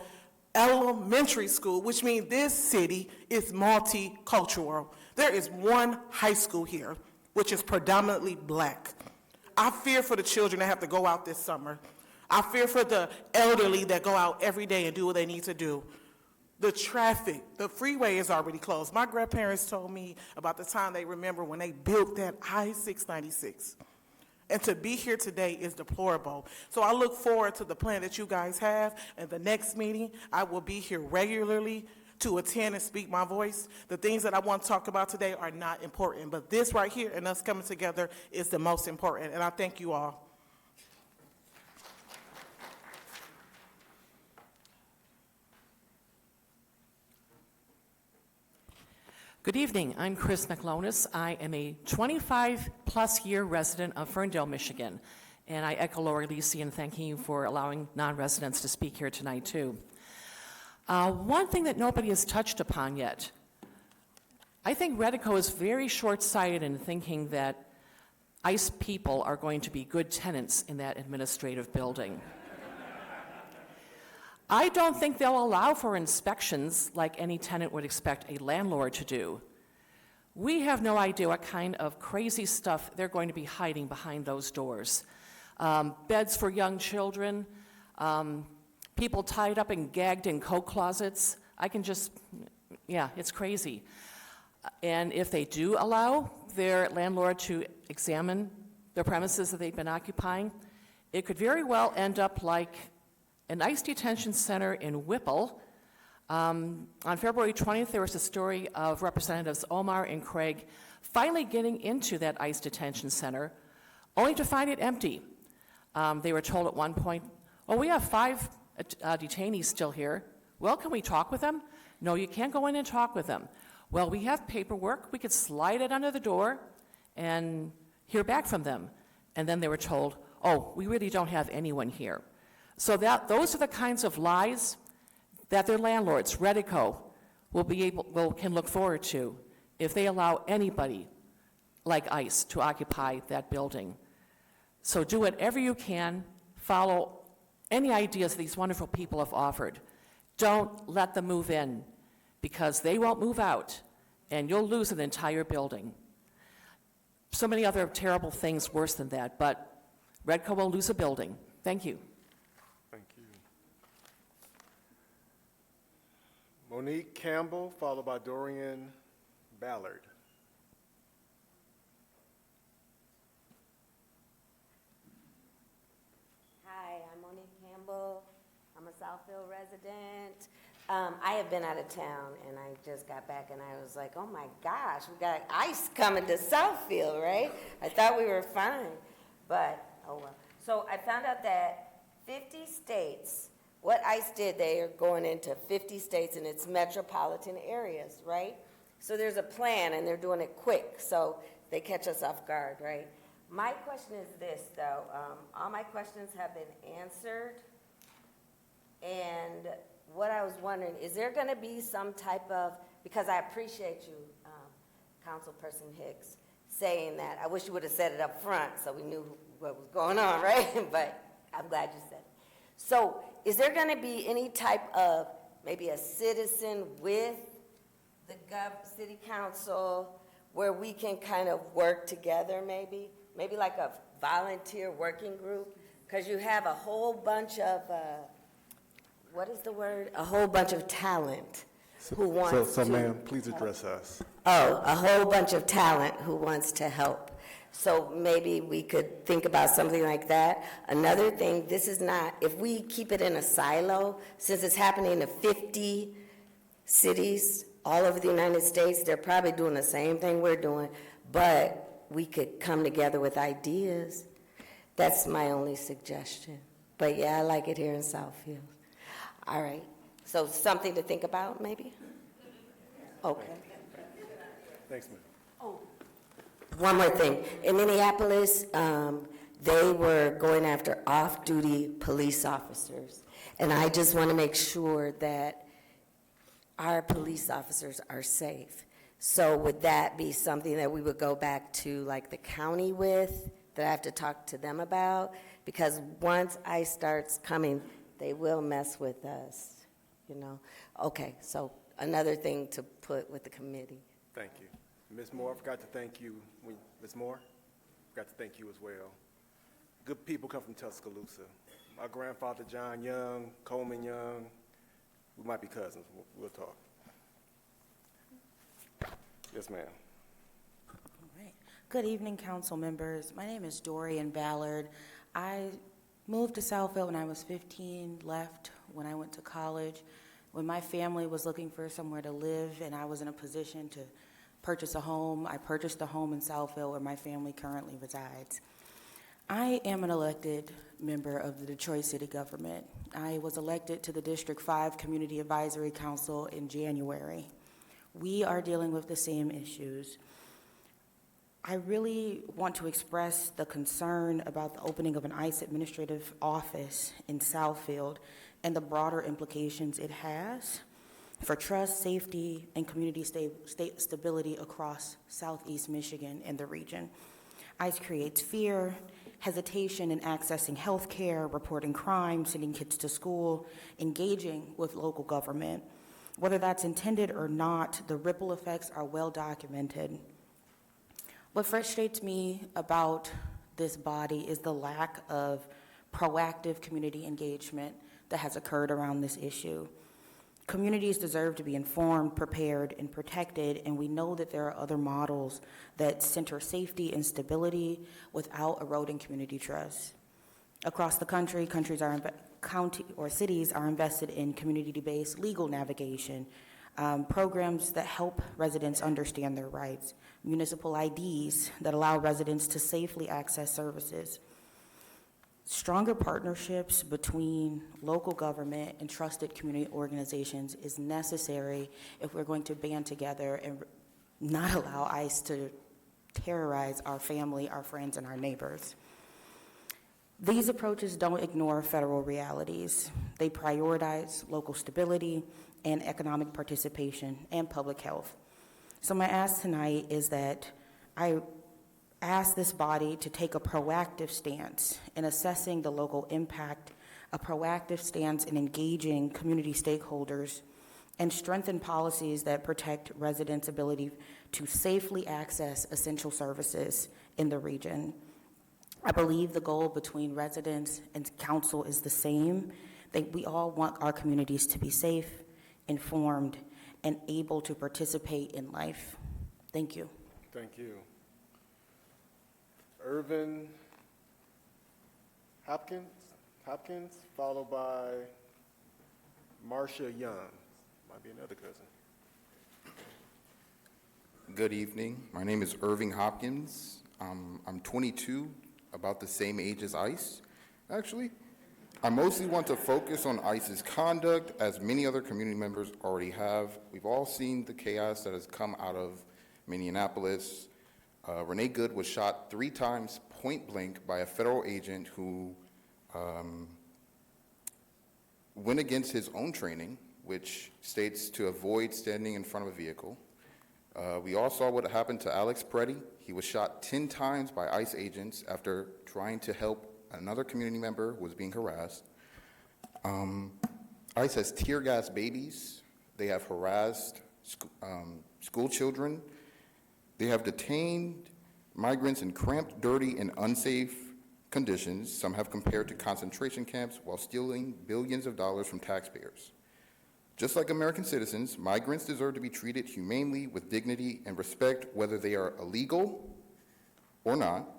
elementary school, which means this city is multicultural. There is one high school here, which is predominantly black. I fear for the children that have to go out this summer. I fear for the elderly that go out every day and do what they need to do. The traffic, the freeway is already closed. My grandparents told me about the time they remember when they built that I-696. And to be here today is deplorable. So I look forward to the plan that you guys have. And the next meeting, I will be here regularly to attend and speak my voice. The things that I want to talk about today are not important, but this right here and us coming together is the most important. And I thank you all. Good evening. I'm Chris McLonis. I am a 25-plus year resident of Ferndale, Michigan, and I echo Lori Lisi in thanking you for allowing non-residents to speak here tonight, too. One thing that nobody has touched upon yet, I think Redico is very short-sighted in thinking that ICE people are going to be good tenants in that administrative building. I don't think they'll allow for inspections like any tenant would expect a landlord to do. We have no idea what kind of crazy stuff they're going to be hiding behind those doors. Beds for young children, people tied up and gagged in coat closets. It's crazy. And if they do allow their landlord to examine the premises that they've been occupying, it could very well end up like an ICE detention center in Whipple. On February 20th, there was a story of Representatives Omar and Craig finally getting into that ICE detention center, only to find it empty. They were told at one point, oh, we have 5 detainees still here. Well, can we talk with them? No, you can't go in and talk with them. Well, we have paperwork. We could slide it under the door and hear back from them. And then they were told, oh, we really don't have anyone here. So those are the kinds of lies that their landlords, Redico, can look forward to if they allow anybody like ICE to occupy that building. So do whatever you can, follow any ideas these wonderful people have offered. Don't let them move in, because they won't move out, and you'll lose an entire building. So many other terrible things worse than that, but Redico will lose a building. Thank you. Monique Campbell, followed by Dorian Ballard. Hi, I'm Monique Campbell. I'm a Southfield resident. I have been out of town, and I just got back, and I was like, oh my gosh, we got ice coming to Southfield, right? I thought we were fine, but, oh well. So I found out that 50 states, what ICE did, they are going into 50 states in its metropolitan areas, right? So there's a plan, and they're doing it quick, so they catch us off guard, right? My question is this, though. All my questions have been answered, and what I was wondering, is there going to be some type of, because I appreciate you, Councilperson Hicks, saying that. I wish you would have said it up front so we knew what was going on, right? But I'm glad you said it. So is there going to be any type of, maybe a citizen with the city council where we can kind of work together maybe? Maybe like a volunteer working group? Because you have a whole bunch of, what is the word? A whole bunch of talent who wants So to. ma'am, please address us. Oh, a whole bunch of talent who wants to help. So maybe we could think about something like that. Another thing, this is not, if we keep it in a silo, since it's happening in 50 cities all over the United States, they're probably doing the same thing we're doing, but we could come together with ideas. That's my only suggestion. But yeah, I like it here in Southfield. All right. So something to think about, maybe? Okay. Thanks, ma'am. Oh, one more thing. In Minneapolis, they were going after off-duty police officers. And I just want to make sure that our police officers are safe. So would that be something that we would go back to, like, the county with, that I have to talk to them about? Because once ICE starts coming, they will mess with us, you know. Okay, so another thing to put with the committee. Thank you. Ms. Moore, I forgot to thank you. Ms. Moore, I forgot to thank you as well. Good people come from Tuscaloosa. My grandfather, John Young, Coleman Young, we might be cousins. We'll talk. Yes, ma'am. All right. Good evening, council members. My name is Dorian Ballard. I moved to Southfield when I was 15, left when I went to college. When my family was looking for somewhere to live and I was in a position to purchase a home, I purchased a home in Southfield where my family currently resides. I am an elected member of the Detroit City Government. I was elected to the District 5 Community Advisory Council in January. We are dealing with the same issues. I really want to express the concern about the opening of an ICE administrative office in Southfield and the broader implications it has for trust, safety, and community state stability across Southeast Michigan and the region. ICE creates fear, hesitation in accessing health care, reporting crime, sending kids to school, engaging with local government. Whether that's intended or not, the ripple effects are well documented. What frustrates me about this body is the lack of proactive community engagement that has occurred around this issue. Communities deserve to be informed, prepared, and protected, and we know that there are other models that center safety and stability without eroding community trust. Across the country, cities are invested in community-based legal navigation, programs that help residents understand their rights, municipal IDs that allow residents to safely access services. Stronger partnerships between local government and trusted community organizations is necessary if we're going to band together and not allow ICE to terrorize our family, our friends, and our neighbors. These approaches don't ignore federal realities. They prioritize local stability and economic participation and public health. So my ask tonight is that I ask this body to take a proactive stance in assessing the local impact, a proactive stance in engaging community stakeholders, and strengthen policies that protect residents' ability to safely access essential services in the region. I believe the goal between residents and council is the same, that we all want our communities to be safe, informed, and able to participate in life. Thank you. Thank you. Irvin Hopkins, followed by Marcia Young. Might be another cousin. Good evening. My name is Irving Hopkins. I'm 22, about the same age as ICE, actually. I mostly want to focus on ICE's conduct, as many other community members already have. We've all seen the chaos that has come out of Minneapolis. Renee Good was shot 3 times point blank by a federal agent who went against his own training, which states to avoid standing in front of a vehicle. We all saw what happened to Alex Preddy. He was shot 10 times by ICE agents after trying to help another community member who was being harassed. ICE has tear gas babies. They have harassed school children. They have detained migrants in cramped, dirty, and unsafe conditions. Some have compared to concentration camps while stealing billions of dollars from taxpayers. Just like American citizens, migrants deserve to be treated humanely with dignity and respect, whether they are illegal or not.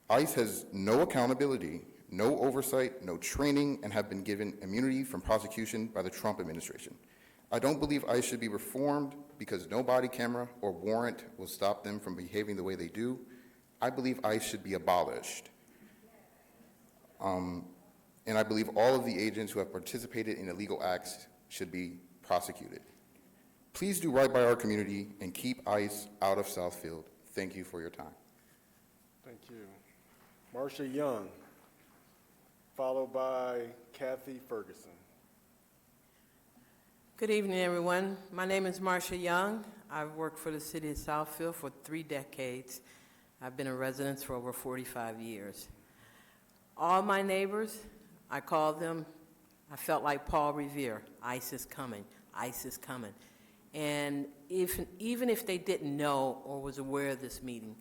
ICE has no accountability, no oversight, no training, and have been given immunity from prosecution by the Trump administration. I don't believe ICE should be reformed because no body camera or warrant will stop them from behaving the way they do. I believe ICE should be abolished. And I believe all of the agents who have participated in illegal acts should be prosecuted. Please do right by our community and keep ICE out of Southfield. Thank you for your time. Thank you. Marcia Young, followed by Kathy Ferguson. Good evening, everyone. My name is Marcia Young. I've worked for the city of Southfield for 3 decades. I've been a resident for over 45 years. All my neighbors, I called them, I felt like Paul Revere, ICE is coming, ICE is coming. And even if they didn't know or was aware of this meeting,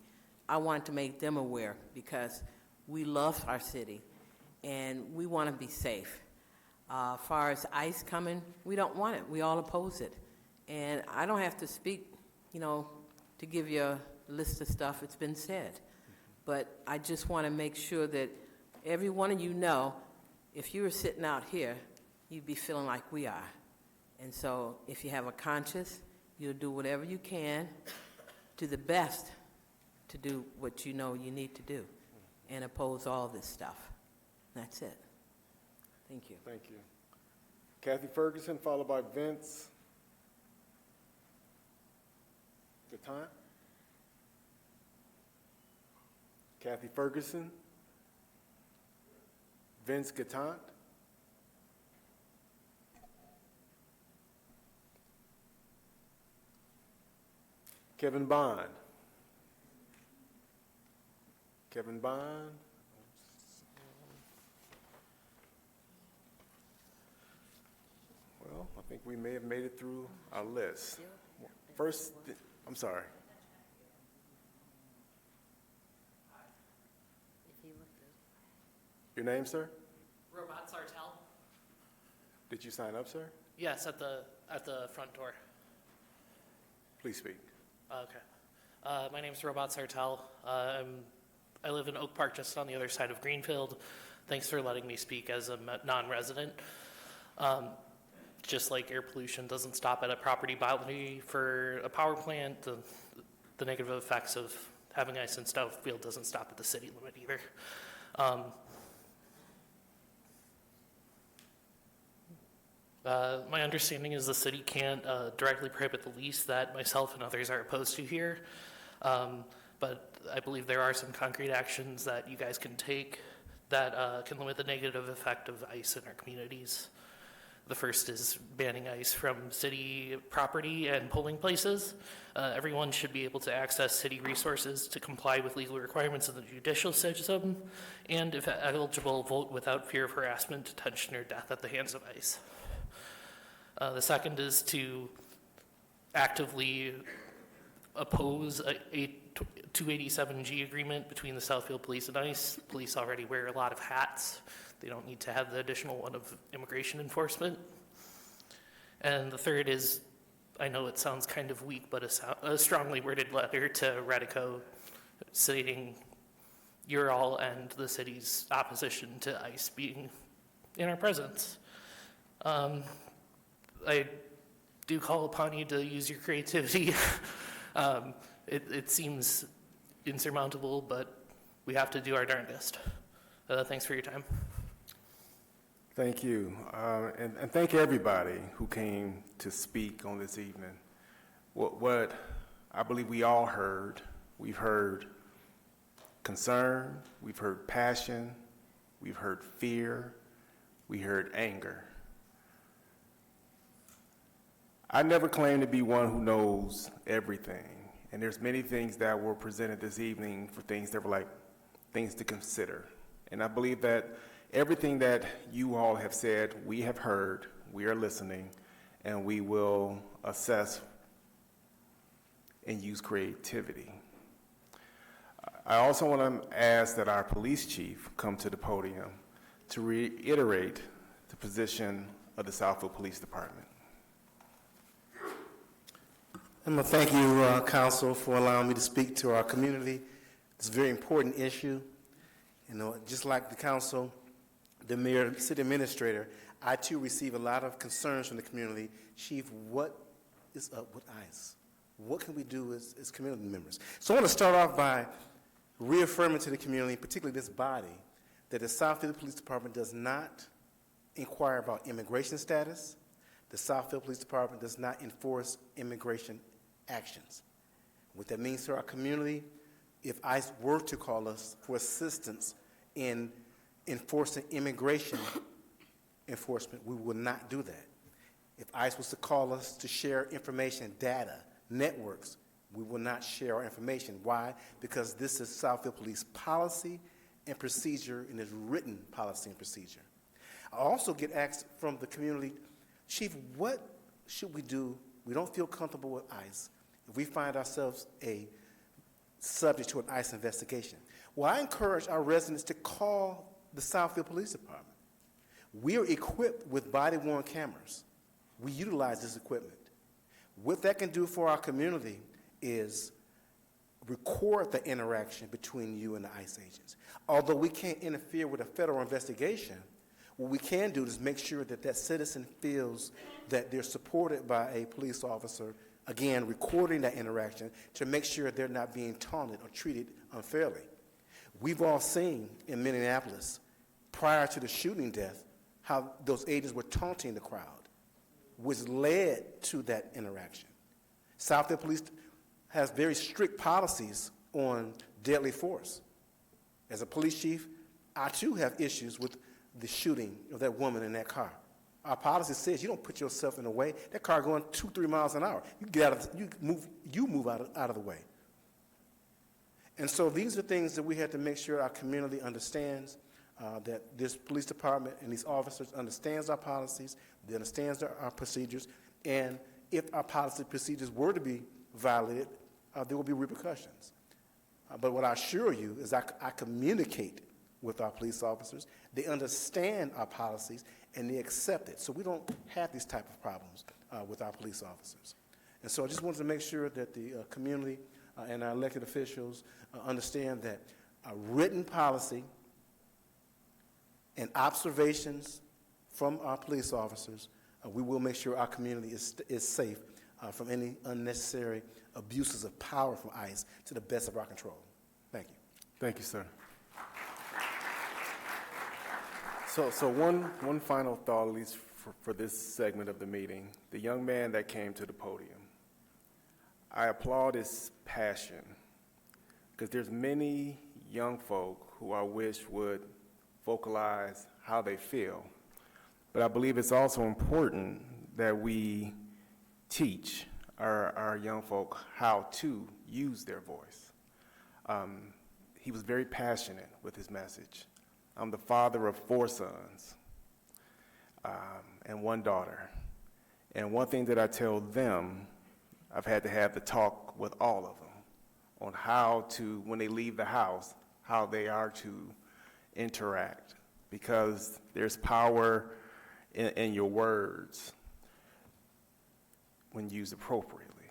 I want to make them aware because we love our city and we want to be safe. As far as ICE coming, we don't want it. We all oppose it. And I don't have to speak, to give you a list of stuff. It's been said. But I just want to make sure that every one of you know, if you were sitting out here, you'd be feeling like we are. And so if you have a conscience, you'll do whatever you can to the best to do what you know you need to do and oppose all this stuff. That's it. Thank you. Thank you. Kathy Ferguson, followed by Vince Gatton. Kathy Ferguson. Vince Gatton. Kevin Bond. Kevin Bond. Well, I think we may have made it through our list. First, I'm sorry. Your name, sir? Robot Sartell. Did you sign up, sir? Yes, at the front door. Please speak. Okay. My name is Robot Sartell. I live in Oak Park, just on the other side of Greenfield. Thanks for letting me speak as a non-resident. Just like air pollution doesn't stop at a property boundary for a power plant, the negative effects of having ICE in Southfield doesn't stop at the city limit either. My understanding is the city can't directly prohibit the lease that myself and others are opposed to here, but I believe there are some concrete actions that you guys can take that can limit the negative effect of ICE in our communities. The first is banning ICE from city property and polling places. Everyone should be able to access city resources to comply with legal requirements of the judicial system, and if eligible, vote without fear of harassment, detention, or death at the hands of ICE. The second is to actively oppose a 287G agreement between the Southfield Police and ICE. Police already wear a lot of hats. They don't need to have the additional one of immigration enforcement. And the third is, I know it sounds kind of weak, but a strongly worded letter to Redico stating your all and the city's opposition to ICE being in our presence. I do call upon you to use your creativity. It seems insurmountable, but we have to do our darndest. Thanks for your time. Thank you. And thank everybody who came to speak on this evening. What I believe we all heard, we've heard concern, we've heard passion, we've heard fear, we heard anger. I never claim to be one who knows everything, and there's many things that were presented this evening for things that were like things to consider. And I believe that everything that you all have said, we have heard, we are listening, and we will assess and use creativity. I also want to ask that our police chief come to the podium to reiterate the position of the Southfield Police Department. I'm going to thank you, Council, for allowing me to speak to our community. It's a very important issue. You know, just like the Council, the Mayor, City Administrator, I too receive a lot of concerns from the community. Chief, what is up with ICE? What can we do as community members? So I want to start off by reaffirming to the community, particularly this body, that the Southfield Police Department does not inquire about immigration status. The Southfield Police Department does not enforce immigration actions. What that means to our community, if ICE were to call us for assistance in enforcing immigration enforcement, we will not do that. If ICE was to call us to share information, data, networks, we will not share our information. Why? Because this is Southfield Police policy and procedure, and is written policy and procedure. I also get asked from the community, Chief, what should we do? We don't feel comfortable with ICE if we find ourselves subject to an ICE investigation. Well, I encourage our residents to call the Southfield Police Department. We are equipped with body-worn cameras. We utilize this equipment. What that can do for our community is record the interaction between you and the ICE agents. Although we can't interfere with a federal investigation, what we can do is make sure that that citizen feels that they're supported by a police officer, again, recording that interaction to make sure they're not being taunted or treated unfairly. We've all seen in Minneapolis, prior to the shooting death, how those agents were taunting the crowd, which led to that interaction. Southfield Police has very strict policies on deadly force. As a police chief, I too have issues with the shooting of that woman in that car. Our policy says you don't put yourself in the way. That car going 2-3 miles an hour. You get out of, you move out of the way. And so these are things that we have to make sure our community understands, that this police department and these officers understands our policies, they understands our procedures, and if our policy procedures were to be violated, there will be repercussions. But what I assure you is I communicate with our police officers. They understand our policies and they accept it. So we don't have these type of problems with our police officers. And so I just wanted to make sure that the community and our elected officials understand that written policy and observations from our police officers, we will make sure our community is safe from any unnecessary abuses of power from ICE to the best of our control. Thank you. Thank you, sir. So one final thought, at least for this segment of the meeting. The young man that came to the podium, I applaud his passion, because there's many young folk who I wish would vocalize how they feel. But I believe it's also important that we teach our young folk how to use their voice. He was very passionate with his message. I'm the father of 4 sons and 1 daughter. And one thing that I tell them, I've had to have the talk with all of them on how to, when they leave the house, how they are to interact, because there's power in your words when used appropriately.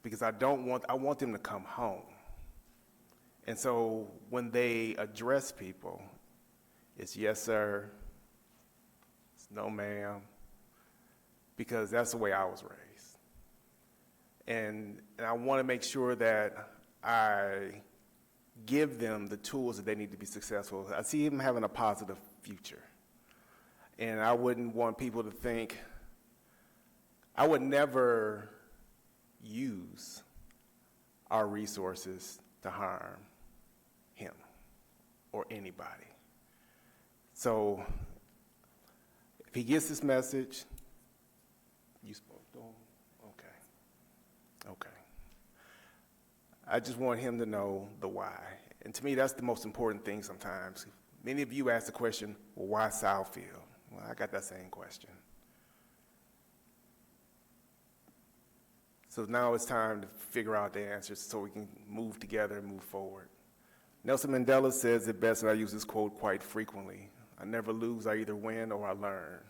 Because I want them to come home. And so when they address people, it's yes, sir, it's no, ma'am, because that's the way I was raised. And I want to make sure that I give them the tools that they need to be successful. I see them having a positive future. And I wouldn't want people to think, I would never use our resources to harm him or anybody. So if he gets this message, you spoke to him? Okay. I just want him to know the why. And to me, that's the most important thing sometimes. Many of you ask the question, well, why Southfield? Well, I got that same question. So now it's time to figure out the answers so we can move together and move forward. Nelson Mandela says it best, and I use this quote quite frequently. I never lose, I either win or I learn.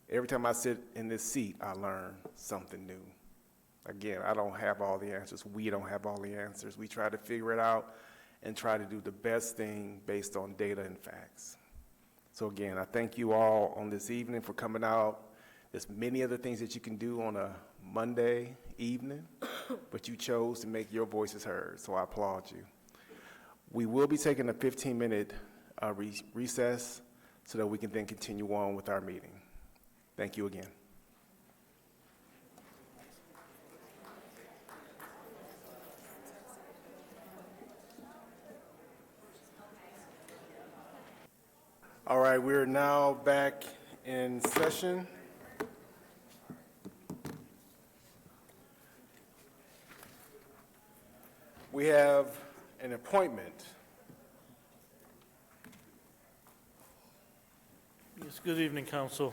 Every time I sit in this seat, I learn something new. Again, I don't have all the answers. We don't have all the answers. We try to figure it out and try to do the best thing based on data and facts. So again, I thank you all on this evening for coming out. There's many other things that you can do on a Monday evening, but you chose to make your voices heard, so I applaud you. We will be taking a 15-minute recess so that we can then continue on with our meeting. Thank you again. All right, we're now back in session. We have an appointment. Yes, good evening, Council.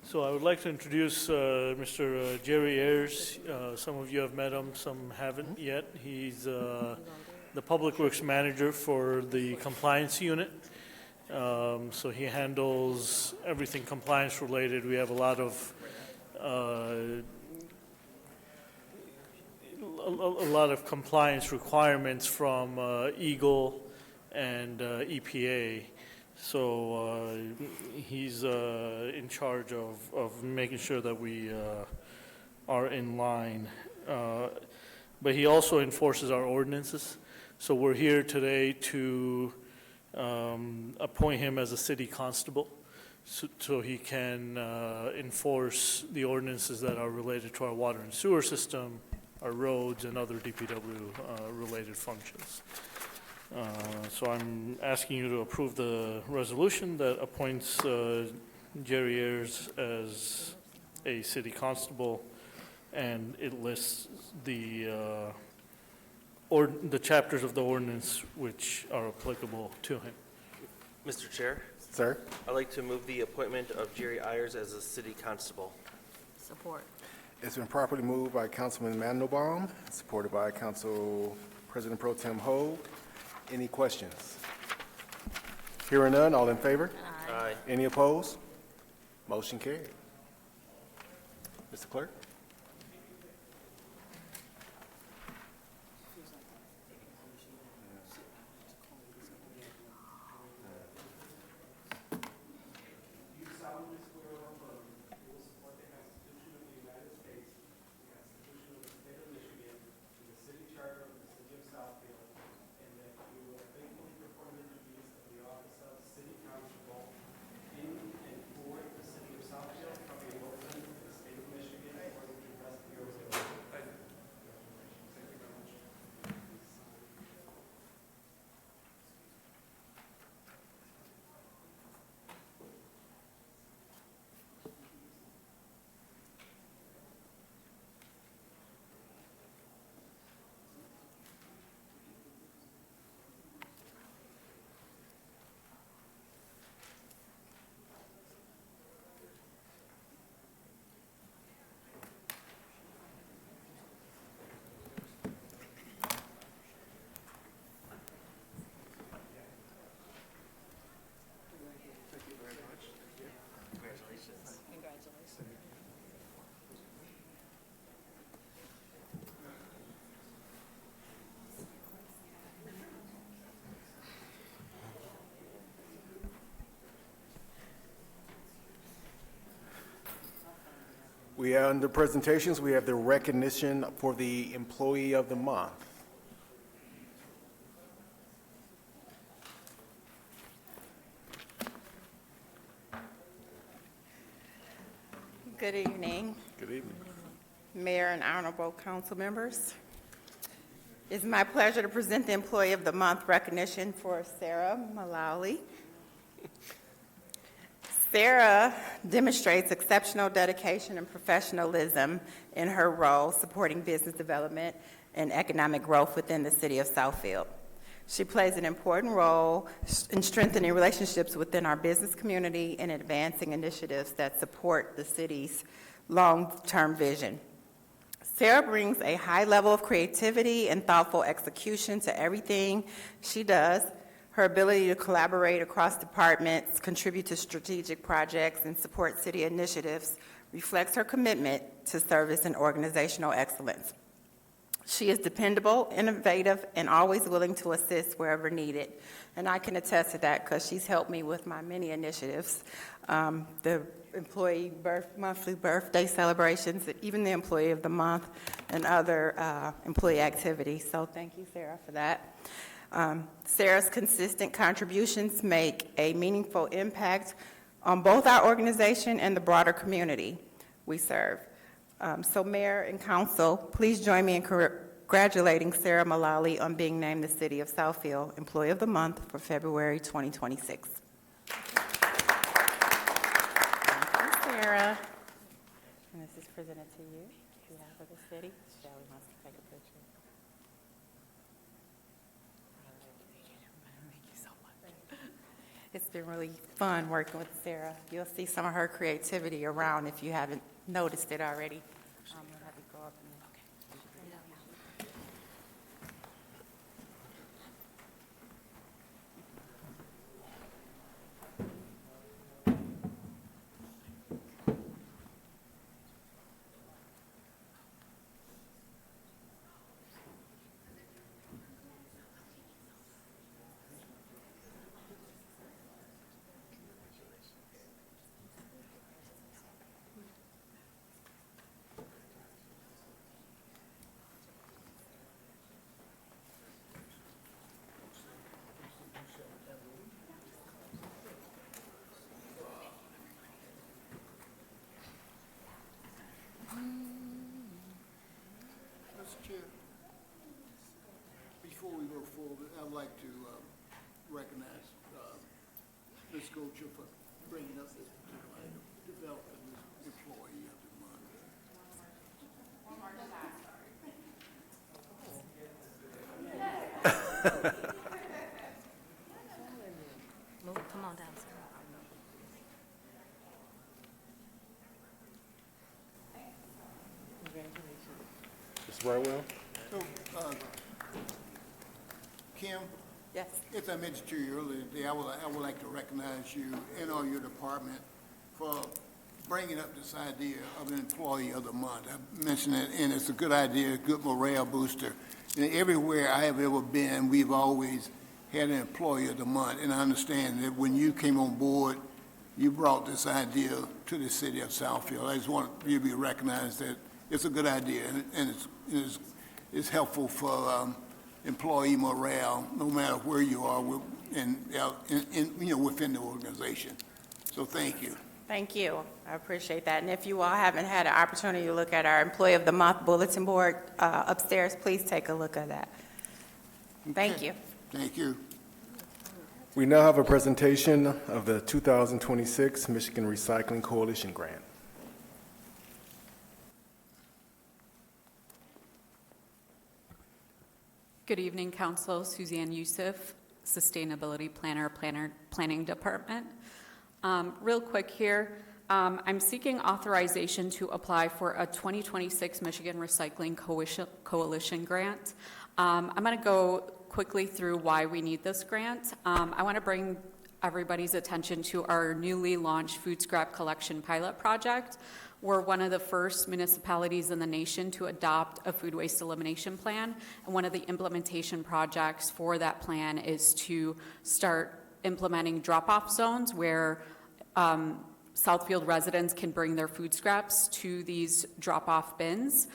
So I would like to introduce Mr. Jerry Ayers. Some of you have met him, some haven't yet. He's the Public Works Manager for the Compliance Unit. So he handles everything compliance related. We have a lot of compliance requirements from EGLE and EPA. So he's in charge of making sure that we are in line. But he also enforces our ordinances. So we're here today to appoint him as a city constable so he can enforce the ordinances that are related to our water and sewer system, our roads, and other DPW-related functions. So I'm asking you to approve the resolution that appoints Jerry Ayers as a city constable, and it lists the chapters of the ordinance which are applicable to him. Mr. Chair? Sir? I'd like to move the appointment of Jerry Ayers as a city constable. Support. It's been properly moved by Councilman Mandelbaum, supported by Council President Pro Tem Hogue. Any questions? Hearing none, all in favor? Aye. Any opposed? Motion carried. Mr. Clerk? We are under presentations. We have the recognition for the Employee of the Month. Good evening, Good evening. Mayor and honorable council members. It's my pleasure to present the Employee of the Month recognition for Sarah Malawi. Sarah demonstrates exceptional dedication and professionalism in her role supporting business development and economic growth within the city of Southfield. She plays an important role in strengthening relationships within our business community and advancing initiatives that support the city's long-term vision. Sarah brings a high level of creativity and thoughtful execution to everything she does. Her ability to collaborate across departments, contribute to strategic projects, and support city initiatives reflects her commitment to service and organizational excellence. She is dependable, innovative, and always willing to assist wherever needed. And I can attest to that because she's helped me with my many initiatives, the employee monthly birthday celebrations, even the Employee of the Month, and other employee activities. So thank you, Sarah, for that. Sarah's consistent contributions make a meaningful impact on both our organization and the broader community we serve. So Mayor and Council, please join me in congratulating Sarah Malawi on being named the City of Southfield Employee of the Month for February 2026. Thank you, Sarah. And this is presented to you. On behalf of the city, Shelly wants to take a picture. Thank you so much. It's been really fun working with Sarah. You'll see some of her creativity around if you haven't noticed it already. We'll have you go up and Mr. Chair, before we go forward, I'd like to recognize Ms. Gocher for bringing up this particular item, developing this Employee of the Month. Come on down, Ms. Brightwell? So, Kim? Yes. As I mentioned to you earlier today, I would like to recognize you and all your department for bringing up this idea of an Employee of the Month. I mentioned it, and it's a good idea, a good morale booster. And everywhere I have ever been, we've always had an Employee of the Month, and I understand that when you came on board, you brought this idea to the city of Southfield. I just want you to be recognized that it's a good idea, and it's helpful for employee morale, no matter where you are within the organization. So thank you. Thank you. I appreciate that. And if you all haven't had an opportunity to look at our Employee of the Month bulletin board upstairs, please take a look at that. Thank you. Thank you. We now have a presentation of the 2026 Michigan Recycling Coalition Grant. Good evening, Council. Suzanne Youssef, Sustainability Planning Department. Real quick here, I'm seeking authorization to apply for a 2026 Michigan Recycling Coalition grant. I'm going to go quickly through why we need this grant. I want to bring everybody's attention to our newly launched food scrap collection pilot project. We're one of the first municipalities in the nation to adopt a food waste elimination plan, and one of the implementation projects for that plan is to start implementing drop-off zones where Southfield residents can bring their food scraps to these drop-off bins.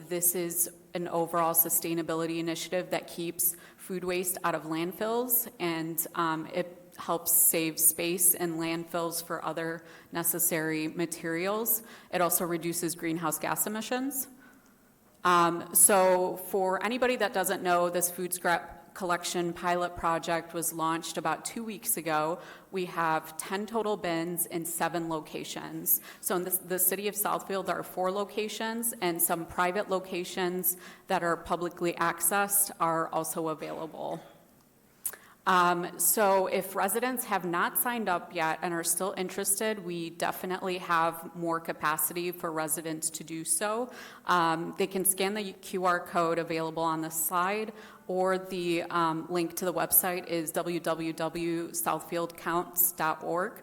This is an overall sustainability initiative that keeps food waste out of landfills, and it helps save space in landfills for other necessary materials. It also reduces greenhouse gas emissions. So for anybody that doesn't know, this food scrap collection pilot project was launched about 2 weeks ago. We have 10 total bins in 7 locations. So in the city of Southfield, there are 4 locations, and some private locations that are publicly accessed are also available. So if residents have not signed up yet and are still interested, we definitely have more capacity for residents to do so. They can scan the QR code available on the slide, or the link to the website is www.southfieldcounts.org.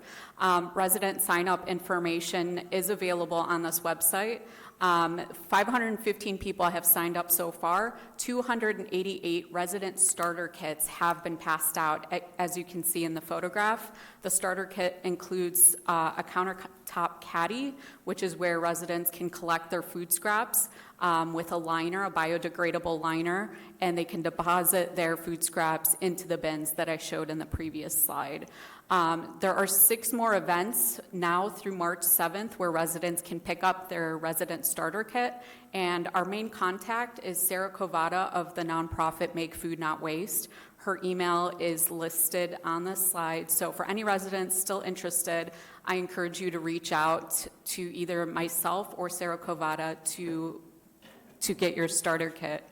Resident sign-up information is available on this website. 515 people have signed up so far. 288 resident starter kits have been passed out, as you can see in the photograph. The starter kit includes a countertop caddy, which is where residents can collect their food scraps with a liner, a biodegradable liner, and they can deposit their food scraps into the bins that I showed in the previous slide. There are 6 more events now through March 7th where residents can pick up their resident starter kit, and our main contact is Sarah Covada of the nonprofit Make Food Not Waste. Her email is listed on the slide, so for any residents still interested, I encourage you to reach out to either myself or Sarah Covada to get your starter kit.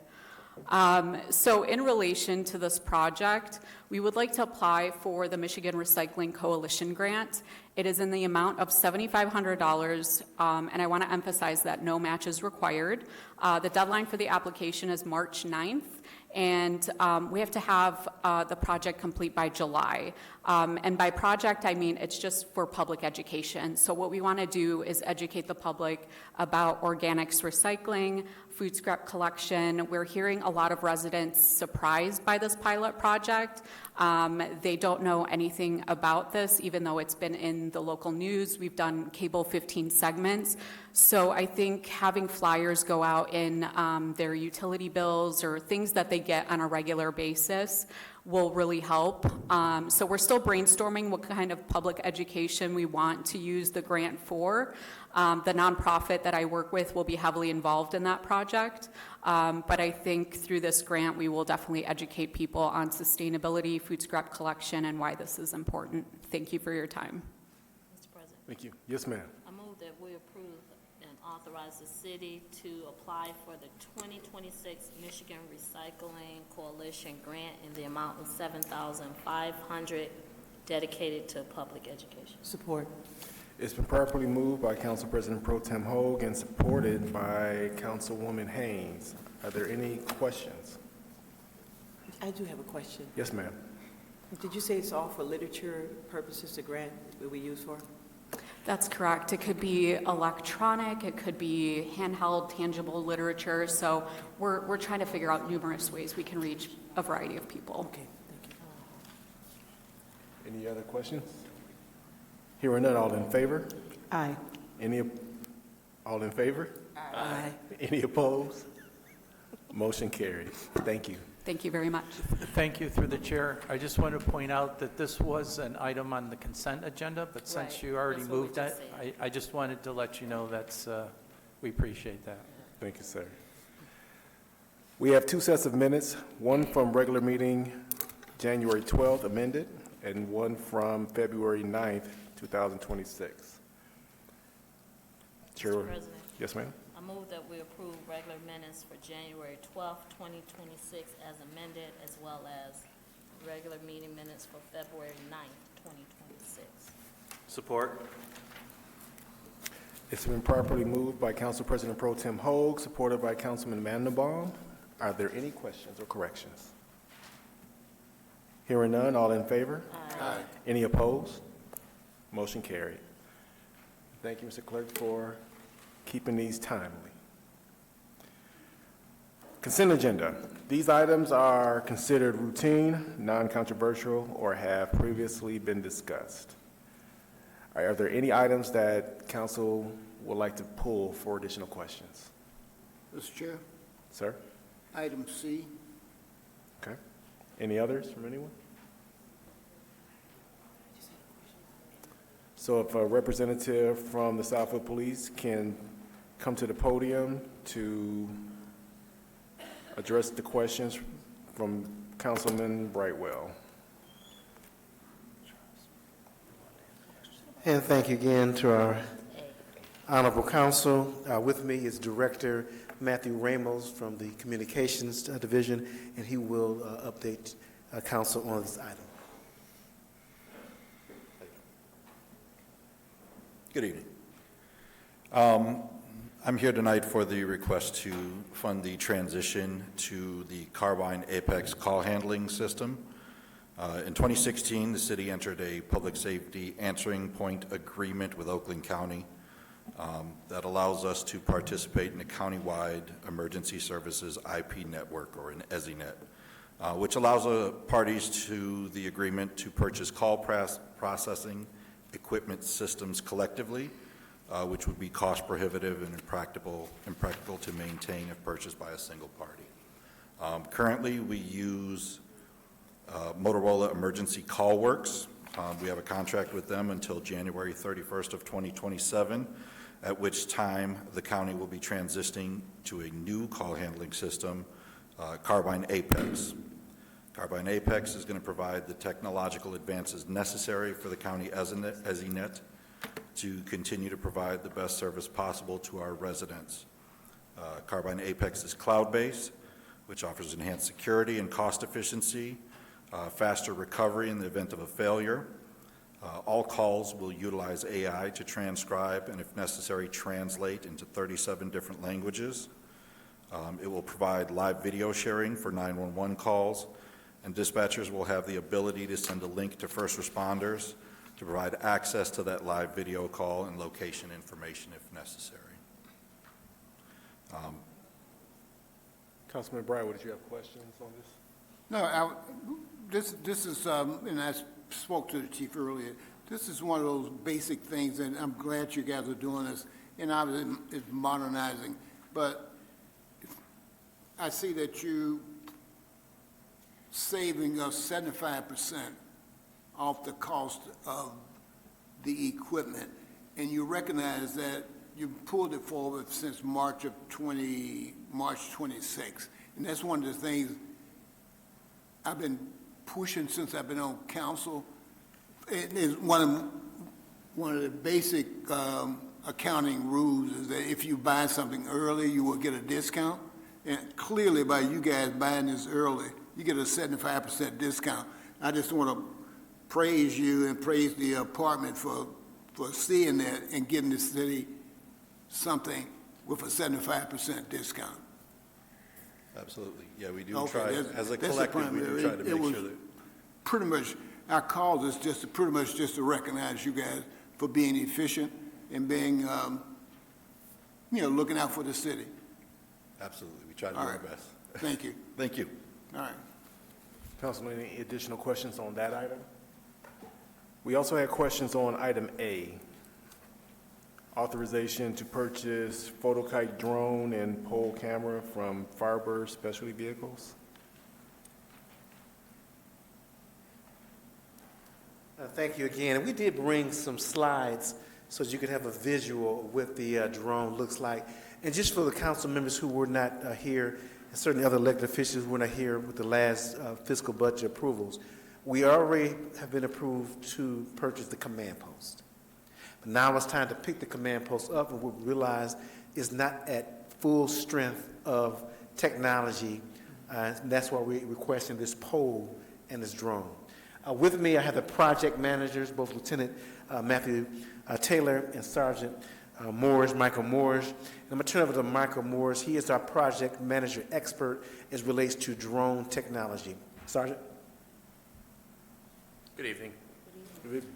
So in relation to this project, we would like to apply for the Michigan Recycling Coalition grant. It is in the amount of $7,500, and I want to emphasize that no match is required. The deadline for the application is March 9th, and we have to have the project complete by July. And by project, I mean it's just for public education. So what we want to do is educate the public about organics recycling, food scrap collection. We're hearing a lot of residents surprised by this pilot project. They don't know anything about this, even though it's been in the local news. We've done cable 15 segments. So I think having flyers go out in their utility bills or things that they get on a regular basis will really help. So we're still brainstorming what kind of public education we want to use the grant for. The nonprofit that I work with will be heavily involved in that project. But I think through this grant, we will definitely educate people on sustainability, food scrap collection, and why this is important. Thank you for your time. Mr. President. Thank you. Yes, ma'am. I move that we approve and authorize the city to apply for the 2026 Michigan Recycling Coalition grant in the amount of $7,500 dedicated to public education. Support. It's been properly moved by Council President Pro Tem Hogue and supported by Councilwoman Haynes. Are there any questions? I do have a question. Yes, ma'am. Did you say it's all for literature purposes, the grant will be used for? That's correct. It could be electronic, it could be handheld, tangible literature. So we're trying to figure out numerous ways we can reach a variety of people. Okay, thank you. Any other questions? Hearing none, all in favor? Aye. All in favor? Aye. Any opposed? Motion carries. Thank you. Thank you very much. Thank you, through the chair. I just want to point out that this was an item on the consent agenda, but since Right. you already That's what we moved that, just said. I just wanted to let you know that's, we appreciate that. Thank you, sir. We have 2 sets of minutes, one from regular meeting January 12th amended, and one from February 9th, 2026. Chair. Mr. President. Yes, ma'am. I move that we approve regular minutes for January 12th, 2026 as amended, as well as regular meeting minutes for February 9th, 2026. Support. It's been properly moved by Council President Pro Tem Hogue, supported by Councilman Mandelbaum. Are there any questions or corrections? Hearing none, all in favor? Aye. Any opposed? Motion carried. Thank you, Mr. Clerk, for keeping these timely. Consent agenda. These items are considered routine, non-controversial, or have previously been discussed. All right, are there any items that council would like to pull for additional questions? Mr. Chair, Sir? item C. Okay. Any others from anyone? So if a representative from the Southfield Police can come to the podium to address the questions from Councilman Brightwell. And thank you again to our honorable council. With me is Director Matthew Ramos from the Communications Division, and he will update council on this item. Good evening. I'm here tonight for the request to fund the transition to the Carbine Apex call handling system. In 2016, the city entered a public safety answering point agreement with Oakland County that allows us to participate in a countywide emergency services IP network, or an EZINet, which allows parties to the agreement to purchase call processing equipment systems collectively, which would be cost prohibitive and impractical to maintain if purchased by a single party. Currently, we use Motorola Emergency Call Works. We have a contract with them until January 31st of 2027, at which time the county will be transitioning to a new call handling system, Carbine Apex. Carbine Apex is going to provide the technological advances necessary for the county EZINet to continue to provide the best service possible to our residents. Carbine Apex is cloud-based, which offers enhanced security and cost efficiency, faster recovery in the event of a failure. All calls will utilize AI to transcribe and, if necessary, translate into 37 different languages. It will provide live video sharing for 911 calls, and dispatchers will have the ability to send a link to first responders to provide access to that live video call and location information if necessary. Councilman Brightwell, did you have questions on this? No, this is, and I spoke to the chief earlier, this is one of those basic things, and I'm glad you guys are doing this, and obviously it's modernizing, but I see that you saving us 75% off the cost of the equipment, and you recognize that you pulled it forward since March 26, and that's one of the things I've been pushing since I've been on council. It is one of the basic accounting rules is that if you buy something early, you will get a discount. And clearly, by you guys buying this early, you get a 75% discount. I just want to praise you and praise the apartment for seeing that and giving the city something with a 75% discount. Absolutely. Yeah, we do Okay, try, as a collective, we do try to make sure that. Pretty much, our cause is just to, pretty much just to recognize you guys for being efficient and being, looking out for the city. Absolutely. We try to do our best. Thank you. Thank you. All right. Councilman, any additional questions on that item? We also had questions on item A, authorization to purchase photokite drone and pole camera from Firebird Specialty Vehicles. Thank you again. We did bring some slides so that you could have a visual of what the drone looks like. And just for the council members who were not here, and certainly other elected officials who were not here with the last fiscal budget approvals, we already have been approved to purchase the command post. But now it's time to pick the command post up, and we realize it's not at full strength of technology, and that's why we're requesting this pole and this drone. With me, I have the project managers, both Lieutenant Matthew Taylor and Sergeant Michael Moores. And I'm going to turn over to Michael Moores. He is our project manager expert as relates to drone technology. Sergeant? Good evening. Good evening.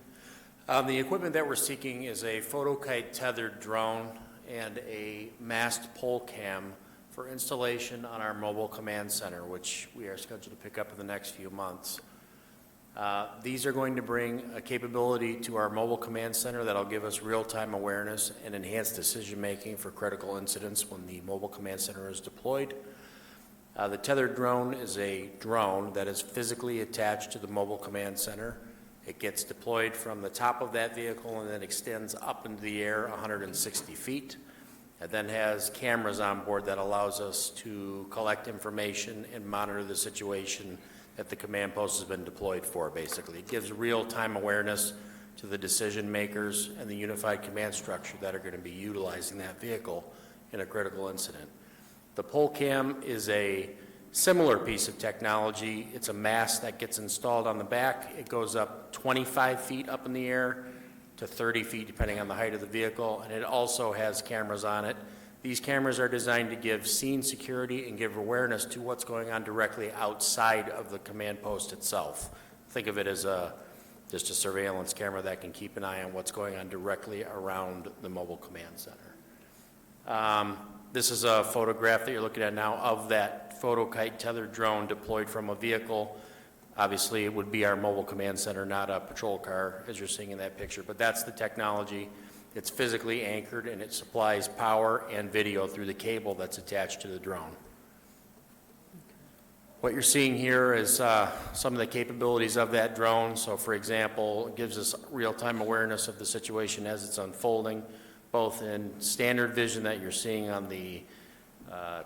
The equipment that we're seeking is a photokite tethered drone and a mast pole cam for installation on our mobile command center, which we are scheduled to pick up in the next few months. These are going to bring a capability to our mobile command center that'll give us real-time awareness and enhanced decision-making for critical incidents when the mobile command center is deployed. The tethered drone is a drone that is physically attached to the mobile command center. It gets deployed from the top of that vehicle and then extends up into the air 160 feet. It then has cameras on board that allows us to collect information and monitor the situation that the command post has been deployed for, basically. It gives real-time awareness to the decision makers and the unified command structure that are going to be utilizing that vehicle in a critical incident. The PolCam is a similar piece of technology. It's a mast that gets installed on the back. It goes up 25 feet up in the air to 30 feet, depending on the height of the vehicle, and it also has cameras on it. These cameras are designed to give scene security and give awareness to what's going on directly outside of the command post itself. Think of it as just a surveillance camera that can keep an eye on what's going on directly around the mobile command center. This is a photograph that you're looking at now of that photokite tethered drone deployed from a vehicle. Obviously, it would be our mobile command center, not a patrol car, as you're seeing in that picture, but that's the technology. It's physically anchored, and it supplies power and video through the cable that's attached to the drone. What you're seeing here is some of the capabilities of that drone. So, for example, it gives us real-time awareness of the situation as it's unfolding, both in standard vision that you're seeing on the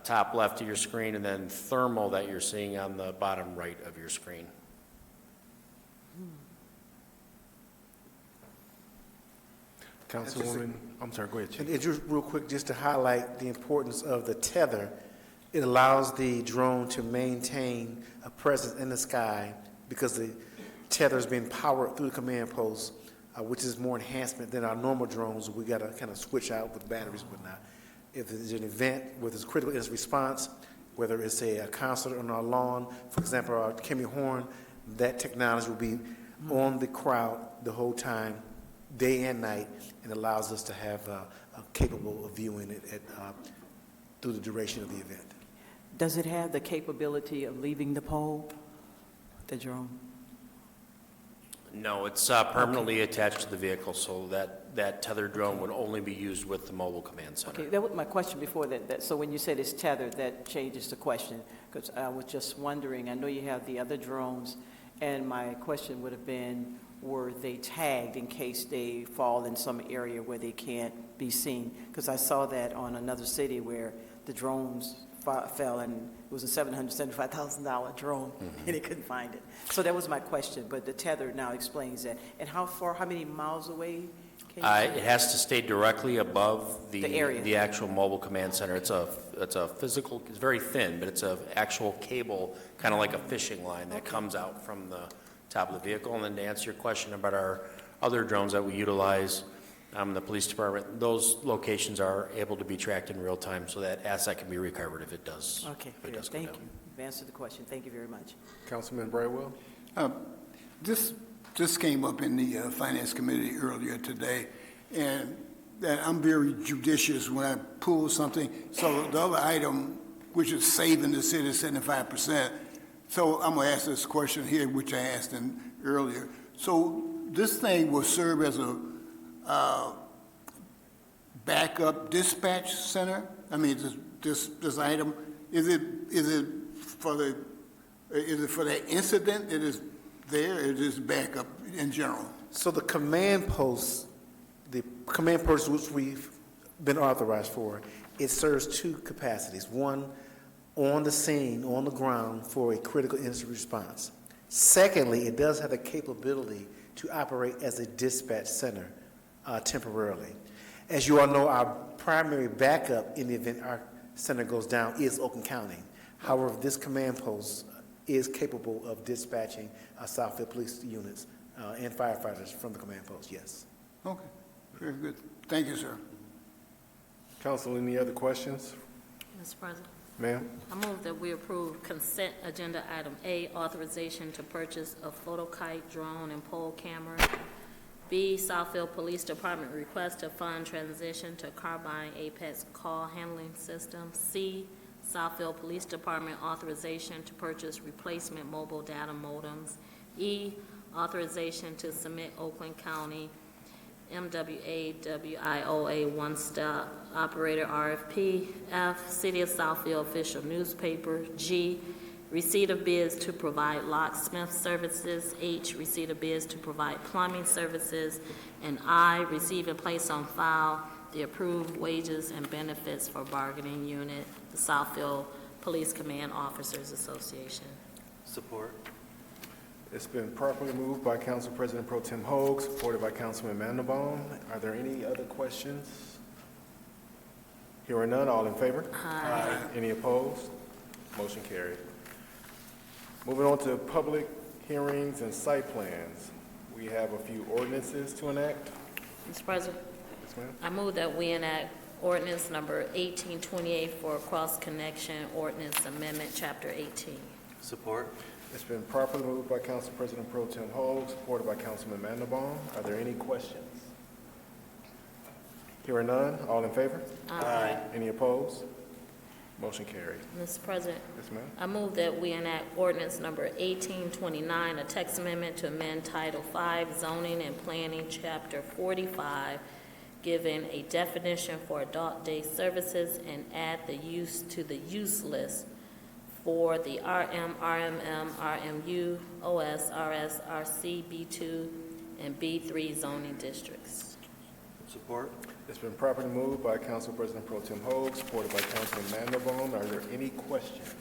top left of your screen, and then thermal that you're seeing on the bottom right of your screen. Councilwoman, I'm sorry, go ahead, Chief. And just real quick, just to highlight the importance of the tether, it allows the drone to maintain a presence in the sky because the tether is being powered through the command post, which is more enhancement than our normal drones. We got to kind of switch out with batteries and whatnot. If there's an event where there's critical incident response, whether it's a concert on our lawn, for example, our Kimmy Horn, that technology will be on the crowd the whole time, day and night, and allows us to have capable of viewing it through the duration of the event. Does it have the capability of leaving the pole, the drone? No, it's permanently attached to the vehicle, so that tethered drone would only be used with the mobile command center. Okay, that was my question before that. So when you said it's tethered, that changes the question, because I was just wondering, I know you have the other drones, and my question would have been, were they tagged in case they fall in some area where they can't be seen? Because I saw that on another city where the drones fell, and it was a $775,000 drone, and they couldn't find it. So that was my question, but the tether now explains that. And how many miles away? It has to stay directly above The area. the actual mobile command center. It's a physical, it's very thin, but it's an actual cable, kind of like a fishing line that comes out from the top of the vehicle. And then to answer your question about our other drones that we utilize, the police department, those locations are able to be tracked in real time, so that asset can be recovered if it does. Okay, if it good. does go Thank down. you. You've answered the question. Thank you very much. Councilman Brightwell? This came up in the Finance Committee earlier today, and that I'm very judicious when I pull something. So the other item, which is saving the city 75%, so I'm going to ask this question here, which I asked him earlier. So this thing will serve as a backup dispatch center? I mean, this item, is it for that incident it is there, or is this backup in general? So the command post which we've been authorized for, it serves two capacities. One, on the scene, on the ground for a critical incident response. Secondly, it does have the capability to operate as a dispatch center temporarily. As you all know, our primary backup in the event our center goes down is Oakland County. However, this command post is capable of dispatching Southfield police units and firefighters from the command post, yes. Okay, very good. Thank you, sir. Council, any other questions? Mr. President, Ma'am? I move that we approve consent agenda item A, authorization to purchase a photokite drone and pole camera. B, Southfield Police Department request to fund transition to Carbine Apex call handling system. C, Southfield Police Department authorization to purchase replacement mobile data modems. E, authorization to submit Oakland County MWA-WIOA one-stop operator RFP. F, City of Southfield official newspaper. G, receipt of bids to provide locksmith services. H, receipt of bids to provide plumbing services. And I, receive and place on file the approved wages and benefits for bargaining unit, the Southfield Police Command Officers Association. Support. It's been properly moved by Council President Pro Tem Hoag, supported by Councilman Mandelbaum. Are there any other questions? Hearing none, all in favor? Aye. Any opposed? Motion carried. Moving on to public hearings and site plans. We have a few ordinances to enact. Mr. President, Yes, ma'am. I move that we enact ordinance number 1828 for cross-connection ordinance amendment, Chapter 18. Support. It's been properly moved by Council President Pro Tem Hoag, supported by Councilman Mandelbaum. Are there any questions? Hearing none, all in favor? Aye. Any opposed? Motion carried. Mr. President, Yes, ma'am. I move that we enact ordinance number 1829, a text amendment to amend Title 5 Zoning and Planning, Chapter 45, giving a definition for adult day services and add the use to the use list for the RM, RMM, RMU, OS, RS, RC, B2, and B3 zoning districts. Support. It's been properly moved by Council President Pro Tem Hoag, supported by Councilman Mandelbaum. Are there any questions?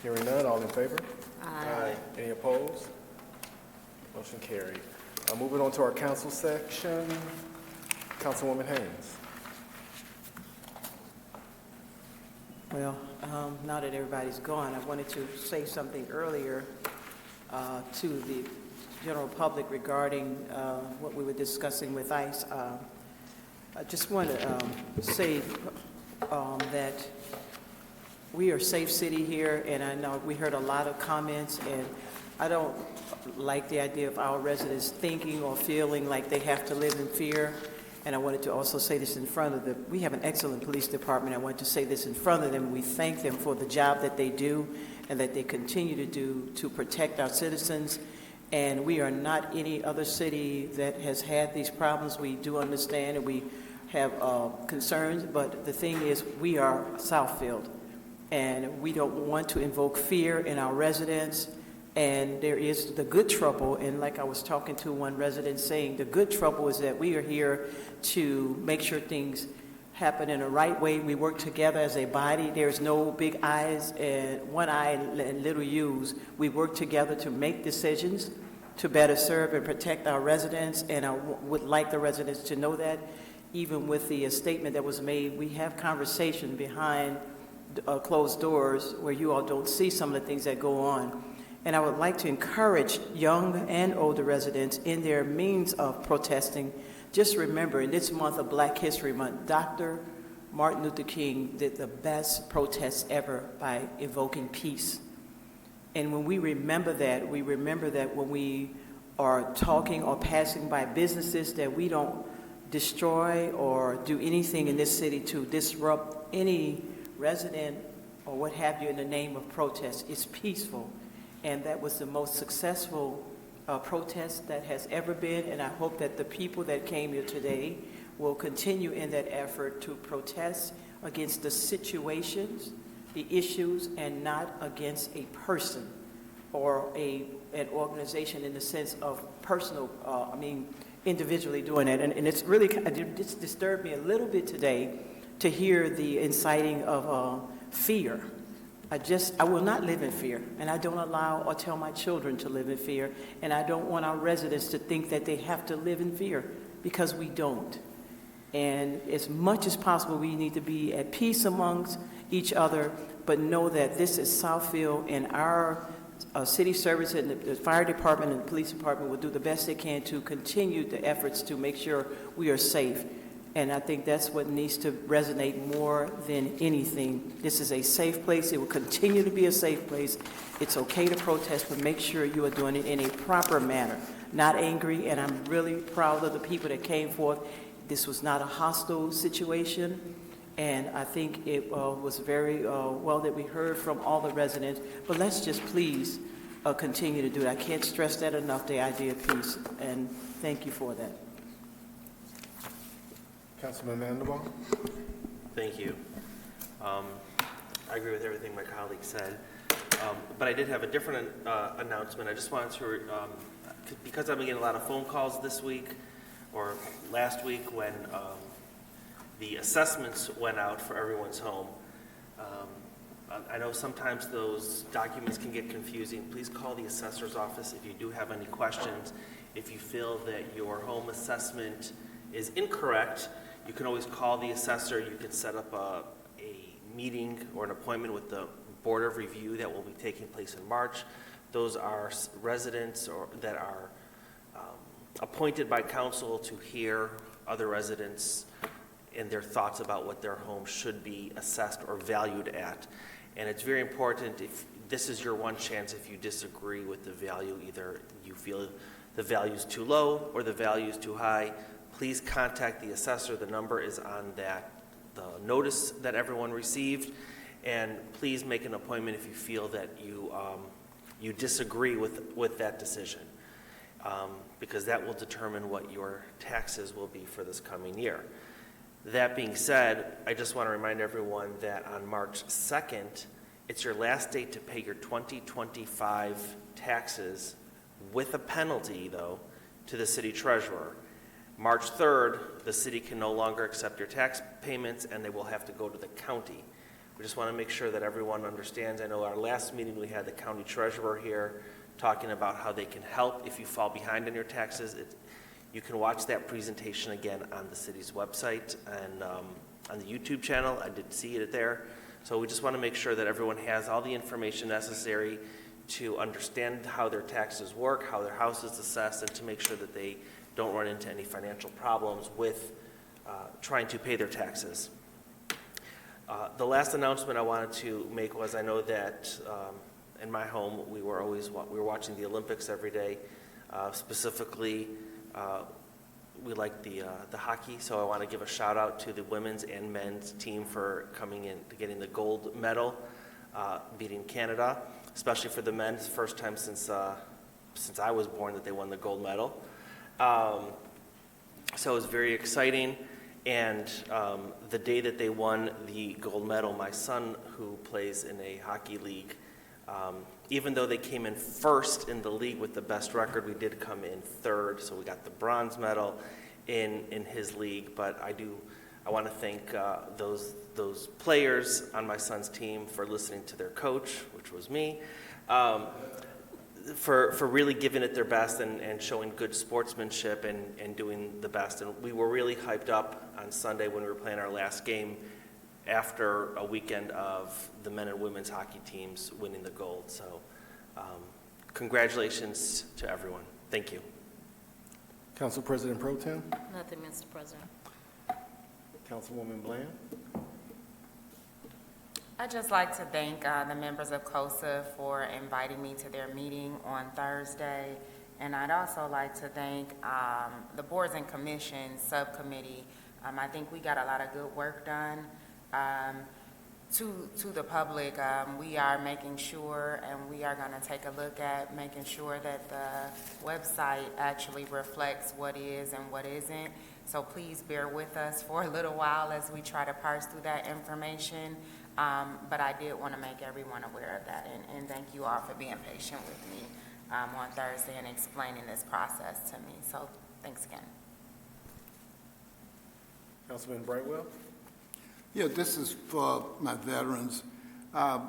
Hearing none, all in favor? Aye. Any opposed? Motion carried. Moving on to our council section, Councilwoman Haynes. Well, now that everybody's gone, I wanted to say something earlier to the general public regarding what we were discussing with ICE. I just want to say that we are a safe city here, and I know we heard a lot of comments, and I don't like the idea of our residents thinking or feeling like they have to live in fear. And I wanted to also say this in front of we have an excellent police department. I wanted to say this in front of them. We thank them for the job that they do and that they continue to do to protect our citizens. And we are not any other city that has had these problems. We do understand and we have concerns, but the thing is we are Southfield, and we don't want to invoke fear in our residents. And there is the good trouble, and like I was talking to one resident saying, the good trouble is that we are here to make sure things happen in the right way. We work together as a body. There's no big I's and one I and little U's. We work together to make decisions to better serve and protect our residents, and I would like the residents to know that. Even with the statement that was made, we have conversation behind closed doors where you all don't see some of the things that go on. And I would like to encourage young and older residents in their means of protesting. Just remember, in this month of Black History Month, Dr. Martin Luther King did the best protest ever by evoking peace. And when we remember that when we are talking or passing by businesses, that we don't destroy or do anything in this city to disrupt any resident or what have you in the name of protest. It's peaceful. And that was the most successful protest that has ever been, and I hope that the people that came here today will continue in that effort to protest against the situations, the issues, and not against a person or an organization in the sense of personal, individually doing it. And it's really, it's disturbed me a little bit today to hear the inciting of fear. I will not live in fear, and I don't allow or tell my children to live in fear, and I don't want our residents to think that they have to live in fear, because we don't. And as much as possible, we need to be at peace amongst each other, but know that this is Southfield, and our city service and the fire department and the police department will do the best they can to continue the efforts to make sure we are safe. And I think that's what needs to resonate more than anything. This is a safe place. It will continue to be a safe place. It's okay to protest, but make sure you are doing it in a proper manner, not angry. And I'm really proud of the people that came forth. This was not a hostile situation. And I think it was very well that we heard from all the residents. But let's just please continue to do it. I can't stress that enough, the idea piece, and thank you for that. Councilman Mandelbaum? Thank you. I agree with everything my colleague said, but I did have a different announcement. I just wanted to, because I've been getting a lot of phone calls this week or last week when the assessments went out for everyone's home. I know sometimes those documents can get confusing. Please call the assessor's office if you do have any questions. If you feel that your home assessment is incorrect, you can always call the assessor. You can set up a meeting or an appointment with the Board of Review that will be taking place in March. Those are residents that are appointed by council to hear other residents and their thoughts about what their home should be assessed or valued at. And it's very important, if this is your one chance, if you disagree with the value, either you feel the value is too low or the value is too high, please contact the assessor. The number is on the notice that everyone received. And please make an appointment if you feel that you disagree with that decision, because that will determine what your taxes will be for this coming year. That being said, I just want to remind everyone that on March 2nd, it's your last date to pay your 2025 taxes with a penalty, though, to the city treasurer. March 3rd, the city can no longer accept your tax payments and they will have to go to the county. We just want to make sure that everyone understands. I know our last meeting we had the county treasurer here talking about how they can help if you fall behind on your taxes. You can watch that presentation again on the city's website and on the YouTube channel. I did see it there. So we just want to make sure that everyone has all the information necessary to understand how their taxes work, how their house is assessed, and to make sure that they don't run into any financial problems with trying to pay their taxes. The last announcement I wanted to make was, I know that in my home we were watching the Olympics every day. Specifically, we like the hockey, so I want to give a shout out to the women's and men's team for coming in to getting the gold medal, beating Canada, especially for the men. It's the first time since I was born that they won the gold medal. So it was very exciting. And the day that they won the gold medal, my son, who plays in a hockey league, even though they came in first in the league with the best record, we did come in third, so we got the bronze medal in his league. But I want to thank those players on my son's team for listening to their coach, which was me, for really giving it their best and showing good sportsmanship and doing the best. And we were really hyped up on Sunday when we were playing our last game after a weekend of the men and women's hockey teams winning the gold. So congratulations to everyone. Thank you. Council President Pro Tem? Nothing, Mr. President. Councilwoman Bland? I'd just like to thank the members of COSA for inviting me to their meeting on Thursday. And I'd also like to thank the Boards and Commissions Subcommittee. I think we got a lot of good work done. To the public, we are making sure, and we are going to take a look at making sure that the website actually reflects what is and what isn't. So please bear with us for a little while as we try to parse through that information. But I did want to make everyone aware of that, and thank you all for being patient with me on Thursday and explaining this process to me. So thanks again. Councilman Brightwell? Yeah, this is for my veterans. I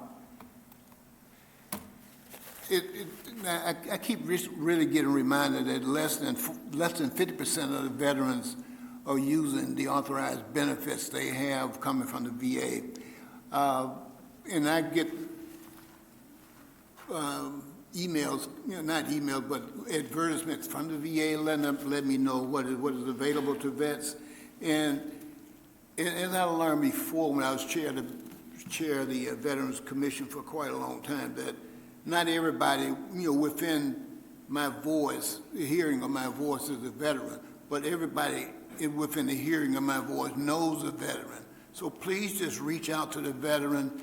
keep really getting reminded that less than 50% of the veterans are using the authorized benefits they have coming from the VA. And I get emails, not emails, but advertisements from the VA letting me know what is available to vets. And as I learned before when I was chair of the Veterans Commission for quite a long time, that not everybody, within my voice, the hearing of my voice is a veteran, but everybody within the hearing of my voice knows a veteran. So please just reach out to the veteran,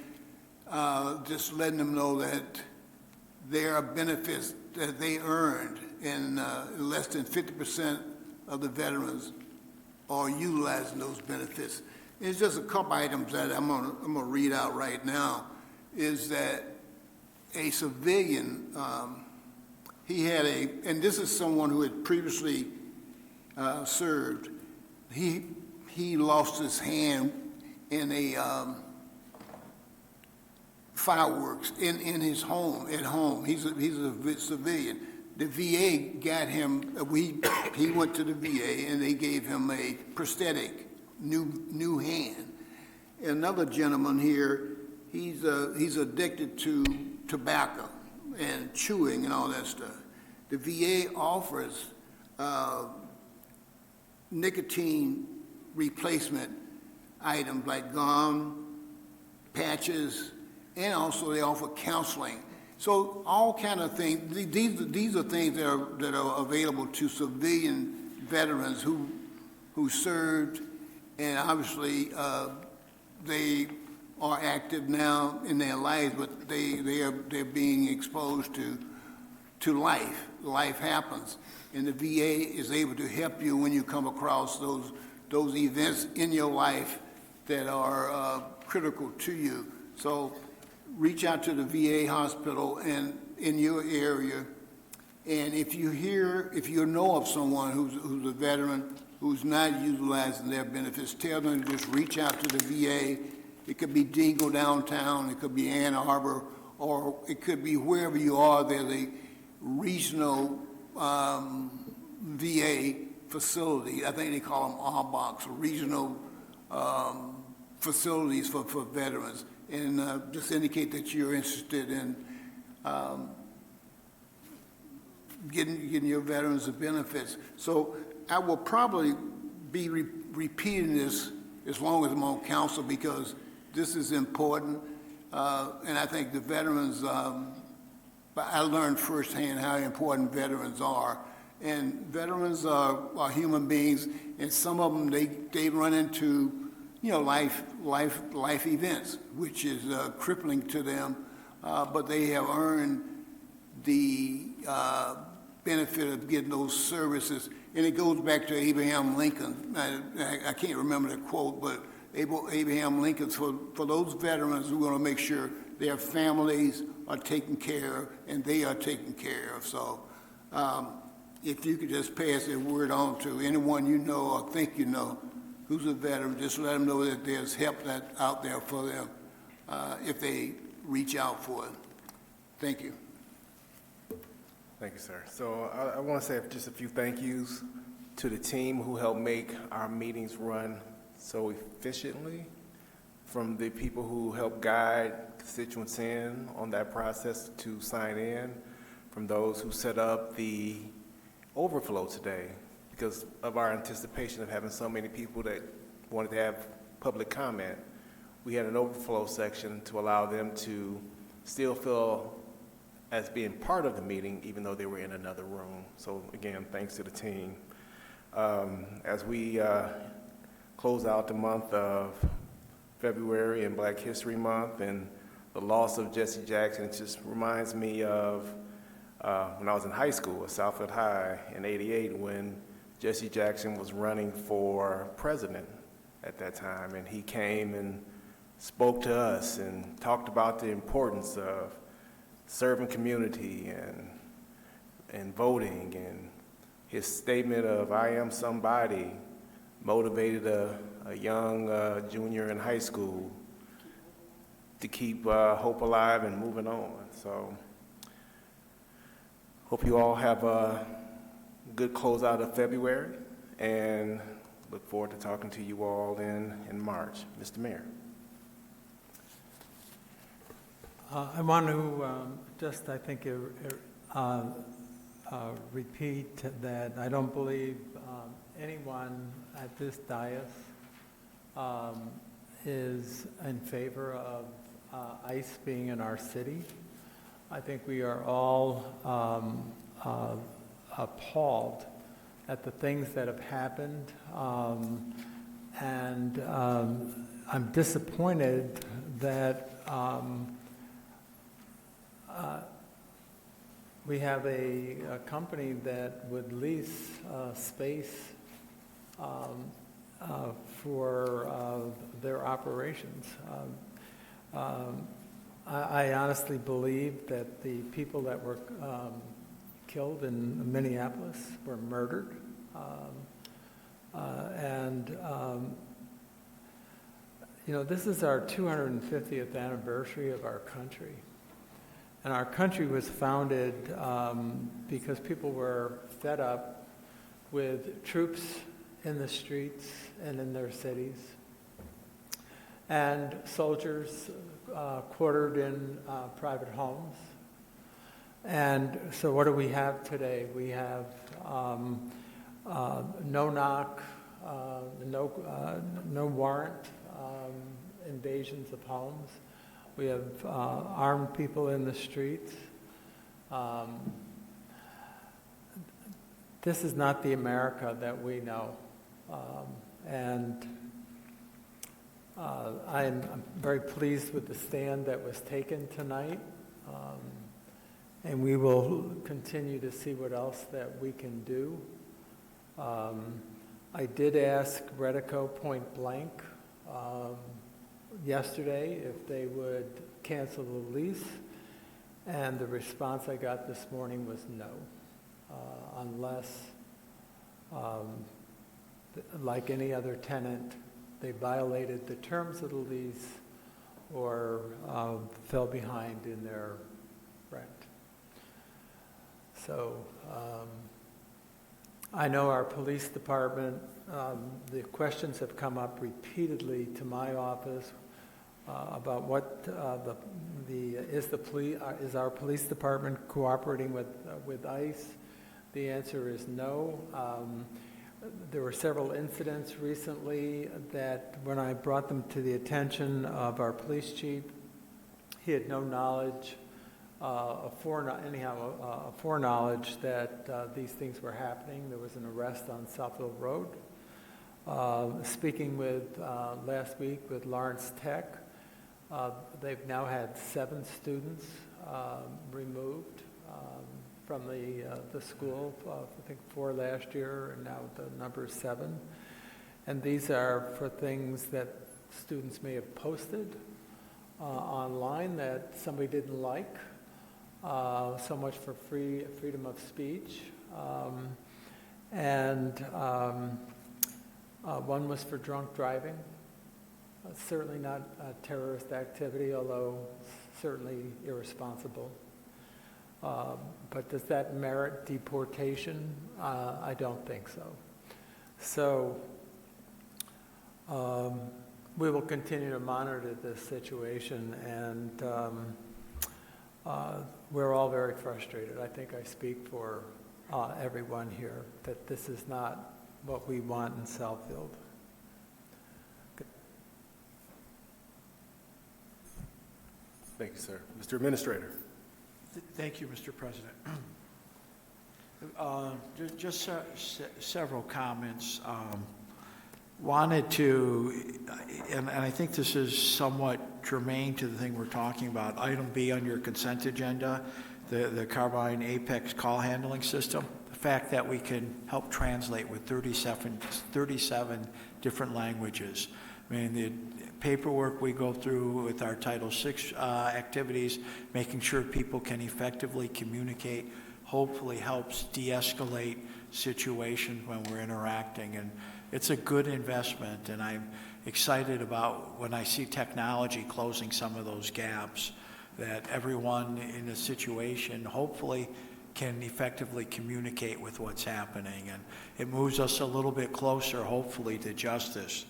just letting them know that there are benefits that they earned, and less than 50% of the veterans are utilizing those benefits. It's just a couple items that I'm gonna read out right now, is that a civilian, he had and this is someone who had previously served, he lost his hand in a fireworks in his home, at home. He's a civilian. The VA got him, he went to the VA and they gave him a prosthetic, new hand. Another gentleman here, he's addicted to tobacco and chewing and all that stuff. The VA offers nicotine replacement items like gum, patches, and also they offer counseling. So all kind of things. These are things that are available to civilian veterans who served, and obviously they are active now in their lives, but they're being exposed to life. Life happens, and the VA is able to help you when you come across those events in your life that are critical to you. So reach out to the VA hospital and in your area, and if you know of someone who's a veteran who's not utilizing their benefits, tell them to just reach out to the VA. It could be Dingle downtown, it could be Ann Arbor, or it could be wherever you are. There's a regional VA facility. I think they call them RBOCs, regional facilities for veterans. And just indicate that you're interested in getting your veterans the benefits. So I will probably be repeating this as long as I'm on council, because this is important. And I think the veterans, I learned firsthand how important veterans are. And veterans are human beings, and some of them, they run into life events, which is crippling to them, but they have earned the benefit of getting those services. And it goes back to Abraham Lincoln. I can't remember the quote, but Abraham Lincoln, for those veterans, we're going to make sure their families are taken care of and they are taken care of. So if you could just pass that word on to anyone you know or think you know who's a veteran, just let them know that there's help out there for them if they reach out for it. Thank you. Thank you, sir. So I want to say just a few thank yous to the team who helped make our meetings run so efficiently, from the people who helped guide constituents in on that process to sign in, from those who set up the overflow today because of our anticipation of having so many people that wanted to have public comment. We had an overflow section to allow them to still feel as being part of the meeting, even though they were in another room. So again, thanks to the team. As we close out the month of February and Black History Month and the loss of Jesse Jackson, it just reminds me of when I was in high school at Southfield High in '88, when Jesse Jackson was running for president at that time, and he came and spoke to us and talked about the importance of serving community and voting, and his statement of "I am somebody" motivated a young junior in high school to keep hope alive and moving on. So hope you all have a good closeout of February, and look forward to talking to you all in March. Mr. Mayor. I want to I think, repeat that I don't believe anyone at this dais is in favor of ICE being in our city. I think we are all appalled at the things that have happened, and I'm disappointed that we have a company that would lease space for their operations. I honestly believe that the people that were killed in Minneapolis were murdered. This is our 250th anniversary of our country. And our country was founded because people were fed up with troops in the streets and in their cities, and soldiers quartered in private homes. And so what do we have today? We have no-knock, no warrant invasions of homes. We have armed people in the streets. This is not the America that we know. I'm very pleased with the stand that was taken tonight. And we will continue to see what else that we can do. I did ask Redico point blank yesterday if they would cancel the lease, and the response I got this morning was no, unless, like any other tenant, they violated the terms of the lease or fell behind in their rent. So I know our police department, the questions have come up repeatedly to my office about what is our police department cooperating with ICE? The answer is no. There were several incidents recently that when I brought them to the attention of our police chief, he had no knowledge, foreknowledge that these things were happening. There was an arrest on Southfield Road. Speaking with last week with Lawrence Tech, they've now had 7 students removed from the school. I think 4 last year, and now the number is 7. And these are for things that students may have posted online that somebody didn't like. So much for freedom of speech. One was for drunk driving. Certainly not a terrorist activity, although certainly irresponsible. But does that merit deportation? I don't think so. So we will continue to monitor this situation, and we're all very frustrated. I think I speak for everyone here that this is not what we want in Southfield. Thank you, sir. Mr. Administrator. Thank you, Mr. President. Just several comments. Wanted to, and I think this is somewhat germane to the thing we're talking about, item B on your consent agenda, the Carbine Apex call handling system. The fact that we can help translate with 37 different languages. I mean, the paperwork we go through with our Title VI activities, making sure people can effectively communicate, hopefully helps de-escalate situations when we're interacting. And it's a good investment, and I'm excited about when I see technology closing some of those gaps, that everyone in a situation hopefully can effectively communicate with what's happening. And it moves us a little bit closer, hopefully, to justice.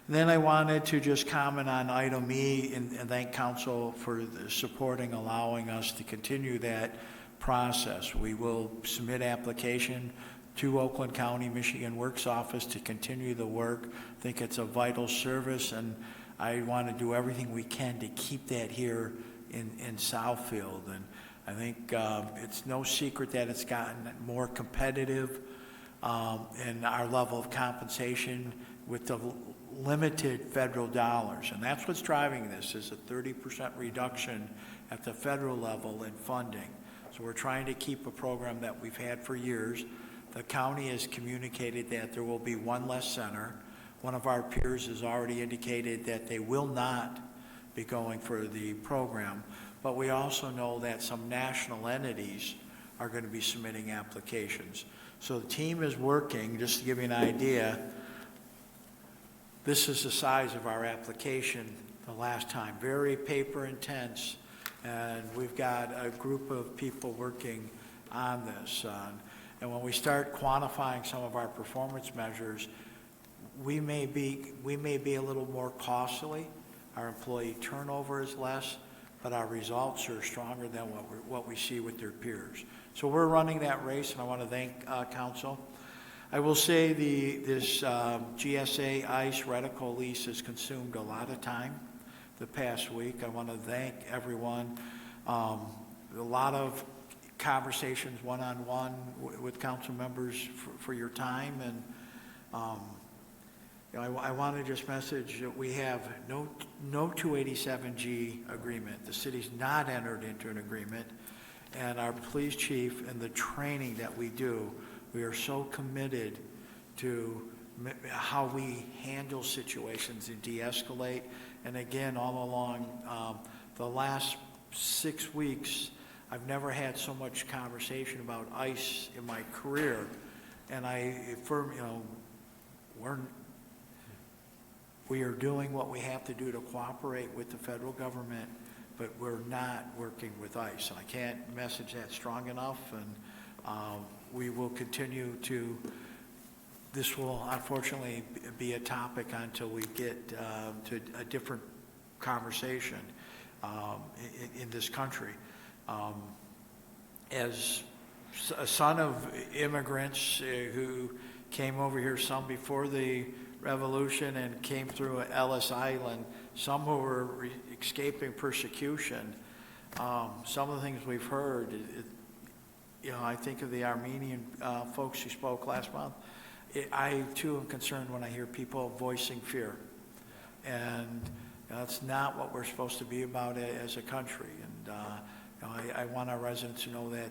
And then I wanted to just comment on item E and thank council for supporting, allowing us to continue that process. We will submit application to Oakland County, Michigan Works Office to continue the work. I think it's a vital service, and I want to do everything we can to keep that here in Southfield. And I think it's no secret that it's gotten more competitive in our level of compensation with the limited federal dollars. And that's what's driving this, is a 30% reduction at the federal level in funding. So we're trying to keep a program that we've had for years. The county has communicated that there will be one less center. One of our peers has already indicated that they will not be going for the program. But we also know that some national entities are going to be submitting applications. So the team is working, just to give you an idea, this is the size of our application the last time, very paper intense, and we've got a group of people working on this. And when we start quantifying some of our performance measures, we may be a little more costly. Our employee turnover is less, but our results are stronger than what we see with their peers. So we're running that race, and I want to thank council. I will say this GSA ICE reticle lease has consumed a lot of time the past week. I want to thank everyone. A lot of conversations one-on-one with council members for your time, and I want to just message that we have no 287G agreement. The city's not entered into an agreement, and our police chief and the training that we do, we are so committed to how we handle situations and de-escalate. And again, all along the last 6 weeks, I've never had so much conversation about ICE in my career. And we are doing what we have to do to cooperate with the federal government, but we're not working with ICE. I can't message that strong enough, and we will continue to. This will unfortunately be a topic until we get to a different conversation in this country. As a son of immigrants who came over here, some before the revolution and came through Ellis Island, some who were escaping persecution, some of the things we've heard, I think of the Armenian folks who spoke last month. I too am concerned when I hear people voicing fear, and that's not what we're supposed to be about as a country. And I want our residents to know that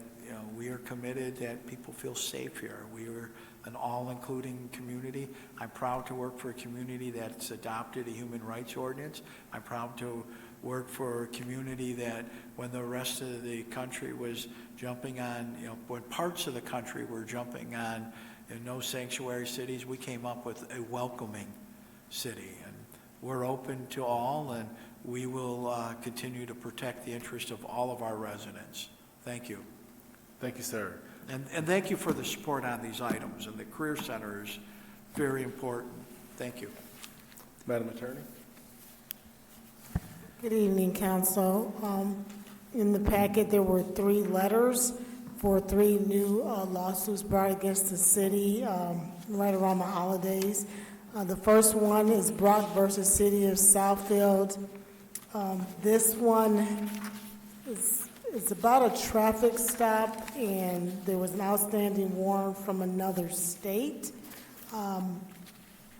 we are committed, that people feel safe here. We are an all-including community. I'm proud to work for a community that's adopted a human rights ordinance. I'm proud to work for a community that when the rest of the country was jumping on, when parts of the country were jumping on no sanctuary cities, we came up with a welcoming city. And we're open to all, and we will continue to protect the interest of all of our residents. Thank you. Thank you, sir. And thank you for the support on these items. And the Career Center is very important. Thank you. Madam Attorney. Good evening, Council. In the packet, there were 3 letters for 3 new lawsuits brought against the city right around the holidays. The first one is Brock versus City of Southfield. This one is about a traffic stop, and there was an outstanding warrant from another state. And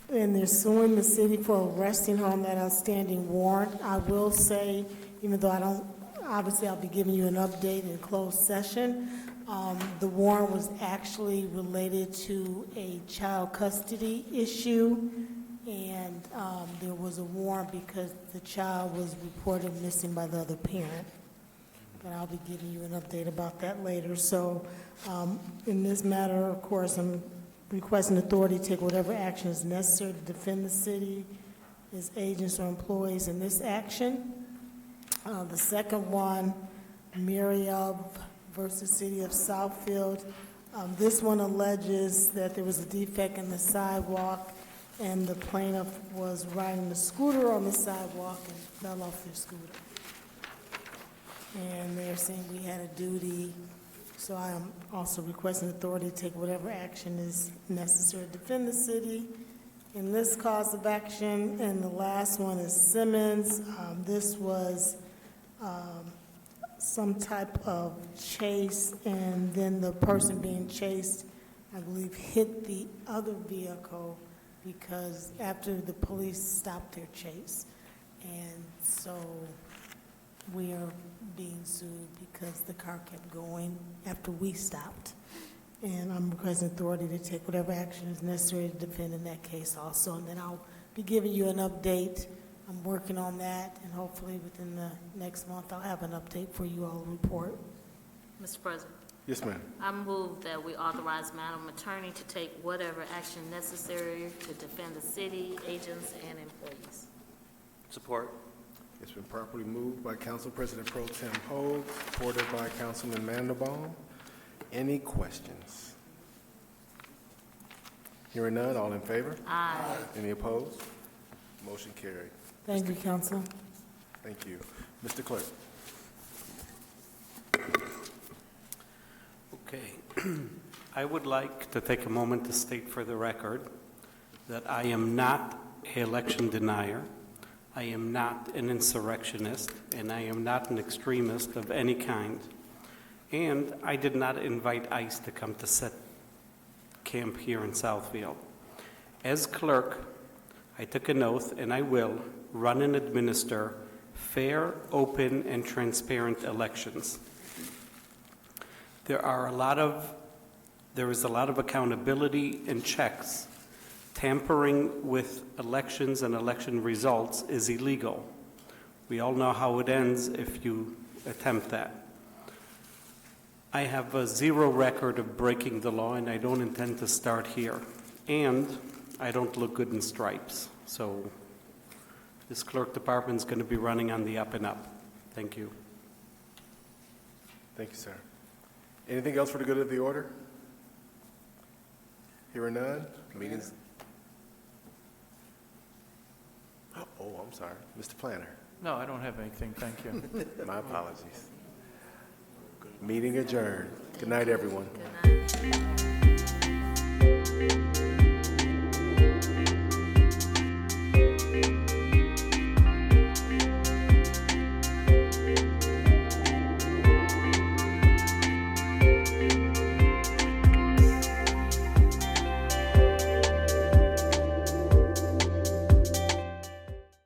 they're suing the city for arresting her on that outstanding warrant. I will say, even though I don't, obviously I'll be giving you an update in closed session. The warrant was actually related to a child custody issue, and there was a warrant because the child was reported missing by the other parent. But I'll be giving you an update about that later. So in this matter, of course, I'm requesting authority to take whatever action is necessary to defend the city, its agents or employees in this action. The second one, Miriam versus City of Southfield. This one alleges that there was a defect in the sidewalk, and the plaintiff was riding the scooter on the sidewalk and fell off their scooter. And they're saying we had a duty, so I am also requesting authority to take whatever action is necessary to defend the city in this cause of action. And the last one is Simmons. This was some type of chase, and then the person being chased, I believe, hit the other vehicle because after the police stopped their chase. And so we are being sued because the car kept going after we stopped. And I'm requesting authority to take whatever action is necessary to defend in that case also. And then I'll be giving you an update. I'm working on that, and hopefully within the next month, I'll have an update for you all to report. Mr. President, Yes, ma'am. I move that we authorize Madam Attorney to take whatever action necessary to defend the city, agents, and employees. Support. It's been properly moved by Council President Pro Tem Hogue, supported by Councilman Mandelbaum. Any questions? Hearing none, all in favor? Aye. Any opposed? Motion carried. Thank you, Council. Thank you. Mr. Clerk. Okay. I would like to take a moment to state for the record that I am not an election denier, I am not an insurrectionist, and I am not an extremist of any kind. And I did not invite ICE to come to set camp here in Southfield. As clerk, I took an oath, and I will run and administer fair, open, and transparent elections. There is a lot of accountability and checks. Tampering with elections and election results is illegal. We all know how it ends if you attempt that. I have a zero record of breaking the law, and I don't intend to start here. And I don't look good in stripes. So this clerk department is going to be running on the up and up. Thank you. Thank you, sir. Anything else for the good of the order? Hearing none, meetings. Oh, I'm sorry. Mr. Planner. No, I don't have anything, thank you. My apologies. Meeting adjourned. Good night, everyone. Good night.